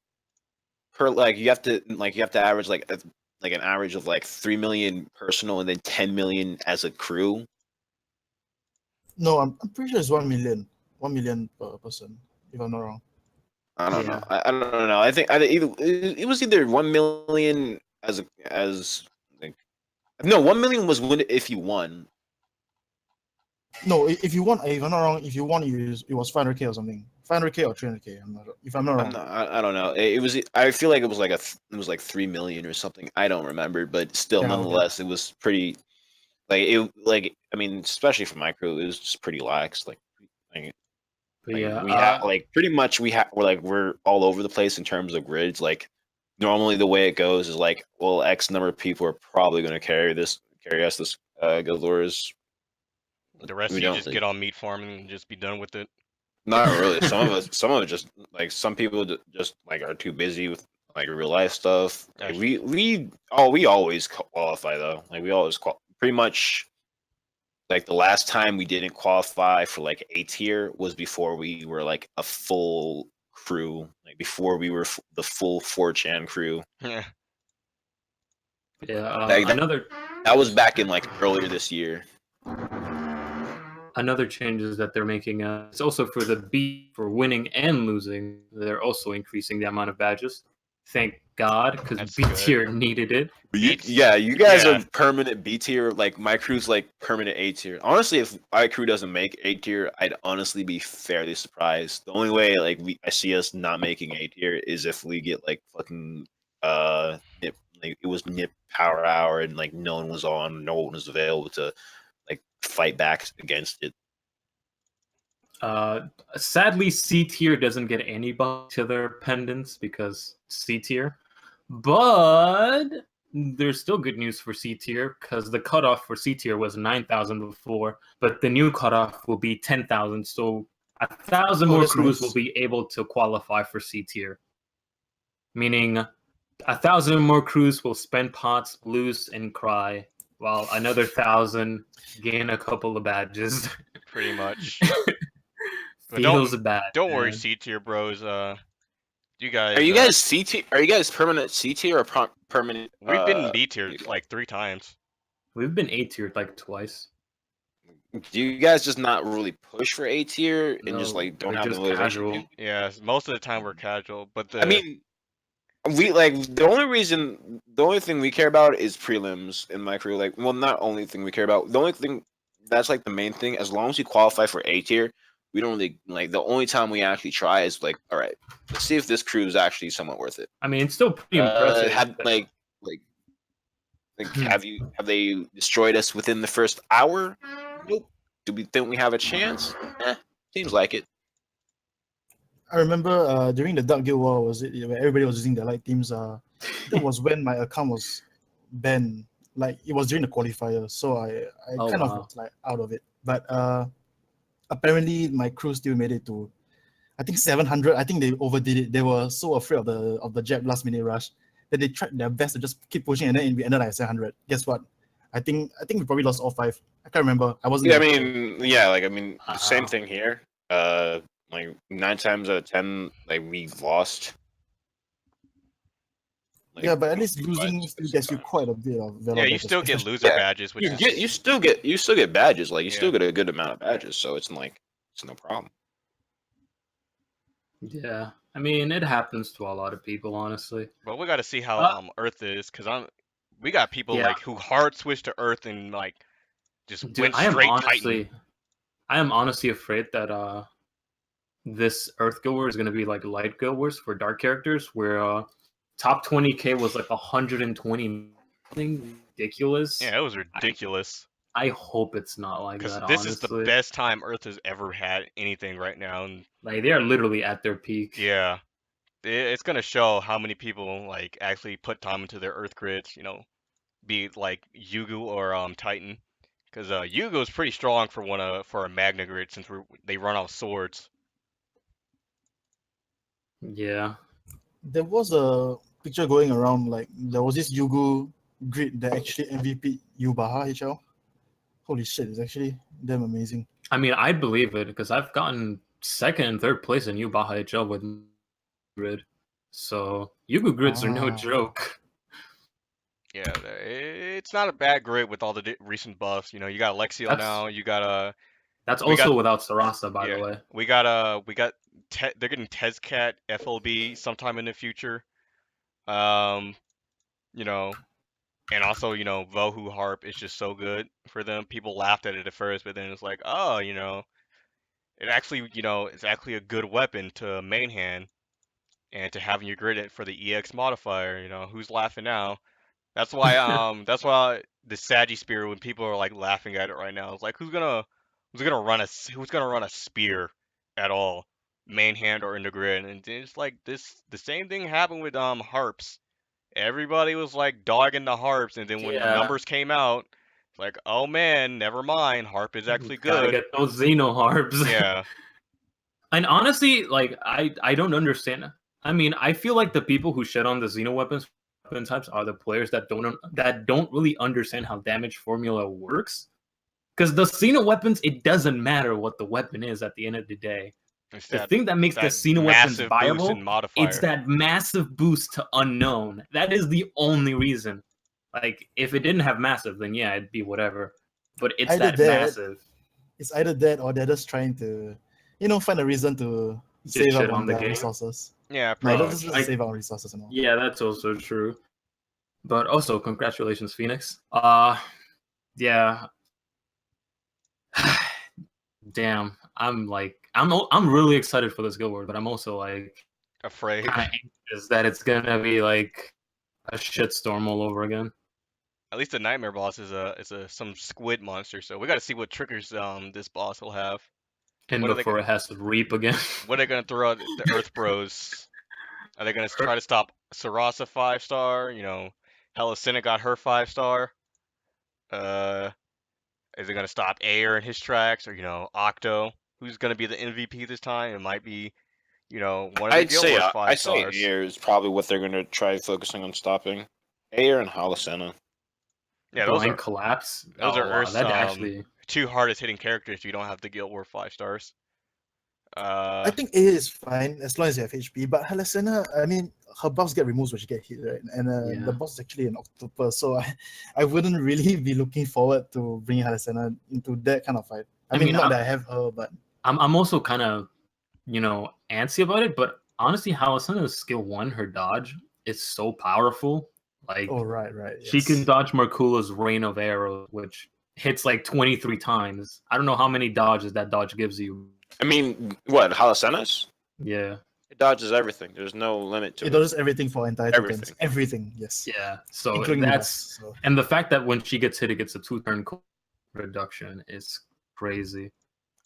per like you have to average like an average of like 3 million personal and then 10 million as a crew. No, I'm pretty sure it's 1 million. 1 million per person, if I'm not wrong. I don't Yeah. know. I don't know. I think it was either 1 million as like no 1 million was if you won. No, if you won, if I'm not wrong, if you won, it was 500k or something. 500k or 300k. If I'm not wrong. I don't know. It was. I feel like it was like 3 million or something. I don't remember, but still, Yeah, okay. nonetheless, it was pretty. I mean, especially for my crew, it was just pretty lax. But yeah, we have pretty much we're all over the place in terms of grids. Like normally the way it goes is like, well, X number of people are probably going to carry us this Galores. The rest we of you don't just think- get on meat farming and just be done with it. Not really. Some of it just like some people just like are too busy with like real life stuff. Like, we always qualify though. Like we always pretty much. Like the last time we didn't qualify for like A tier was before we were like a full crew, like before we were the full 4chan crew. Yeah. yeah. Like, that was back in like earlier this year. Another change is that they're making it's also for the B for winning and losing. They're also increasing the amount of badges. Thank God, because That's B tier needed it. Yeah, you guys Yeah. are permanent B tier. Like my crew's like permanent A tier. Honestly, if my crew doesn't make A tier, I'd honestly be fairly surprised. The only way like I see us not making A tier is if we get like fucking nip, like it was nip power hour and like no one was on, no one was available to like fight back against it. Sadly, C tier doesn't get any buff to their pendants because C tier. But there's still good news for C tier because the cutoff for C tier was 9,000 before, but the new cutoff will be 10,000. So 1,000 more that's crews nice. will be able to qualify for C tier. Meaning 1,000 more crews will spend pots, lose, and cry, while another 1,000 gain a couple of badges. Pretty much. But Feels bad. Don't worry, man. C tier bros. You guys. Are you guys C tier? Are you guys permanent C tier or permanent? We've been B tier like 3 times. We've been A tiered like twice. Do you guys just not really push for A tier and just No, like don't we're have the just motivation? casual. Yeah, most of the time we're casual, but I mean, we like the only thing we care about is prelims in my crew. Like, well, not only thing we care about. The only thing that's like the main thing. As long as you qualify for A tier, we don't really like. The only time we actually try is like, all right, let's see if this crew is actually somewhat worth it. I mean, it's still pretty impressive. Have that- like Like, have they destroyed us within the first hour? Nope. Do we think we have a chance? Seems like it. I remember during the Dark Guild War, was it where everybody was using the light teams? That was when my account was banned. Like it was during the qualifier, so I kind of was like out of it. But apparently my crew still made it to, I think 700. I think they overdid it. They were so afraid of the Jap last minute rush that they tried their best to just keep pushing, and then we ended at 700. Guess what? I think we probably lost all 5. I can't remember. I wasn't. Yeah, same thing here. Like 9 times out of 10, like we've lost. Like, yeah, but at least losing still gets you quite a bit of. Yeah, you still get loser badges, which you still get badges. Like you still get a good amount of badges, so it's no problem. Yeah, I mean it happens to a lot of people, honestly. But we got to see how Earth is, because we got people like who hard switch to Earth and like just went straight Titan. I am honestly afraid that this Earth Guild War is going to be like Light Guild Wars for dark characters, where top 20k was like 120. Ridiculous. Yeah, it was ridiculous. I hope it's not like that. Because this is the best time Earth has ever had anything right now, and like they are literally at their peak. Yeah, it's gonna show how many people like actually put time into their Earth grids. You know, be it like Yugu or Titan, because Yugu is pretty strong for a Magna grid since they run off swords. Yeah. There was a picture going around, like there was this Yugu grid that actually MVP Yubaha HL. Holy shit, it's actually damn amazing. I mean, I believe it because I've gotten 2nd and 3rd place in Yubaha HL with grid. So Yugu grids are no joke. Yeah, it's not a bad grid with all the recent buffs. You know, you got Alexio now. You got That's also without Sarasa, by the way. We got they're getting Tezcat FLB sometime in the future. You know, and also, you know, Vohu Harp is just so good for them. People laughed at it at first, but then it's like, oh, you know, it's actually a good weapon to main hand and to having your grid for the EX modifier. You know, who's laughing now? That's why the Sagi Spear, when people are like laughing at it right now, it's like who's gonna run a spear at all, main hand or in the grid? And it's like the same thing happened with harps. Everybody was like dogging the harps, and then when the numbers came out, it's like, oh man, never mind, harp is actually good. Gotta get those Xeno harps. Yeah. And honestly, like I don't understand. I mean, I feel like the people who shit on the Xeno weapon types are the players that don't really understand how damage formula works. Because the Xeno weapons, it doesn't matter what the weapon is at the end of the day. The thing that makes the Xeno weapons viable, it's that massive boost to unknown. That is the only reason. Like, if it didn't have massive, then yeah, it'd be whatever. But it's massive. It's either that or they're just trying to, find a reason to save up on their resources. Yeah, probably. No, just save our resources and all. Yeah, that's also true. But also, congratulations, Phoenix. Yeah. Damn, I'm really excited for this Guild War, but I'm also like afraid anxious that it's gonna be like a shitstorm all over again. At least the nightmare boss is some squid monster, so we got to see what triggers this boss will have. And before it has to reap again. What are they gonna throw out the Earth Bros? Are they gonna try to stop Sarasa 5-star? You know, Helicina got her 5-star. Is it gonna stop Ayer in his tracks, or Octo? Who's gonna be the MVP this time? It might be, one of the Guild Wars 5-stars. I'd say Ayer is probably what they're gonna try focusing on stopping. Ayer and Helicina. Yeah, those are collapse. Those are Earth's actually 2 hardest hitting characters if you don't have the Guild War 5-stars. I think A is fine as long as you have HP, but Helicina, I mean, her buffs get removed when she get hit, right? And the boss is actually an octopus, so I wouldn't really be looking forward to bringing Helicina into that kind of fight. I mean, not that I have her, but I'm also kind of, antsy about it. But honestly, Helicina's skill 1, her dodge, is so powerful. Like, right. She Yes. can dodge Merkula's rain of arrows, which hits like 23 times. I don't know how many dodges that dodge gives you. I mean, what, Helicina's? Yeah. dodges everything. There's no limit to It it. does everything for entire 2 turns. Everything. Everything, yes. Yeah, so Including the that's buffs, so. and the fact that when she gets hit, it gets a 2-turn reduction is crazy.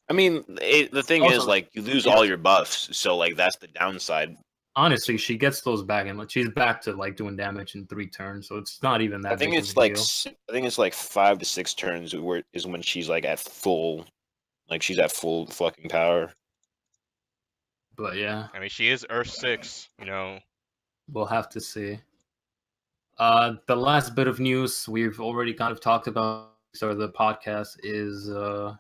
I mean, the thing is, Also- like, you lose all your buffs, so like that's the downside. Honestly, she gets those back and she's back to like doing damage in 3 turns, so it's not even that. I think big it's of a like deal. I think it's like 5 to 6 turns is when she's like at full, like she's at full fucking power. But yeah, I mean, she is Earth 6, you know. we'll have to see. The last bit of news we've already kind of talked about, so the podcast is the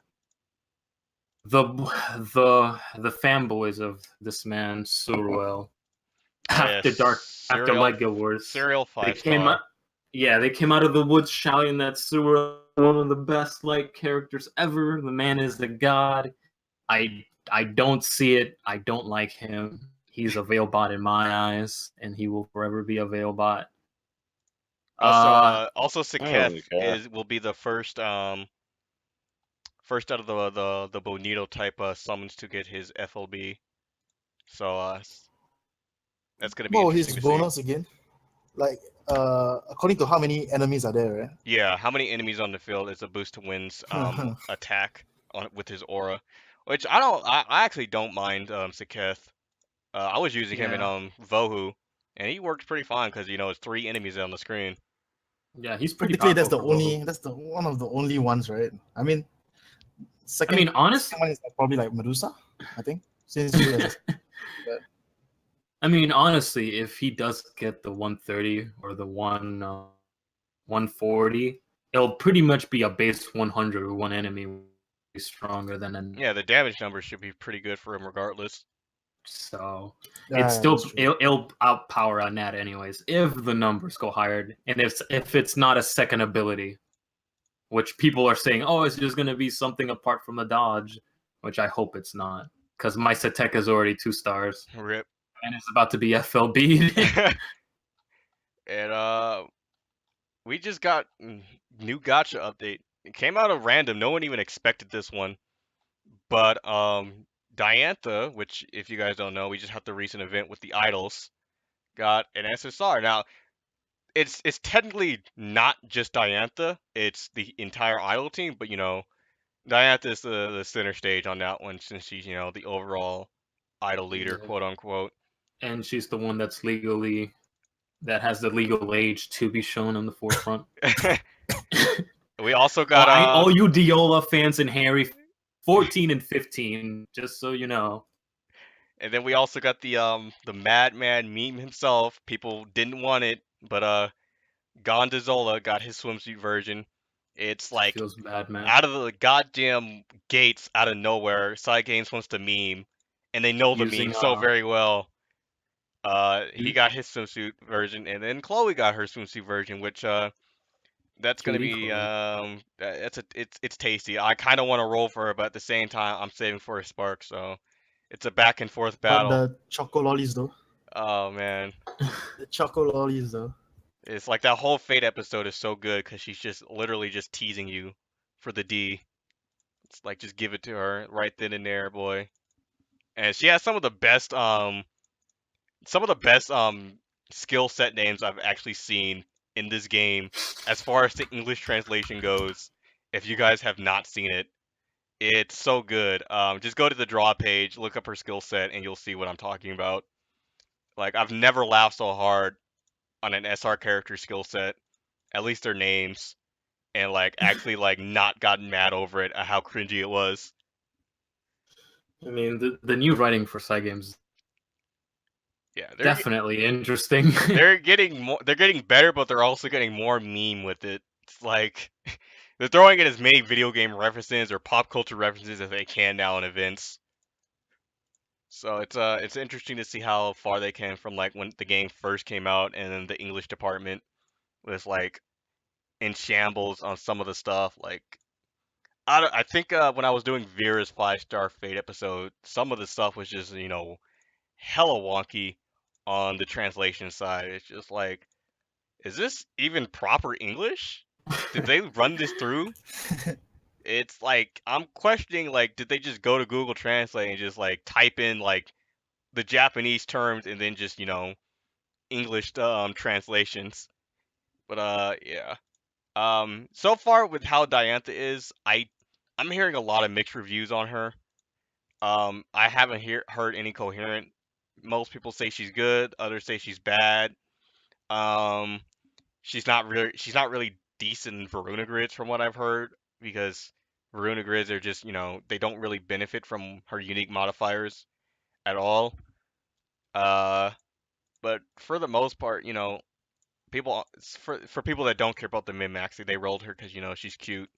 fanboys of this man Surreal. After dark, after Light Guild Wars, Serial they 5 came star. out. Yeah, they came out of the woods shouting that Surreal is one of the best light characters ever. The man is the god. I don't see it. I don't like him. He's a Veilbot in my eyes, and he will forever be a Veilbot. Also, I don't really Seketh care. will be the first first out of the Bonito type summons to get his FLB. So that's gonna be Well, interesting his to see. bonus again. Like, according to how many enemies are there, right? Yeah, how many enemies on the field is a boost to Wynn's attack with his aura, which I actually don't mind Seketh. I was using him in Yeah. Vohu, and he works pretty fine because it's 3 enemies on the screen. Yeah, he's pretty Practically, that's powerful the for Vohu. only, that's the one of the only ones, right? I mean, second. I mean, honest. Second one is probably like Medusa, I think. Since you have- I mean, honestly, if he does get the 130 or the 140, it'll pretty much be a base 100 with one enemy stronger than an. Yeah, the damage numbers should be pretty good for him regardless. So Yeah, it's still that's true. it'll outpower a Nat anyways if the numbers go higher, and if it's not a second ability, which people are saying, oh, it's just gonna be something apart from the dodge, which I hope it's not, because my Satek is already 2 stars Rip. and it's about to be FLB. And we just got new gacha update. It came out of random. No one even expected this one. But Diantha, which if you guys don't know, we just had the recent event with the idols, got an SSR. Now, it's technically not just Diantha, it's the entire idol team, but Diantha is the center stage on that one since she's, the overall idol leader, Yeah. quote unquote. And she's the one that has the legal age to be shown on the forefront. We also got all you Diola fans and Harry, 14 and 15, just so you know. And then we also got the madman meme himself. People didn't want it, but Gondazola got his swimsuit version. It's like Feels bad, man. out of the goddamn gates, out of nowhere, Side Games wants to meme, and they know the Using, meme so very well. He got his swimsuit version, and then Chloe got her swimsuit version, which that's gonna Cutie be Chloe. it's tasty. I kind of want to roll for her, but at the same time, I'm saving for a spark, so it's a back and forth But battle. the Choco Lollies, though. Oh man, The Choco Lollies, though. it's like that whole Fate episode is so good because she's just literally just teasing you for the D. It's like just give it to her right then and there, boy. And she has some of the best skill set names I've actually seen in this game as far as the English translation goes. If you guys have not seen it, it's so good. Just go to the draw page, look up her skill set, and you'll see what I'm talking about. Like, I've never laughed so hard on an SR character skill set, at least their names, and like actually like not gotten mad over it at how cringy it was. I mean, the new writing for Side Games Yeah, definitely interesting. they're getting better, but they're also getting more meme with it. It's like they're throwing in as many video game references or pop culture references as they can now in events. So it's interesting to see how far they can from like when the game first came out, and then the English department was like in shambles on some of the stuff. Like I think when I was doing Vera's 5-star Fate episode, some of the stuff was just hella wonky on the translation side. It's just like, is this even proper English? Did they run this through? It's like I'm questioning, like, did they just go to Google Translate and just like type in like the Japanese terms and then just English translations. But yeah. So far with how Diantha is, I'm hearing a lot of mixed reviews on her. I haven't heard any coherent. Most people say she's good, others say she's bad. Um, she's not really decent in Varuna grids from what I've heard, because Varuna grids are just, they don't really benefit from her unique modifiers at all. But for the most part, people for people that don't care about the min maxing, they rolled her because she's cute,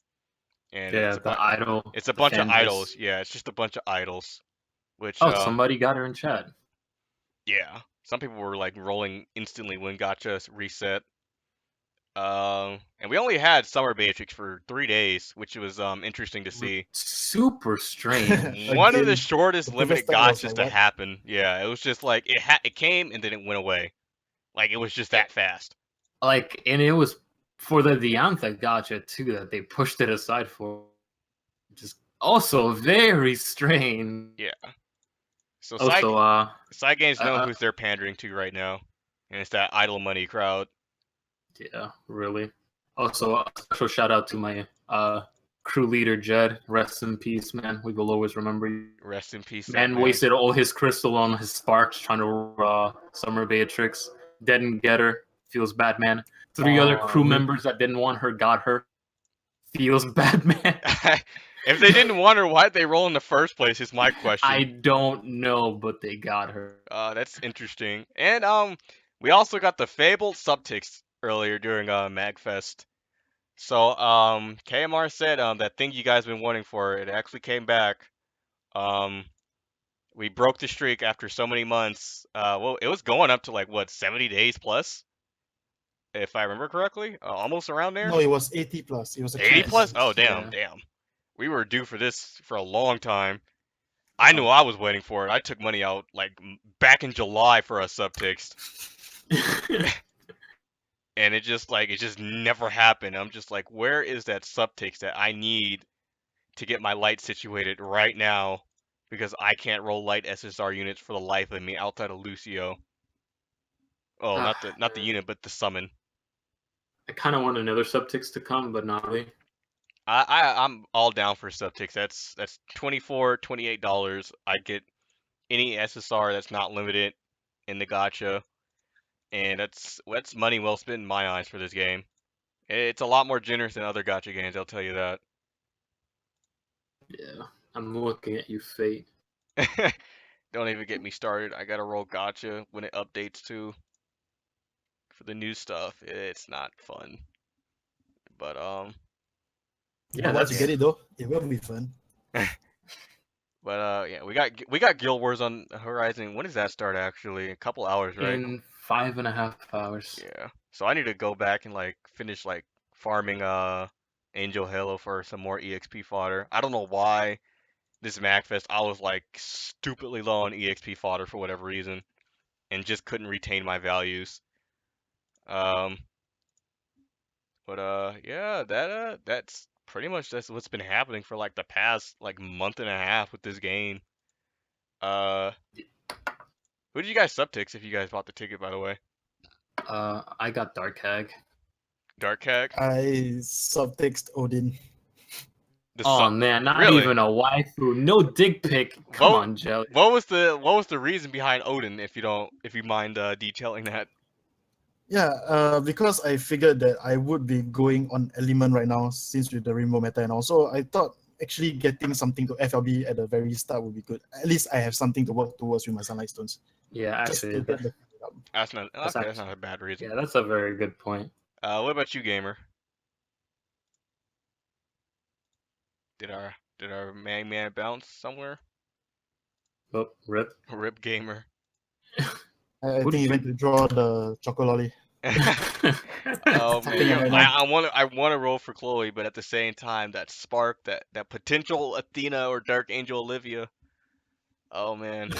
and Yeah, the idol. it's a the bunch of fan base. idols. Yeah, it's just a bunch of idols. Which Oh, somebody got her in chat. yeah, some people were like rolling instantly when Gotcha reset. And we only had Summer Beatrix for 3 days, which was interesting to see. Super strange. One of the Again, shortest the previous limited time was gotchas like, to what? happen. Yeah, it was just like it came and then it went away. Like it was just that fast. Like, and it was for the Diantha gotcha too that they pushed it aside for. Just also very strange. Yeah. So Also, side games know uh, who they're pandering to right now, and it's that idle money crowd. yeah, really. Also, a special shout out to my crew leader Jed. Rest in peace, man. We will always remember you. Rest in peace, Man wasted all his crystal on his sparks trying to Summer Beatrix. Didn't get her. Feels bad, man. 3 other crew Rip. members that didn't want her got her. Feels bad, man. If they didn't want her, why'd they roll in the first place? Is my question. I don't know, but they got her. That's interesting. And we also got the fabled subtext earlier during Magfest. So KMR said that thing you guys been wanting for it actually came back. We broke the streak after so many months. Well, it was going up to like what 70 days plus, if I remember correctly, almost around there. No, it was 80 plus. It was a 80 cap. plus? Oh damn, Yeah. damn. We were due for this for a long time. I knew I was waiting for it. I took money out like back in July for a subtext. And it just never happened. I'm just like, where is that subtext that I need to get my light situated right now? Because I can't roll light SSR units for the life of me outside of Lucio. Oh, not the unit, but the summon. I kind of want another subtext to come, but not really. I'm all down for subtext. That's $24, $28. I get any SSR that's not limited in the gacha, and that's money well spent in my eyes for this game. It's a lot more generous than other gacha games, I'll tell you that. Yeah, I'm looking at you, Fate. Don't even get me started. I gotta roll gacha when it updates too. For the new stuff, it's not fun. But Yeah, Once you that's get it though, it will be fun. But yeah, we got Guild Wars on the horizon. When does that start actually? A couple hours, right? in 5.5 hours. Yeah. So I need to go back and like finish like farming Angel Halo for some more EXP fodder. I don't know why this Magfest I was like stupidly low on EXP fodder for whatever reason, and just couldn't retain my values. But yeah, that's pretty much what's been happening for like the past like month and a half with this game. Who did you guys subtext if you guys bought the ticket, by the way? I got Dark Hag. Dark Hag? I subtext Odin. Oh man, not really? even a waifu, no dick pic. Come on, Jelly. What was the reason behind Odin, if you mind detailing that? Yeah, because I figured that I would be going on Element right now since with the Rainbow meta, and also I thought actually getting something to FLB at the very start would be good. At least I have something to work towards with my Sunlight Stones. Yeah, actually, That's not a bad reason. Yeah, that's a very good point. What about you, gamer? Did our man bounce somewhere? Oh, rip. Rip gamer. I think he went to draw the Chocololly. Oh Something man, like I want to roll for Chloe, but at the same time, that spark, that potential Athena or Dark Angel Olivia. Oh man,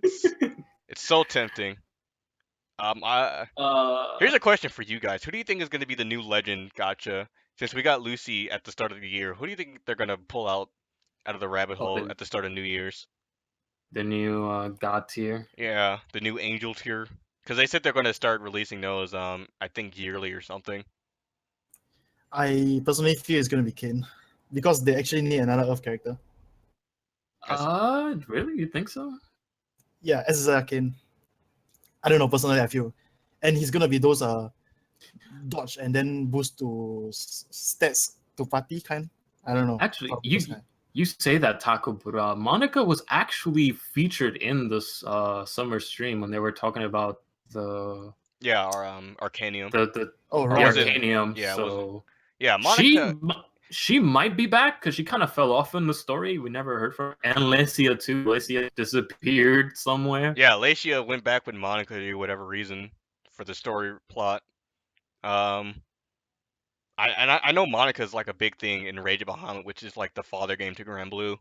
it's so tempting. Here's a question for you guys: who do you think is going to be the new legend gacha? Since we got Lucy at the start of the year, who do you think they're going to pull out of the rabbit hole at the start of New Year's? The new god tier. Yeah, the new Angel tier. Because they said they're going to start releasing those, I think yearly or something. I personally feel it's gonna be Kain, because they actually need another Earth character. Really? You think so? Yeah, SSR Kain. I don't know, personally I feel, and he's gonna be those dodge and then boost to stats to party kind. I don't know. Actually, probably those kind. you say that, Taco, but Monica was actually featured in this summer stream when they were talking about the Yeah, our Arcanium. the Oh the right. wasn't- Arcanium. yeah, it so Yeah, Monica. she might be back because she kind of fell off in the story. We never heard from her. And Lecia too. Lecia disappeared somewhere. Yeah, Lacia went back with Monica to whatever reason for the story plot. I know Monica's like a big thing in Rage of Bahamut, which is like the father game to Granblue.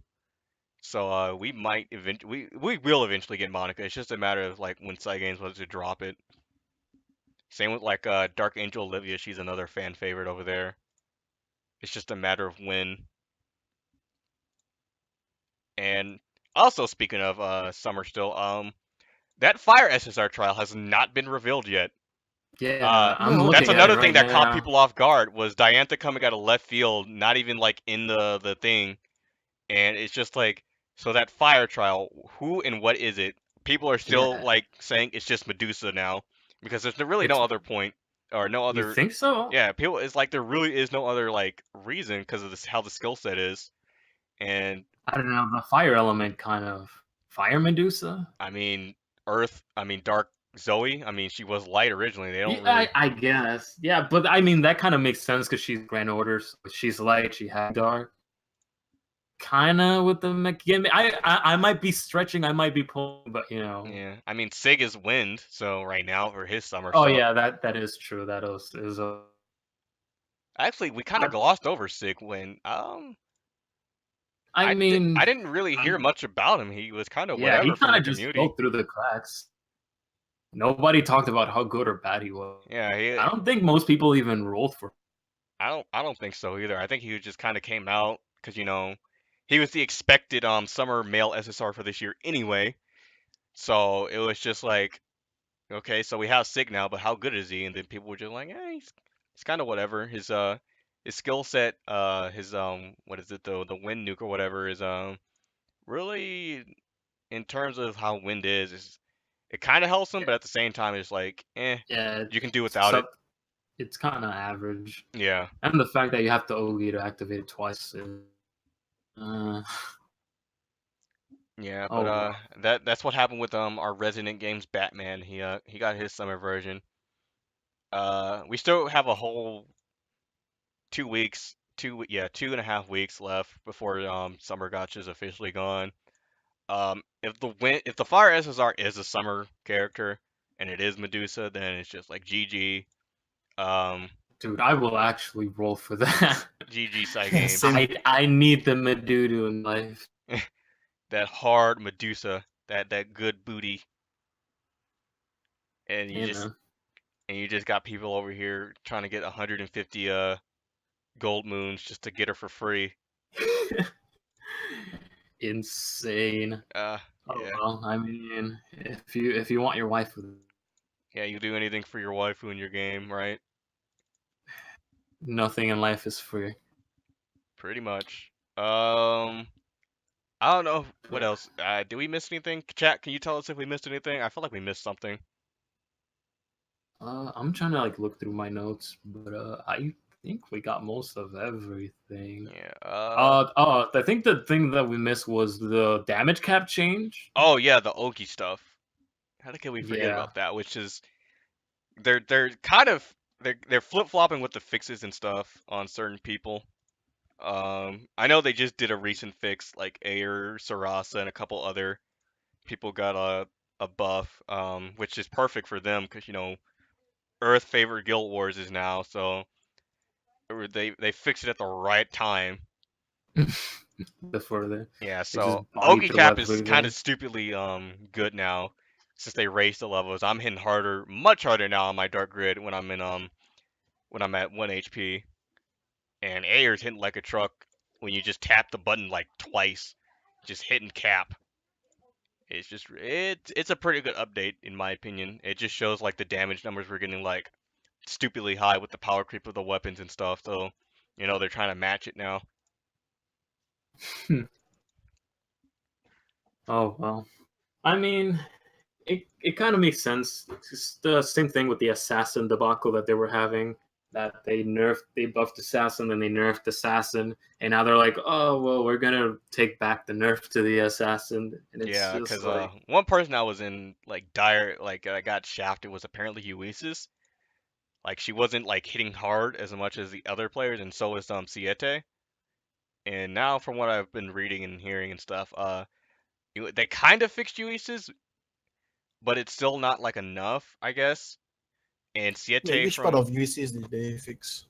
So we might we will eventually get Monica. It's just a matter of like when Cygames wants to drop it. Same with like Dark Angel Olivia. She's another fan favorite over there. It's just a matter of when. And also speaking of summer still, that Fire SSR trial has not been revealed yet. Yeah, I'm no, looking That's at another it thing right that caught now. people off guard was Diantha coming out of left field, not even like in the thing, and it's just like, so that fire trial, who and what is it? People are still Yeah. like saying it's just Medusa now because there's really It's- no other point or no You other. think so? Yeah, people. It's like there really is no other like reason because of this how the skill set is, and I don't know. The fire element kind of fire Medusa. I mean Earth. I mean Dark Zoe. I mean she was light originally. They don't Yeah, really. I guess. Yeah, but I mean that kind of makes sense because she's Grand Orders. She's light. She had dark. Kind of with the gimmick. I might be stretching. I might be pulling, but you know. Yeah, I mean Sig is wind, so right now for his summer Oh stuff. yeah, that is true. That is a. Actually, we kind of glossed over Sig when I mean, I didn't really hear much about him. He was kind of yeah, he whatever from kind the of just community. fell through the cracks. Nobody talked about how good or bad he was. Yeah, I don't think most people even rolled for. I don't think so either. I think he just kind of came out because he was the expected summer male SSR for this year anyway. So it was just like, okay, so we have Sig now, but how good is he? And then people were just like, he's kind of whatever. His skill set, his what is it the wind nuke or whatever is really in terms of how wind is it kind of helps him, but at the same time it's like, Yeah, you can do without it. It's kind of average. Yeah. And the fact that you have to OG to activate it twice. Yeah, Oh, but well. that's what happened with our Resident Games Batman. He got his summer version. We still have a whole 2 weeks, 2.5 weeks left before Summer Gotcha is officially gone. If the Fire SSR is a summer character and it is Medusa, then it's just like GG. Dude, I will actually roll for that. GG Cygames. Same. I need the Medudu in life. That hard Medusa, that good booty. And You know. you just got people over here trying to get 150 gold moons just to get her for free. Insane. Yeah. Oh well, I mean, if you want your wife with Yeah, you do anything for your waifu in your game, right? nothing in life is free. Pretty much. I don't know what else. Did we miss anything? Chat, can you tell us if we missed anything? I feel like we missed something. I'm trying to like look through my notes, but I think we got most of everything. Yeah. I think the thing that we missed was the damage cap change. Oh yeah, the Oki stuff. How can we forget Yeah. about that? Which is they're kind of they're flip flopping with the fixes and stuff on certain people. I know they just did a recent fix, like Ayer, Sarasa, and a couple other people got a buff, which is perfect for them because Earth favored Guild Wars is now, so they fixed it at the right time. Before the Yeah, just so body Oki Cap is everything. kind of stupidly good now since they raised the levels. I'm hitting harder, much harder now on my Dark Grid when I'm in when I'm at 1 HP, and Ayer's hitting like a truck when you just tap the button like twice, just hitting cap. It's just it's a pretty good update in my opinion. It just shows like the damage numbers were getting like stupidly high with the power creep of the weapons and stuff. So they're trying to match it now. Oh well. I mean, it kind of makes sense. It's just the same thing with the assassin debacle that they were having. That they buffed assassin, then they nerfed assassin, and now they're like, oh well, we're gonna take back the nerf to the assassin, and it's Yeah, just because like, one person I was in like dire got shafted was apparently Uisis. Like she wasn't like hitting hard as much as the other players, and so was Siete. And now, from what I've been reading and hearing and stuff, they kind of fixed Uisis, but it's still not like enough, I guess. And Wait, Siete which part of UCs did they fix?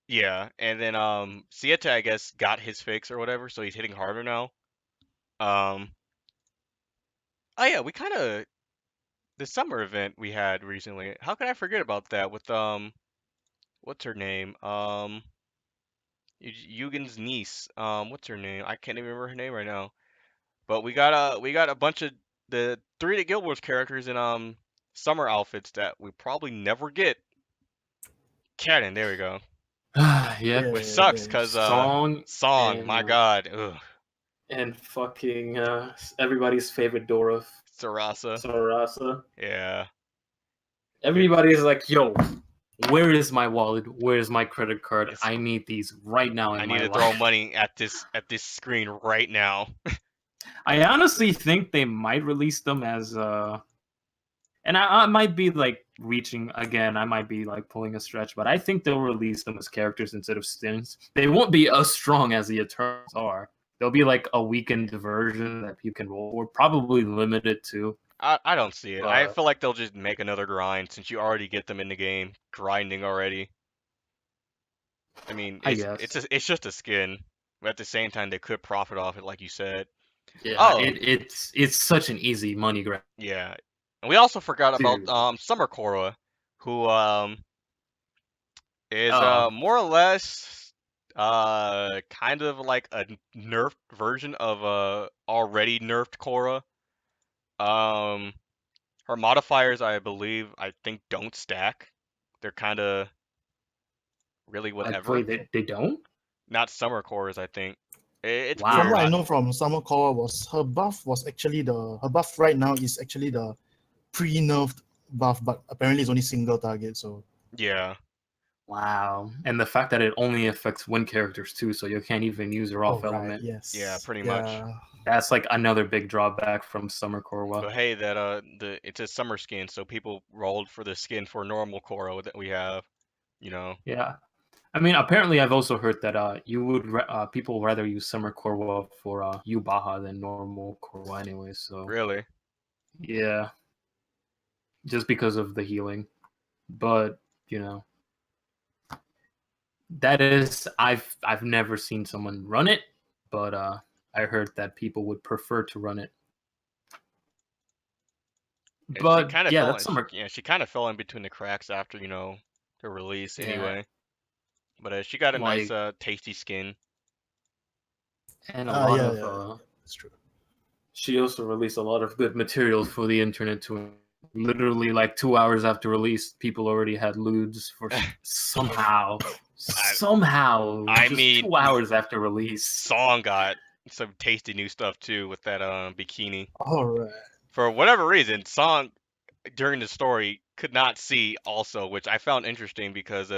yeah, and then Siete I guess got his fix or whatever, so he's hitting harder now. Oh yeah, we kind of the summer event we had recently. How can I forget about that with what's her name? Yugen's niece. What's her name? I can't even remember her name right now. But we got a bunch of the 3 Guild Wars characters in summer outfits that we probably never get. Karin, there we go. yeah, Which sucks because Song Song, and my god, ugh, and fucking everybody's favorite Dora, Sarasa, Sarasa. yeah. Everybody's like, yo, where is my wallet? Where's my credit card? It's- I need these right now in I my need to life. throw money at this screen right now. I honestly think they might release them as and I might be like reaching again. I might be like pulling a stretch, but I think they'll release them as characters instead of skins. They won't be as strong as the Eternals are. They'll be like a weakened version that you can roll for, probably limited too. I don't see it. I But feel like they'll just make another grind since you already get them in the game grinding already. I mean, I it's guess. it's just a skin, but at the same time they could profit off it, like you said. Yeah, Oh, it's such an easy money grab. yeah. And we also forgot about Dude. Summer Korra, who is Oh, more or less kind of like a nerfed version of already nerfed Korra. Um, her modifiers, I think don't stack. They're kind of really like whatever. wait, they don't? Not Summer Korras, I think. It's Wow. From weird. what I know from Summer Core was her buff right now is actually the pre-nerfed buff, but apparently it's only single target. So Yeah. Wow. And the fact that it only affects wind characters too, so you can't even use her off right, element. yes, Yeah, pretty much. That's like another big drawback from Summer Korwa. But hey, that it's a summer skin, so people rolled for the skin for normal Korra that we have. Yeah. I mean, apparently I've also heard that you would people rather use Summer Korwa for Yubaha than normal Korwa anyway, so Really. yeah. Just because of the healing. But, that is I've never seen someone run it, but I heard that people would prefer to run it. And But she kind of yeah, fell that's in, Summer. she kind of fell in between the cracks after the release Yeah. anyway. But she got a nice Like- tasty skin. And a lot yeah, of that's true. she also released a lot of good materials for the internet too. Literally like 2 hours after release, people already had lewds for somehow. I just mean, 2 hours after release. Song got some tasty new stuff too with that bikini. All right. For whatever reason, Song during the story could not see also, which I found interesting because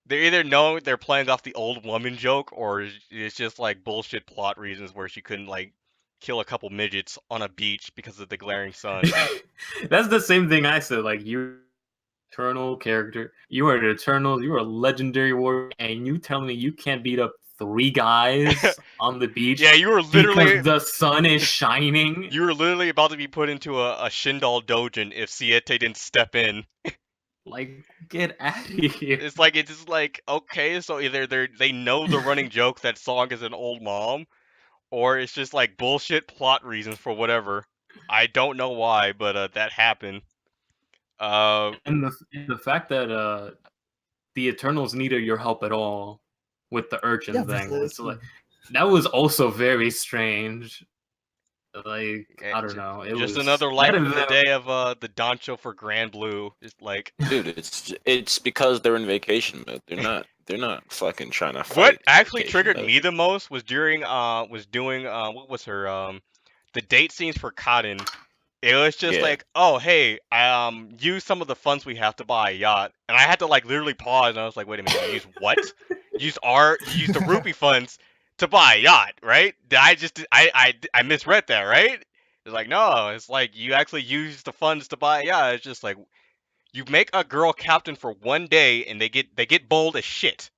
they either know they're playing off the old woman joke or it's just like bullshit plot reasons where she couldn't like kill a couple midgets on a beach because of the glaring sun. That's the same thing I said. Like, you eternal character, you are an eternal, you are a legendary warrior, and you tell me you can't beat up 3 guys on the beach. Yeah, you were literally because the sun is shining. You were literally about to be put into a Shindal Dojin if Siete didn't step in. Like, get out of here. It's just like okay, so either they know the running joke that Song is an old mom, or it's just like bullshit plot reasons for whatever. I don't know why, but that happened. And the fact that the Eternals needed your help at all with the urchin thing. It's like, that was also very strange. Like, Yeah, I don't know. It just was another life that in the event- day of the Doncho for Granblue. It's like Dude, it's because they're in vacation mode. They're not fucking trying to fight. what in actually vacation triggered mode. me the most was during doing what was her the date scenes for Cotton. It was just Yeah. like, oh hey, I use some of the funds we have to buy a yacht, and I had to like literally pause, and I was like, wait a minute, you use what? You use the rupee funds to buy a yacht, right? Did I just I misread that, right? It's like no, it's like you actually use the funds to buy a yacht. It's just like you make a girl captain for 1 day, and they get bold as shit.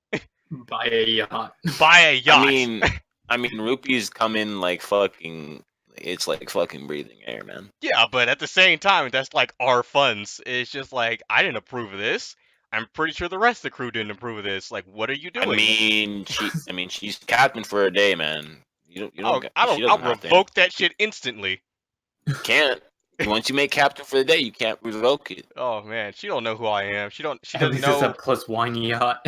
buy a yacht. Buy a yacht. I mean, rupees come in like fucking. It's like fucking breathing air, man. Yeah, but at the same time, that's like our funds. It's just like I didn't approve of this. I'm pretty sure the rest of the crew didn't approve of this. Like, what are you doing? I mean, she's captain for a day, man. You don't. She I'll doesn't have to. revoke that shit instantly. Can't. Once you make captain for the day, you can't revoke it. Oh man, she don't know who I am. She At doesn't least it's know. a +1 yacht.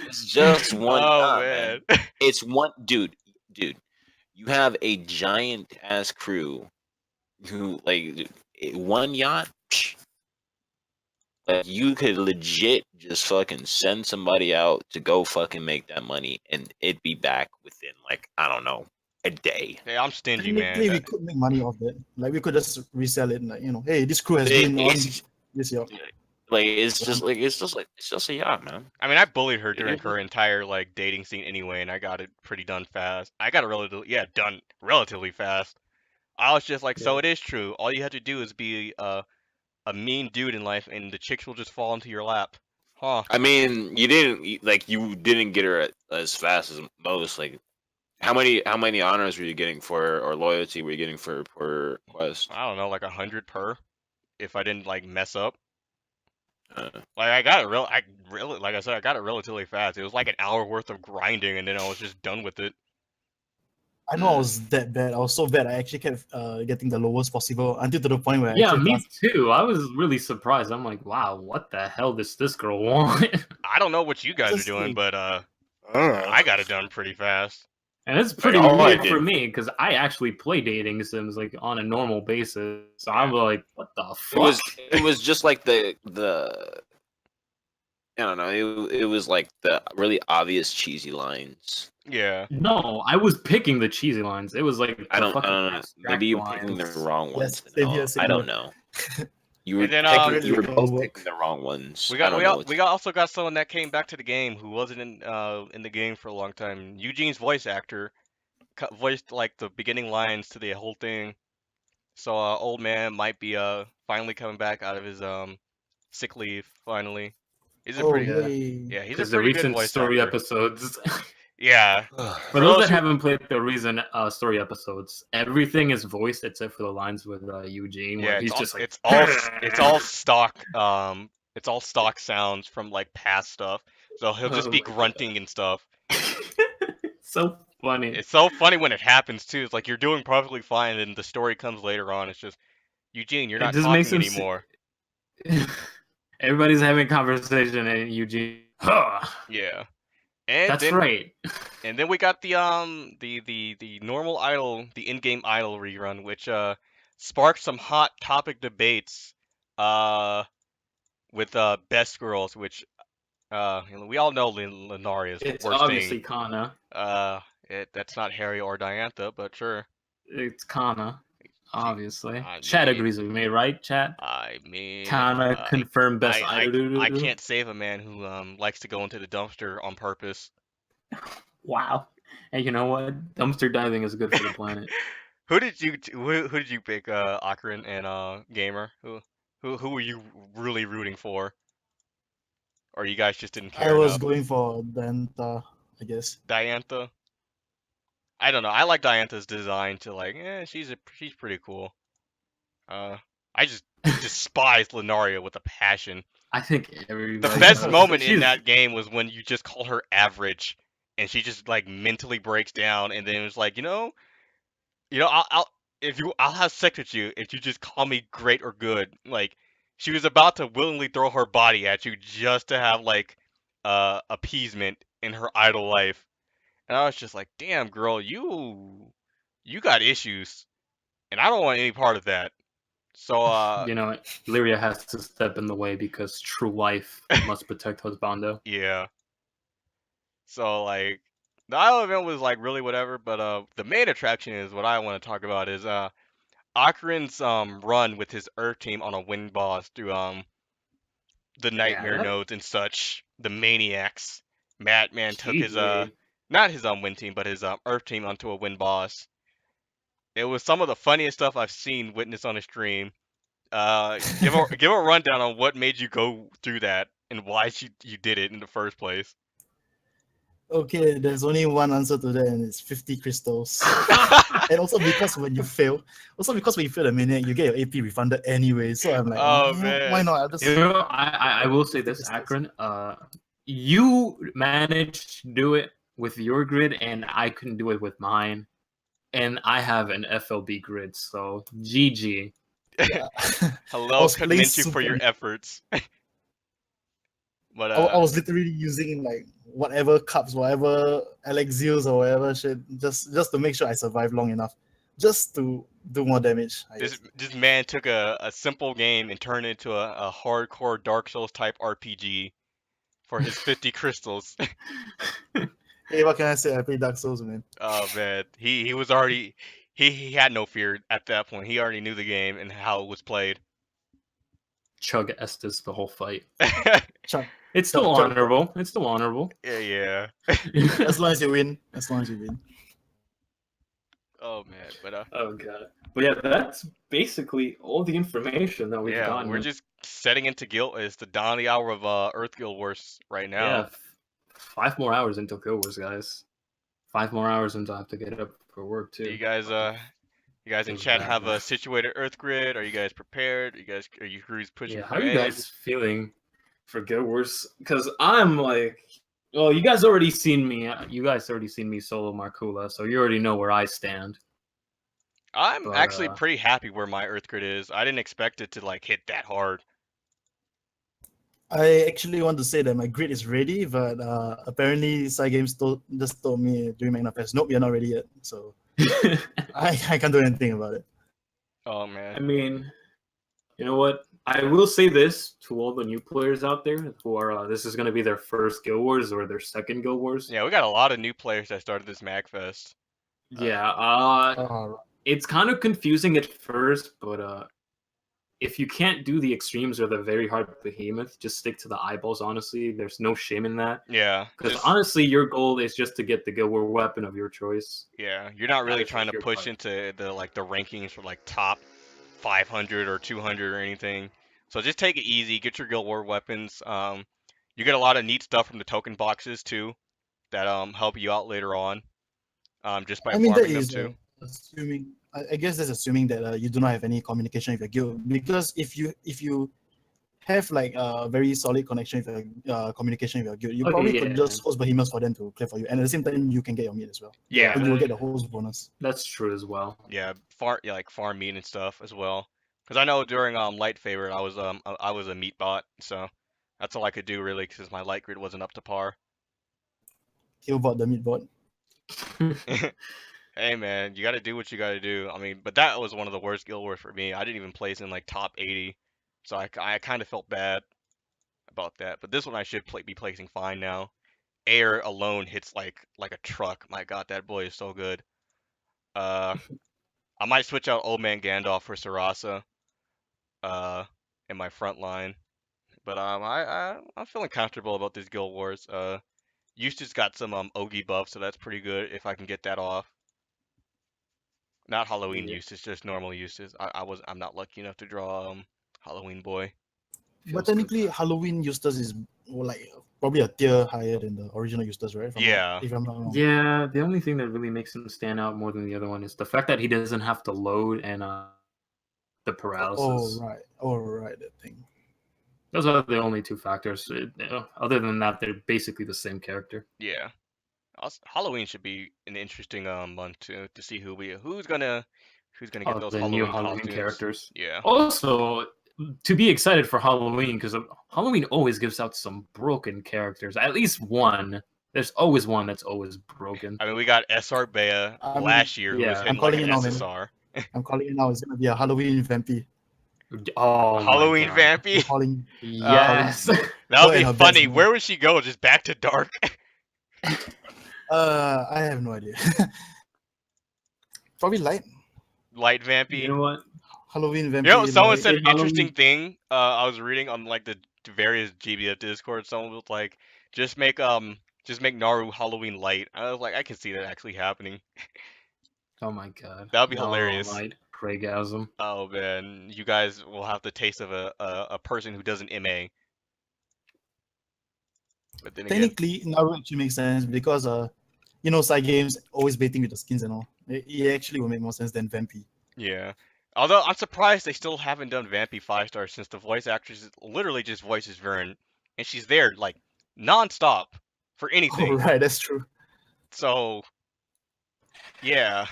It's just one. Oh man. man. It's one dude. You have a giant ass crew who like one yacht. Psh, like you could legit just fucking send somebody out to go fucking make that money, and it'd be back within like I don't know a day. Hey, I'm stingy, man. Technically, we could make money off that. Like we could just resell it. Like hey, this crew has been on It's, this yacht. like it's just a yacht, man. I mean, I bullied her It during is. her entire like dating scene anyway, and I got it pretty done fast. I got it done relatively fast. I was just like, so Yeah. it is true. All you have to do is be a mean dude in life, and the chicks will just fall into your lap. Huh? I mean, you didn't get her as fast as most. Like, how many honors were you getting for, or loyalty were you getting for per quest? I don't know, like 100 per, if I didn't like mess up. Uh, Like I got it like I said, I got it relatively fast. It was like an hour worth of grinding, and then I was just done with it. I know I was that bad. I was so bad. I actually kept getting the lowest possible until to the point where I Yeah, actually me passed. too. I was really surprised. I'm like, wow, what the hell does this girl want? I don't know what you guys are Just doing, like- but I got it done pretty fast. And it's pretty all I weird for did- me because I actually play dating sims like on a normal basis. So I'm like, what the fuck? it was just like the I don't know. It was like the really obvious cheesy lines. Yeah. No, I was picking the cheesy lines. It was like I the don't fucking know. abstract Maybe you were picking the lines. wrong ones. Yes, same No, here, same I don't here. know. You were And then, you were Really both work. picking the wrong ones. We I don't know. also got someone that came back to the game who wasn't in the game for a long time. Eugene's voice actor voiced like the beginning lines to the whole thing. So old man might be finally coming back out of his sick leave finally. He's a Oh, pretty hey. yeah, he's a Because the pretty good recent voice story actor. episodes. Yeah. For those that haven't played the recent story episodes, everything is voiced except for the lines with Eugene, where Yeah, he's just like, it's all stock sounds from like past stuff. So he'll just Oh be my God. grunting and stuff. so funny. It's so funny when it happens too. It's like you're doing perfectly fine, and the story comes later on. It's just Eugene, you're It not just makes talking him anymore. Everybody's having a conversation, and Eugene, huh, Yeah, and that's then right. and then we got the normal idol, the in-game idol rerun, which sparked some hot topic debates with best girls, which we all know Lenaria's the It's worst obviously thing. Kana. That's not Harry or Diantha, but sure. It's Kana, obviously. I Chat mean- agrees with me, right? Chat. I mean, Kana confirmed best I idol. can't save a man who likes to go into the dumpster on purpose. Wow. And you know what? Dumpster diving is good for the planet. Who did you pick, Akarin and Gamer? Who were you really rooting for? Or you guys just didn't I care was enough? going for Danta, I guess. Diantha? I don't know. I like Diantha's design to like, she's pretty cool. I just despise Lunaria with a passion. I think The everybody. best does. moment in She's- that game was when you just call her average, and she just like mentally breaks down, and then it was like, I'll have sex with you if you just call me great or good. Like, she was about to willingly throw her body at you just to have like appeasement in her idle life, and I was just like, damn girl, you got issues. and I don't want any part of that. So You know, Lyria has to step in the way because true wife must protect husbando. yeah. So like the island event was like really whatever, but the main attraction is what I want to talk about is Akarin's run with his Earth team on a wing boss through the nightmare that- nodes and such, the maniacs. Madman took his GG. not his win team, but his Earth team onto a win boss. It was some of the funniest stuff I've seen witnessed on a stream. Give a rundown on what made you go through that and why you did it in the first place. Okay, there's only one answer to that, and it's 50 crystals. And also because when you fail the maniac, you get your AP refunded anyway. So I'm like, Oh, why man. not? I'll just... You know, I will say this, Akarin. You managed to do it with your grid, and I couldn't do it with mine. And I have an FLB grid, so GG. Hello, was playing Convention for your super- efforts. But I was literally using like whatever cups, whatever elixirs or whatever shit, just to make sure I survive long enough, just to do more damage. I guess. this man took a simple game and turned it into a hardcore Dark Souls type RPG for his 50 crystals. Hey, what can I say? I play Dark Souls, man. Oh man, he was already he had no fear at that point. He already knew the game and how it was played. Chug Estes the whole fight. Chuck, It's still Chug. honorable. It's still honorable. Yeah. as long as you win, as long as you win. Oh man, but Oh god. But yeah, that's basically all the information that we've yeah, gotten. we're just setting into guild. It's the dawn of the hour of Earth Guild Wars right now. Yeah, 5 more hours until Guild Wars, guys. 5 more hours until I have to get up for work too. Do you guys in Feels chat bad, have man. a situated Earth grid? Are you guys prepared? Are you crews pushing Yeah, for how are you A? guys feeling for Guild Wars? Because I'm like, well, you guys already seen me. You guys already seen me solo Markula, so you already know where I stand. I'm But, actually pretty happy where my Earth grid is. I didn't expect it to like hit that hard. I actually want to say that my grid is ready, but apparently Cygames just told me during MagnaFest, nope, you're not ready yet. So I can't do anything about it. Oh I man. mean, you know what? I will say this to all the new players out there who are this is going to be their first Guild Wars or their second Guild Wars. Yeah, we got a lot of new players that started this MagFest. Yeah, it's kind of confusing at first, but if you can't do the extremes or the very hard behemoth, just stick to the eyeballs. Honestly, there's no shame in that. Yeah. Because just- honestly, your goal is just to get the Guild War weapon of your choice. Yeah, you're not really is trying to your push part. into the rankings for like top 500 or 200 or anything. So just take it easy, get your Guild War weapons. You get a lot of neat stuff from the token boxes too, that help you out later on. Just by I mean, that farming them is too. assuming. I guess that's assuming that you do not have any communication with your guild. Because if you have like a very solid connection with your communication with your guild, you Okay, probably yeah. could just host behemoths for them to clear for you, and at the same time you can get your meat as well. Yeah. And you will get the host bonus. That's true as well. Yeah, farm meat and stuff as well. Because I know during light favorite I was a meat bot, so that's all I could do really because my light grid wasn't up to par. Killbot the meat bot. Hey man, you got to do what you got to do. I mean, but that was one of the worst Guild Wars for me. I didn't even place in like top 80, so I kind of felt bad about that. But this one I should be placing fine now. Air alone hits like a truck. My God, that boy is so good. I might switch out Old Man Gandalf for Sarasa. In my front line, but I'm feeling comfortable about this Guild Wars. Eustace got some Ogi buff, so that's pretty good if I can get that off. Not Halloween Yeah. Eustace, just normal Eustace. I'm not lucky enough to draw Halloween boy. Feels But good. technically, Halloween Eustace is like probably a tier higher than the original Eustace, right? Yeah. If I'm not wrong. Yeah, the only thing that really makes him stand out more than the other one is the fact that he doesn't have to load and the paralysis. Oh right, that thing. Those are the only two factors. Other than that, they're basically the same character. Yeah. Halloween should be an interesting month to see who's gonna get those The Halloween new Halloween costumes. characters. Yeah. Also, to be excited for Halloween, because Halloween always gives out some broken characters. At least one. There's always one that's always broken. I mean, we got SR Bea I mean, last year who was yeah. hitting I'm like calling an it now, man. SSR. I'm calling it now. It's gonna be a Halloween vampy. Oh Halloween my God. I'm vampy. calling. Yes. That would Her be and her funny. best Where would she go? Just back to dark? I have no idea. Probably light. Light vampy. You know what? Halloween vampy. You know, someone light. said an Halloween- interesting thing. I was reading on like the various GBF Discord. Someone was like, just make Naru Halloween light. I was like, I can see that actually happening. Oh my God. That would be Naru hilarious. Light, Craigasm. Oh man, you guys will have the taste of a person who doesn't MA. But then again, Technically, Naruto actually makes sense because side games always baiting with the skins and all. It actually will make more sense than vampy. yeah. Although I'm surprised they still haven't done Vampy 5-star since the voice actress literally just voices Vern, and she's there like non-stop for anything. Oh right, that's true. So yeah.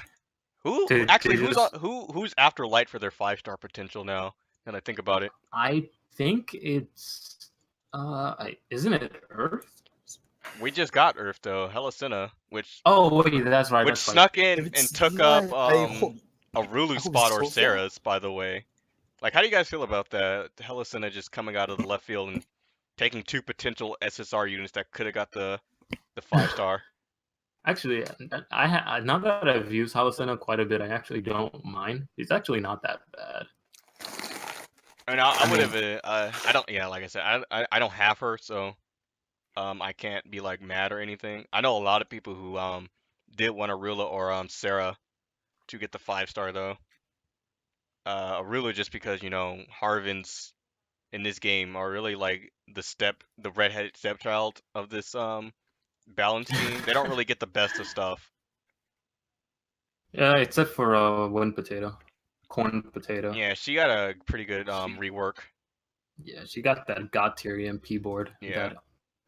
Who Did- actually did who's this- who's after Light for their 5-star potential now? When I think about it. I think it's isn't it Earth? We just got Earth though, Helicina, which Oh wait, that's right. which that's right. snuck in If and it's took light, up I hope a Rulu hope spot it's or Sophia. Sarah's, by the way. Like, how do you guys feel about that? Helicina just coming out of the left field and taking 2 potential SSR units that could have got the 5-star. Actually, now that I've used Halusena quite a bit, I actually don't mind. It's actually not that bad. I mean, I would have. I don't. Yeah, like I said, I don't have her, so I can't be like mad or anything. I know a lot of people who did want Arula or Sarah to get the 5-star though. Arula just because Harvins in this game are really like the redheaded stepchild of this balance team. They don't really get the best of stuff. Yeah, except for corn potato. Yeah, she got a pretty good rework. Yeah, she got that God tier EMP board. Yeah. That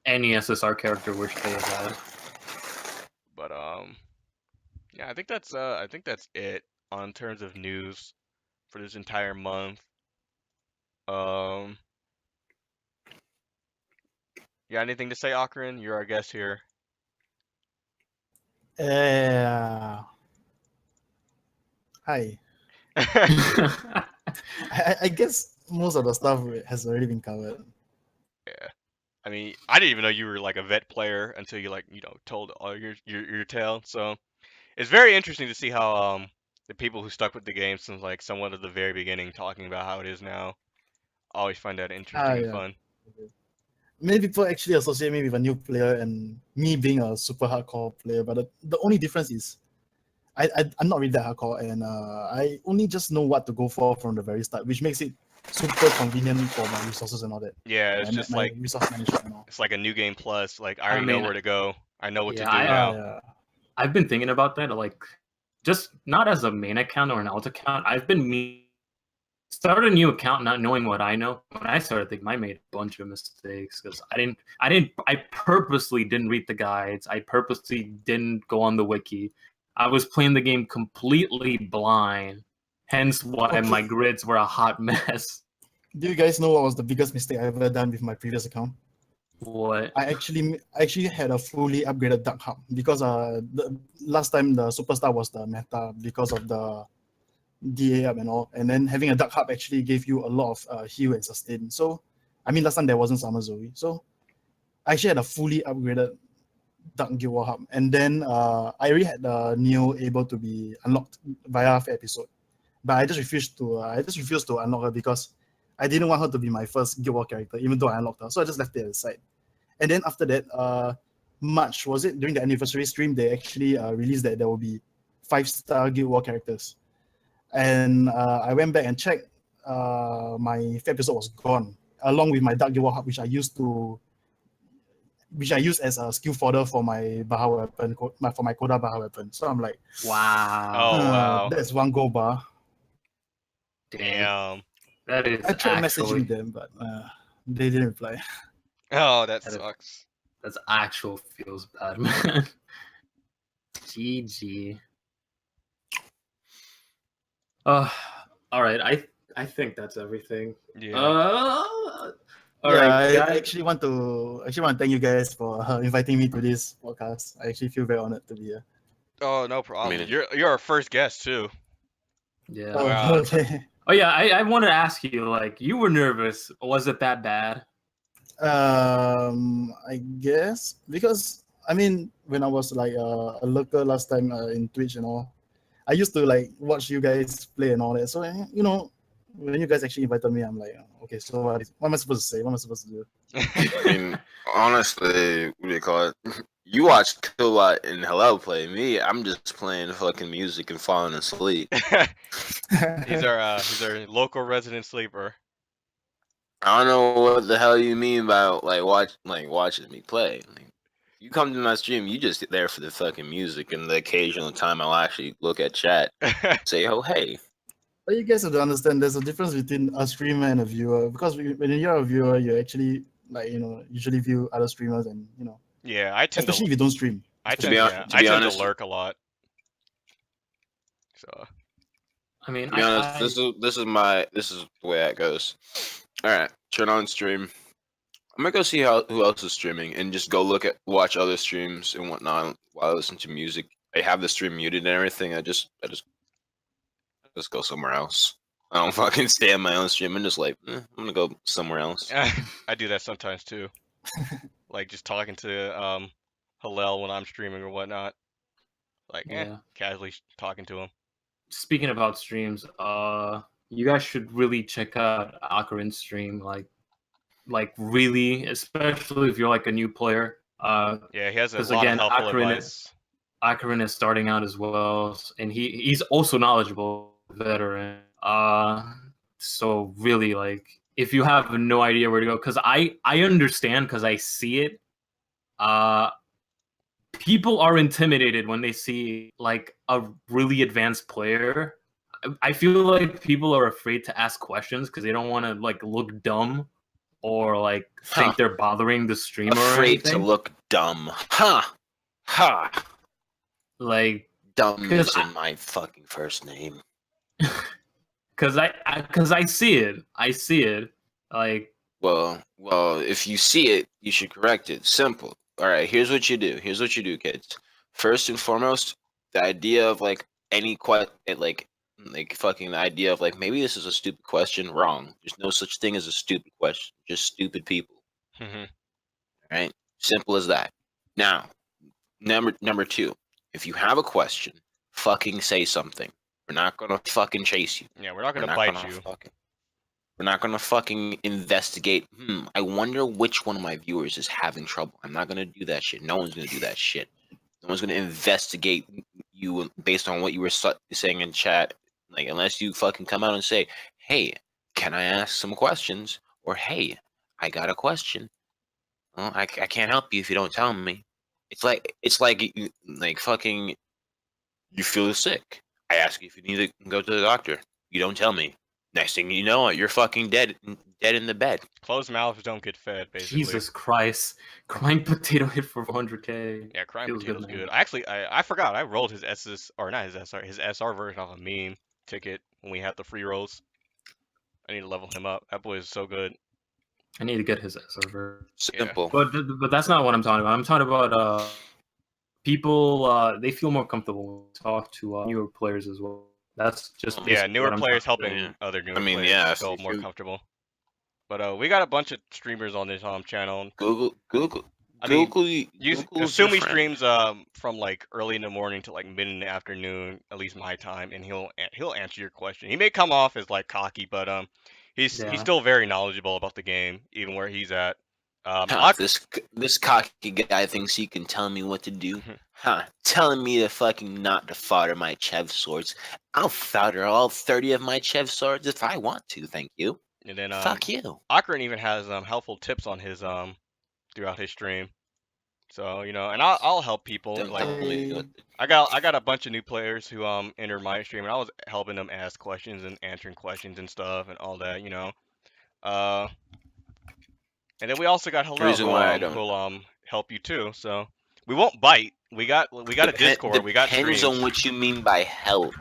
any SSR character wish they had had. But yeah, I think that's it on terms of news for this entire month. You got anything to say, Akarin? You're our guest here. Hi. I guess most of the stuff has already been covered. Yeah. I mean, I didn't even know you were like a vet player until you told all your tale. So it's very interesting to see how the people who stuck with the game since like somewhat of the very beginning talking about how it is now. I always find that interesting and yeah. fun. Many people actually associate me with a new player and me being a super hardcore player, but the only difference is I'm not really that hardcore, and I only just know what to go for from the very start, which makes it super convenient for my resources and all that. Yeah, it's and just my like resource management and all. it's like a new game plus. Like I I already know mean, where to go. I know what to yeah, do now. Yeah. I've been thinking about that, like, just not as a main account or an alt account. I've been started a new account not knowing what I know. When I started thinking, I made a bunch of mistakes because I purposely didn't read the guides. I purposely didn't go on the wiki. I was playing the game completely blind. Hence why Okay. my grids were a hot mess. Do you guys know what was the biggest mistake I ever done with my previous account? What? I actually had a fully upgraded Dark Hub because the last time the Superstar was the meta because of the DA up and all, and then having a Dark Hub actually gave you a lot of heal and sustain. So, I mean, last time there wasn't Summer Zoe, so I actually had a fully upgraded Dark Guild War Hub, and then I already had the Neo able to be unlocked via Fair Episode, but I just refused to unlock her because I didn't want her to be my first Guild War character, even though I unlocked her. So I just left it aside. And then after that, March, was it, during the anniversary stream, they actually released that there will be 5-star Guild War characters. And I went back and checked, my Fair Episode was gone, along with my Dark Guild War Hub, which I used as a skill fodder for my Baha weapon, for my Koda Baha weapon. So I'm like, Wow. Oh wow. that's one gold bar. Damn. That is I tried actually, messaging them, but they didn't reply. Oh, that That is- sucks. that's actual feels bad, man. GG. All right. I think that's everything. Yeah. All Yeah, right, I guys. actually want to thank you guys for inviting me to this podcast. I actually feel very honored to be here. Oh, no problem. mean, You're our first guest too. Yeah. Oh, Well, okay. Oh yeah, I want to ask you, like, you were nervous. Was it that bad? I guess because I mean, when I was like a lurker last time in Twitch and all, I used to like watch you guys play and all that. So you know, when you guys actually invited me, I'm like, okay, so what am I supposed to say? What am I supposed to do? I mean, honestly, what do you call it? You watch Killbot and Hello play. Me, I'm just playing fucking music and falling asleep. he's our local resident sleeper. I don't know what the hell you mean by like watching me play. Like, you come to my stream, you just sit there for the fucking music, and the occasional time I'll actually look at chat, say, "Oh hey." But you guys have to understand there's a difference between a streamer and a viewer because when you're a viewer, you actually like usually view other streamers and Yeah, I tend especially to. if you don't stream. I To tend, be yeah, hon- to I be tend honest- to lurk a lot. So I mean, To be honest, this is the way it goes. All right, turn on stream. I'm gonna go see who else is streaming and just go watch other streams and whatnot while I listen to music. I have the stream muted and everything. I just go somewhere else. I don't fucking stay on my own stream and just like I'm gonna go somewhere else. I do that sometimes too. Like just talking to Hillel when I'm streaming or whatnot. Like Yeah. casually talking to him. Speaking about streams, you guys should really check out Akarin's stream. Like really, especially if you're like a new player. Yeah, he has a 'Cause lot again, of helpful Akarin- advice. Akarin is starting out as well, and he's also knowledgeable, veteran. So really, like, if you have no idea where to go, because I understand, because I see it. People are intimidated when they see like a really advanced player. I feel like people are afraid to ask questions because they don't want to like look dumb or like think Huh. they're bothering the streamer or Afraid to anything. look dumb. Ha! Ha! Like, Dumb 'Cause isn't my fucking first name. because I see it. I see it. Like, Well, if you see it, you should correct it. Simple. All right, here's what you do. Here's what you do, kids. First and foremost, the idea of like like fucking the idea of like maybe this is a stupid question. Wrong. There's no such thing as a stupid question. Just stupid people. Mhm. Right? Simple as that. Now, number two. If you have a question, fucking say something. We're not gonna fucking chase you. Yeah, we're not We're gonna not bite gonna you. We're not gonna fucking investigate. I wonder which one of my viewers is having trouble. I'm not gonna do that shit. No one's gonna do that shit. No one's gonna investigate you based on what you were saying in chat. Like, unless you fucking come out and say, "Hey, can I ask some questions?" Or, "Hey, I got a question." Well, I can't help you if you don't tell me. It's like like fucking. You feel sick. I ask you if you need to go to the doctor. You don't tell me. Next thing you know, you're fucking dead in the bed. Closed mouths don't get fed, basically. Jesus Christ, crying potato hit for 100K. Yeah, Crime Feels good, Potato's man. good. Actually, I forgot. I rolled his SS or not his SR, his SR version off a meme ticket when we had the free rolls. I need to level him up. That boy is so good. I need to get his server. Simple. But that's not what I'm talking about. I'm talking about people. They feel more comfortable to talk to newer players as well. That's just Yeah, basically newer what I'm players talking helping yeah. other newer I mean, players yeah, feel if more you- comfortable. But we got a bunch of streamers on this channel. Google. I mean, Google. Use Google's your Asumi friend. streams from like early in the morning to like mid in the afternoon, at least my time, and he'll answer your question. He may come off as like cocky, but he's Yeah. still very knowledgeable about the game, even where he's at. Huh, this cocky guy thinks he can tell me what to do. Huh? Telling me to fucking not to fodder my Chev swords. I'll fodder all 30 of my Chev swords if I want to. Thank you. And then Fuck you. Akarin even has helpful tips on his throughout his stream. So and I'll help people. Don't Like tell me what to I got a bunch of new players who entered my stream, and I was helping them ask questions and answering questions and stuff and all that. And then we also got Hello Reason why I don't- who'll help you too. So we won't bite. We got a Discord. We got Depends streams. on what you mean by help.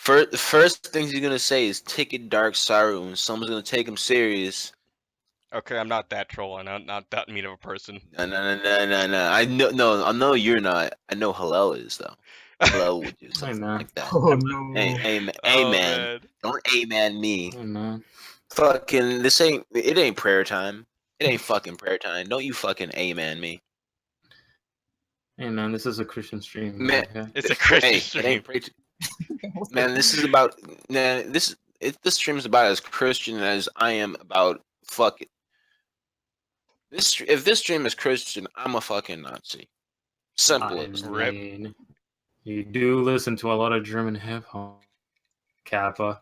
The first things he's gonna say is ticket Dark Saru, and someone's gonna take him serious. Okay, I'm not that troll. I'm not that mean of a person. No. I know you're not. I know Hillel is though. Hello would do Hey, something man. like that. Oh no. Hey Oh, man, man. don't amen me. Hey, man. Fucking it ain't prayer time. It ain't fucking prayer time. Don't you fucking amen me. Hey, man, this is a Christian stream. Man, Okay? It's a Christian hey, stream. it ain't pray. Man, this is about this stream is about as Christian as I am about fuck it. If this stream is Christian, I'm a fucking Nazi. Simple I as that. Rip. mean, you do listen to a lot of German hip hop. Kappa.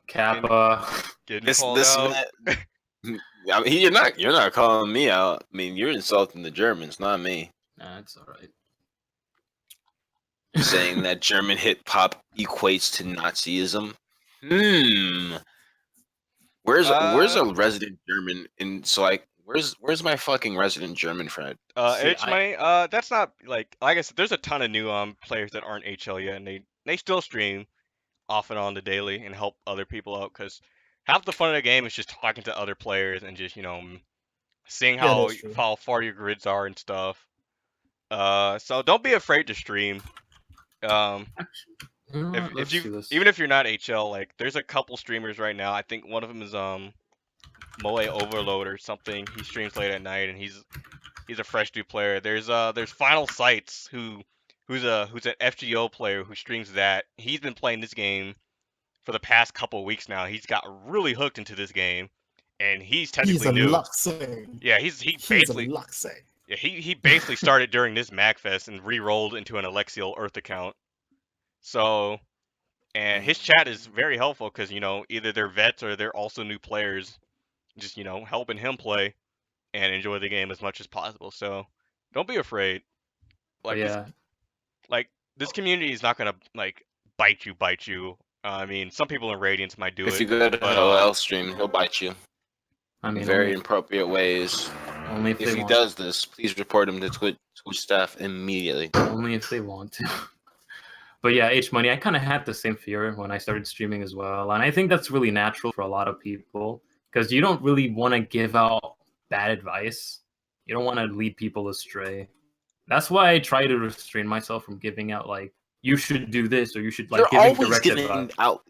Getting This called this out. man, I mean, you're not calling me out. I mean, you're insulting the Germans, not me. Nah, it's alright. Saying that German hip hop equates to Nazism. Where's a resident German in? So like, where's my fucking resident German friend? See, H money. That's not like I said. There's a ton of new players that aren't HL yet, and they still stream off and on the daily and help other people out because half the fun of the game is just talking to other players and just seeing Yeah, how that's true. far your grids are and stuff. So don't be afraid to stream. Actually, you know what? Let's do this. Even if you're not HL, like there's a couple streamers right now. I think one of them is Moe Overload or something. He streams late at night and he's a fresh new player. There's Final Sights who's an FGO player who streams that. He's been playing this game for the past couple of weeks now. He's got really hooked into this game, and he's He's technically a new. Luxay. Yeah, He's a basically Luxay. yeah he basically started during this MagFest and re-rolled into an Alexiel Earth account. So, and his chat is very helpful because either they're vets or they're also new players, just helping him play and enjoy the game as much as possible. So, don't be afraid. But Like yeah, this community is not gonna like bite you. I mean, some people in Radiance might do If it, you go to but OL stream, he'll bite you I in mean, very only, inappropriate ways. only if If they he want. does this, please report him to Twitch staff immediately. Only if they want to. But yeah, H Money, I kind of had the same fear when I started streaming as well, and I think that's really natural for a lot of people because you don't really want to give out bad advice. You don't want to lead people astray. That's why I try to restrain myself from giving out like you should do this or you should like You're giving always direct giving advice. out.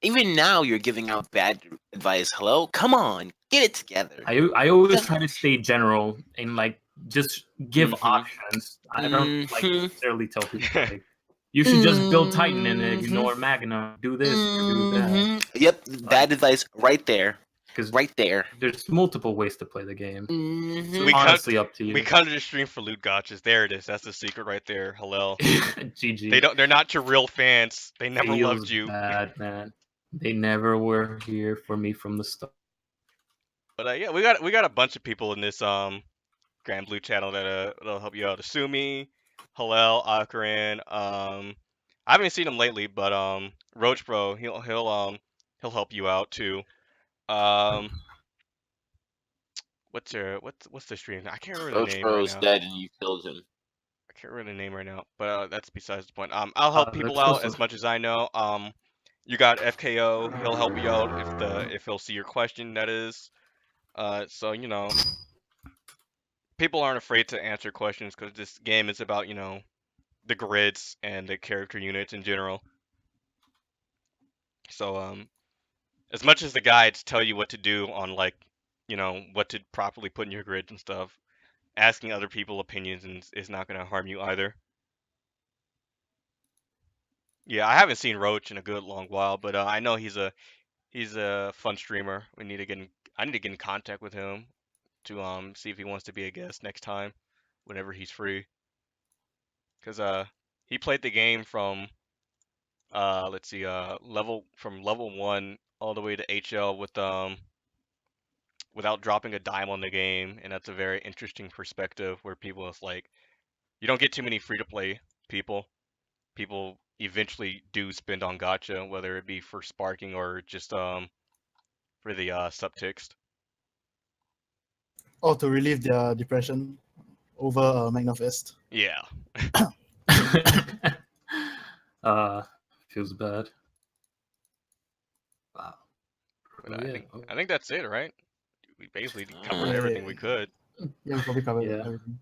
Even now, you're giving out bad advice. Hello, come on, get it together. I always try to stay general and like just give Mhm. options. I don't like Mhm. necessarily tell people like you should just build Titan and ignore Magna. Do this or do that. Yep, bad advice right there. Because Right there. there's multiple ways to play the game. Mhm. So We honestly, up to you. we come to the stream for loot gotchas. There it is. That's the secret right there. Hello. GG. They're not your real fans. They never Feels loved you. bad, man. They never were here for me from the start. But yeah, we got a bunch of people in this Granblue channel that'll help you out. Asumi, Hillel, Akarin. I haven't seen him lately, but Roach Bro, he'll help you out too. What's the stream? I can't remember the Roach name right Bro's now. dead and you killed him. I can't remember the name right now, but that's besides the point. I'll help people that's out also- as much as I know. You got FKO. He'll help you out if he'll see your question. That is. So people aren't afraid to answer questions because this game is about the grids and the character units in general. So as much as the guides tell you what to do on like what to properly put in your grids and stuff, asking other people opinions is not going to harm you either. Yeah, I haven't seen Roach in a good long while, but I know he's a fun streamer. I need to get in contact with him to see if he wants to be a guest next time, whenever he's free. Cause he played the game from let's see level 1 all the way to HL without dropping a dime on the game, and that's a very interesting perspective where people is like you don't get too many free to play people. People eventually do spend on gacha, whether it be for sparking or just for the subtext. Or to relieve their depression over Magnafest. Yeah. Feels bad. Wow. But Oh, yeah. I think that's it, right? We basically covered Yeah. everything we could. Yeah, we probably covered Yeah. everything.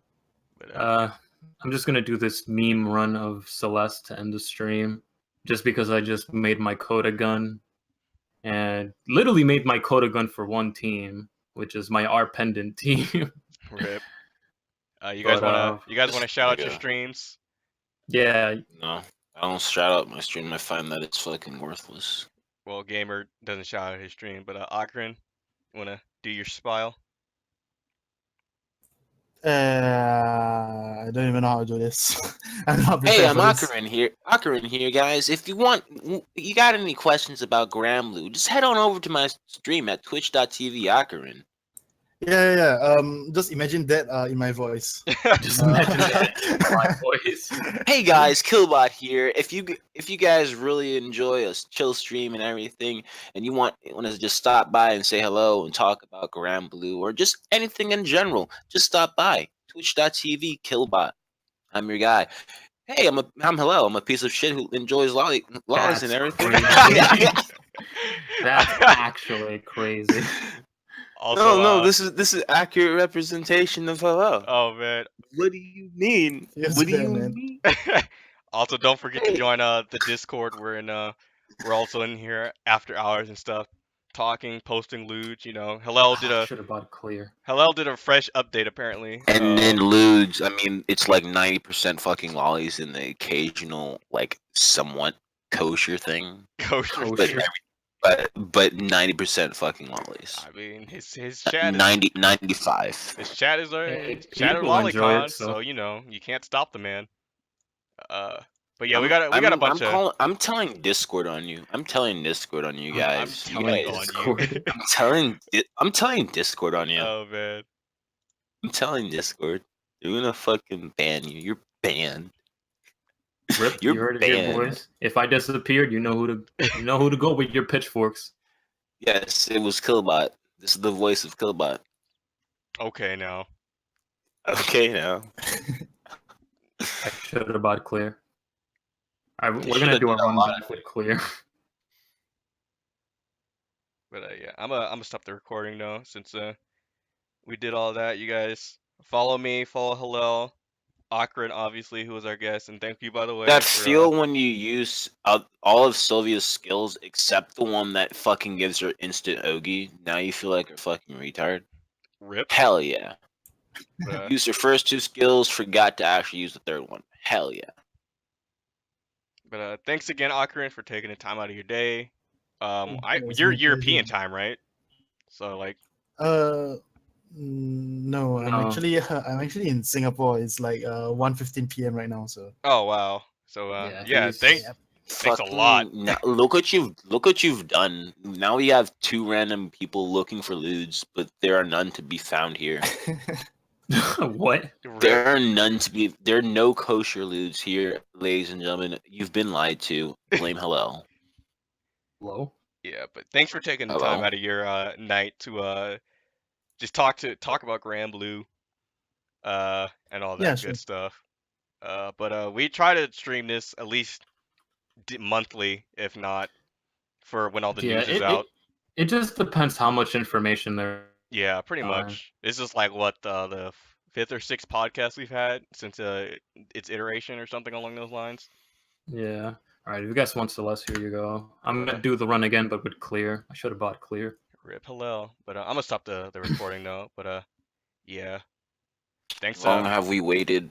But I'm just gonna do this meme run of Celeste to end the stream, just because I just made my Coda gun, and literally made my Coda gun for one team, which is my R Pendant team. Rip. You But, guys wanna shout out your nigga. streams? Yeah, No, I don't shout out my stream. I find that it's fucking worthless. Well, Gamer doesn't shout out his stream, but Akarin, wanna do your spile? I don't even know how to do this. I'm not Hey, prepared I'm for this. Akarin here. Akarin here, guys. If you got any questions about Granblue, just head on over to my stream at twitch.tv Akarin. Yeah. Just imagine that in my voice. just imagine that in my voice. Hey guys, Killbot here. If you guys really enjoy a chill stream and everything, and you want to just stop by and say hello and talk about Granblue or just anything in general, just stop by twitch.tv Killbot. I'm your guy. Hey, I'm a piece of shit who enjoys lollies and That's everything. crazy. That's actually crazy. Also, no, this is accurate representation of hello. Oh man. What do you mean? Yes, What do you man. mean? Also, don't forget to Hey. join the Discord. We're also in here after hours and stuff, talking, posting lewds. You know, Hillel Should have bought clear. did a fresh update apparently. And then lewds, I mean, it's like 90% fucking lollies and the occasional, like, somewhat kosher thing. Kosher. Kosher. But 90% fucking lollies. I mean, his chat is 95. his chat is Hey, chat of people enjoy lolicon, it, so so- you know you can't stop the man. But yeah, we got a bunch of. I'm telling Discord on you. I'm telling Discord on you guys. I'm You telling guys- on Discord. I'm telling Discord on you. Oh man. I'm telling Discord. They're gonna fucking ban you. You're banned. Rip, You're you heard it here, banned. boys. If I disappeared, you know who to go with your pitchforks. Yes, it was Killbot. This is the voice of Killbot. Okay, now. Okay, now. I should have bought clear. All right, They we're gonna should've do a done a run lot. back with clear. But yeah, I'm gonna stop the recording now since we did all that. You guys follow me, follow Hillel, Akarin, obviously, who was our guest, and thank you by the way. That for, feel when you use all of Sylvia's skills except the one that fucking gives her instant Ogi. Now you feel like a fucking retard. Rip. Hell yeah. But, Used her first two skills, forgot to actually use the third one. Hell yeah. thanks again, Akarin, for taking the time out of your day. It was You're my European pleasure. time, right? So like, No, I'm No. actually in Singapore. It's like 1:15 p.m. right now. So oh wow. So Yeah, yeah, he's- thanks. Yep. Thanks a lot. Now, look what you've done. Now we have two random people looking for lewds, but there are none to be found here. What? Rip. There are no kosher lewds here, ladies and gentlemen. You've been lied to. Blame Hillel. Hello? Yeah, but thanks for taking the time Hello? out of your night to just talk about Granblue and all that Yeah, good sure. stuff. But we try to stream this at least monthly, if not for when all the Yeah, news is out. it just depends how much information there. Yeah, pretty Fine. much. This is like what the fifth or sixth podcast we've had since its iteration or something along those lines. Yeah. All right, if you guys want Celeste, here you go. I'm gonna do the run again, but with clear. I should have bought clear. Rip Hillel. But I'm gonna stop the recording though. But yeah. Thanks. How long have we waited?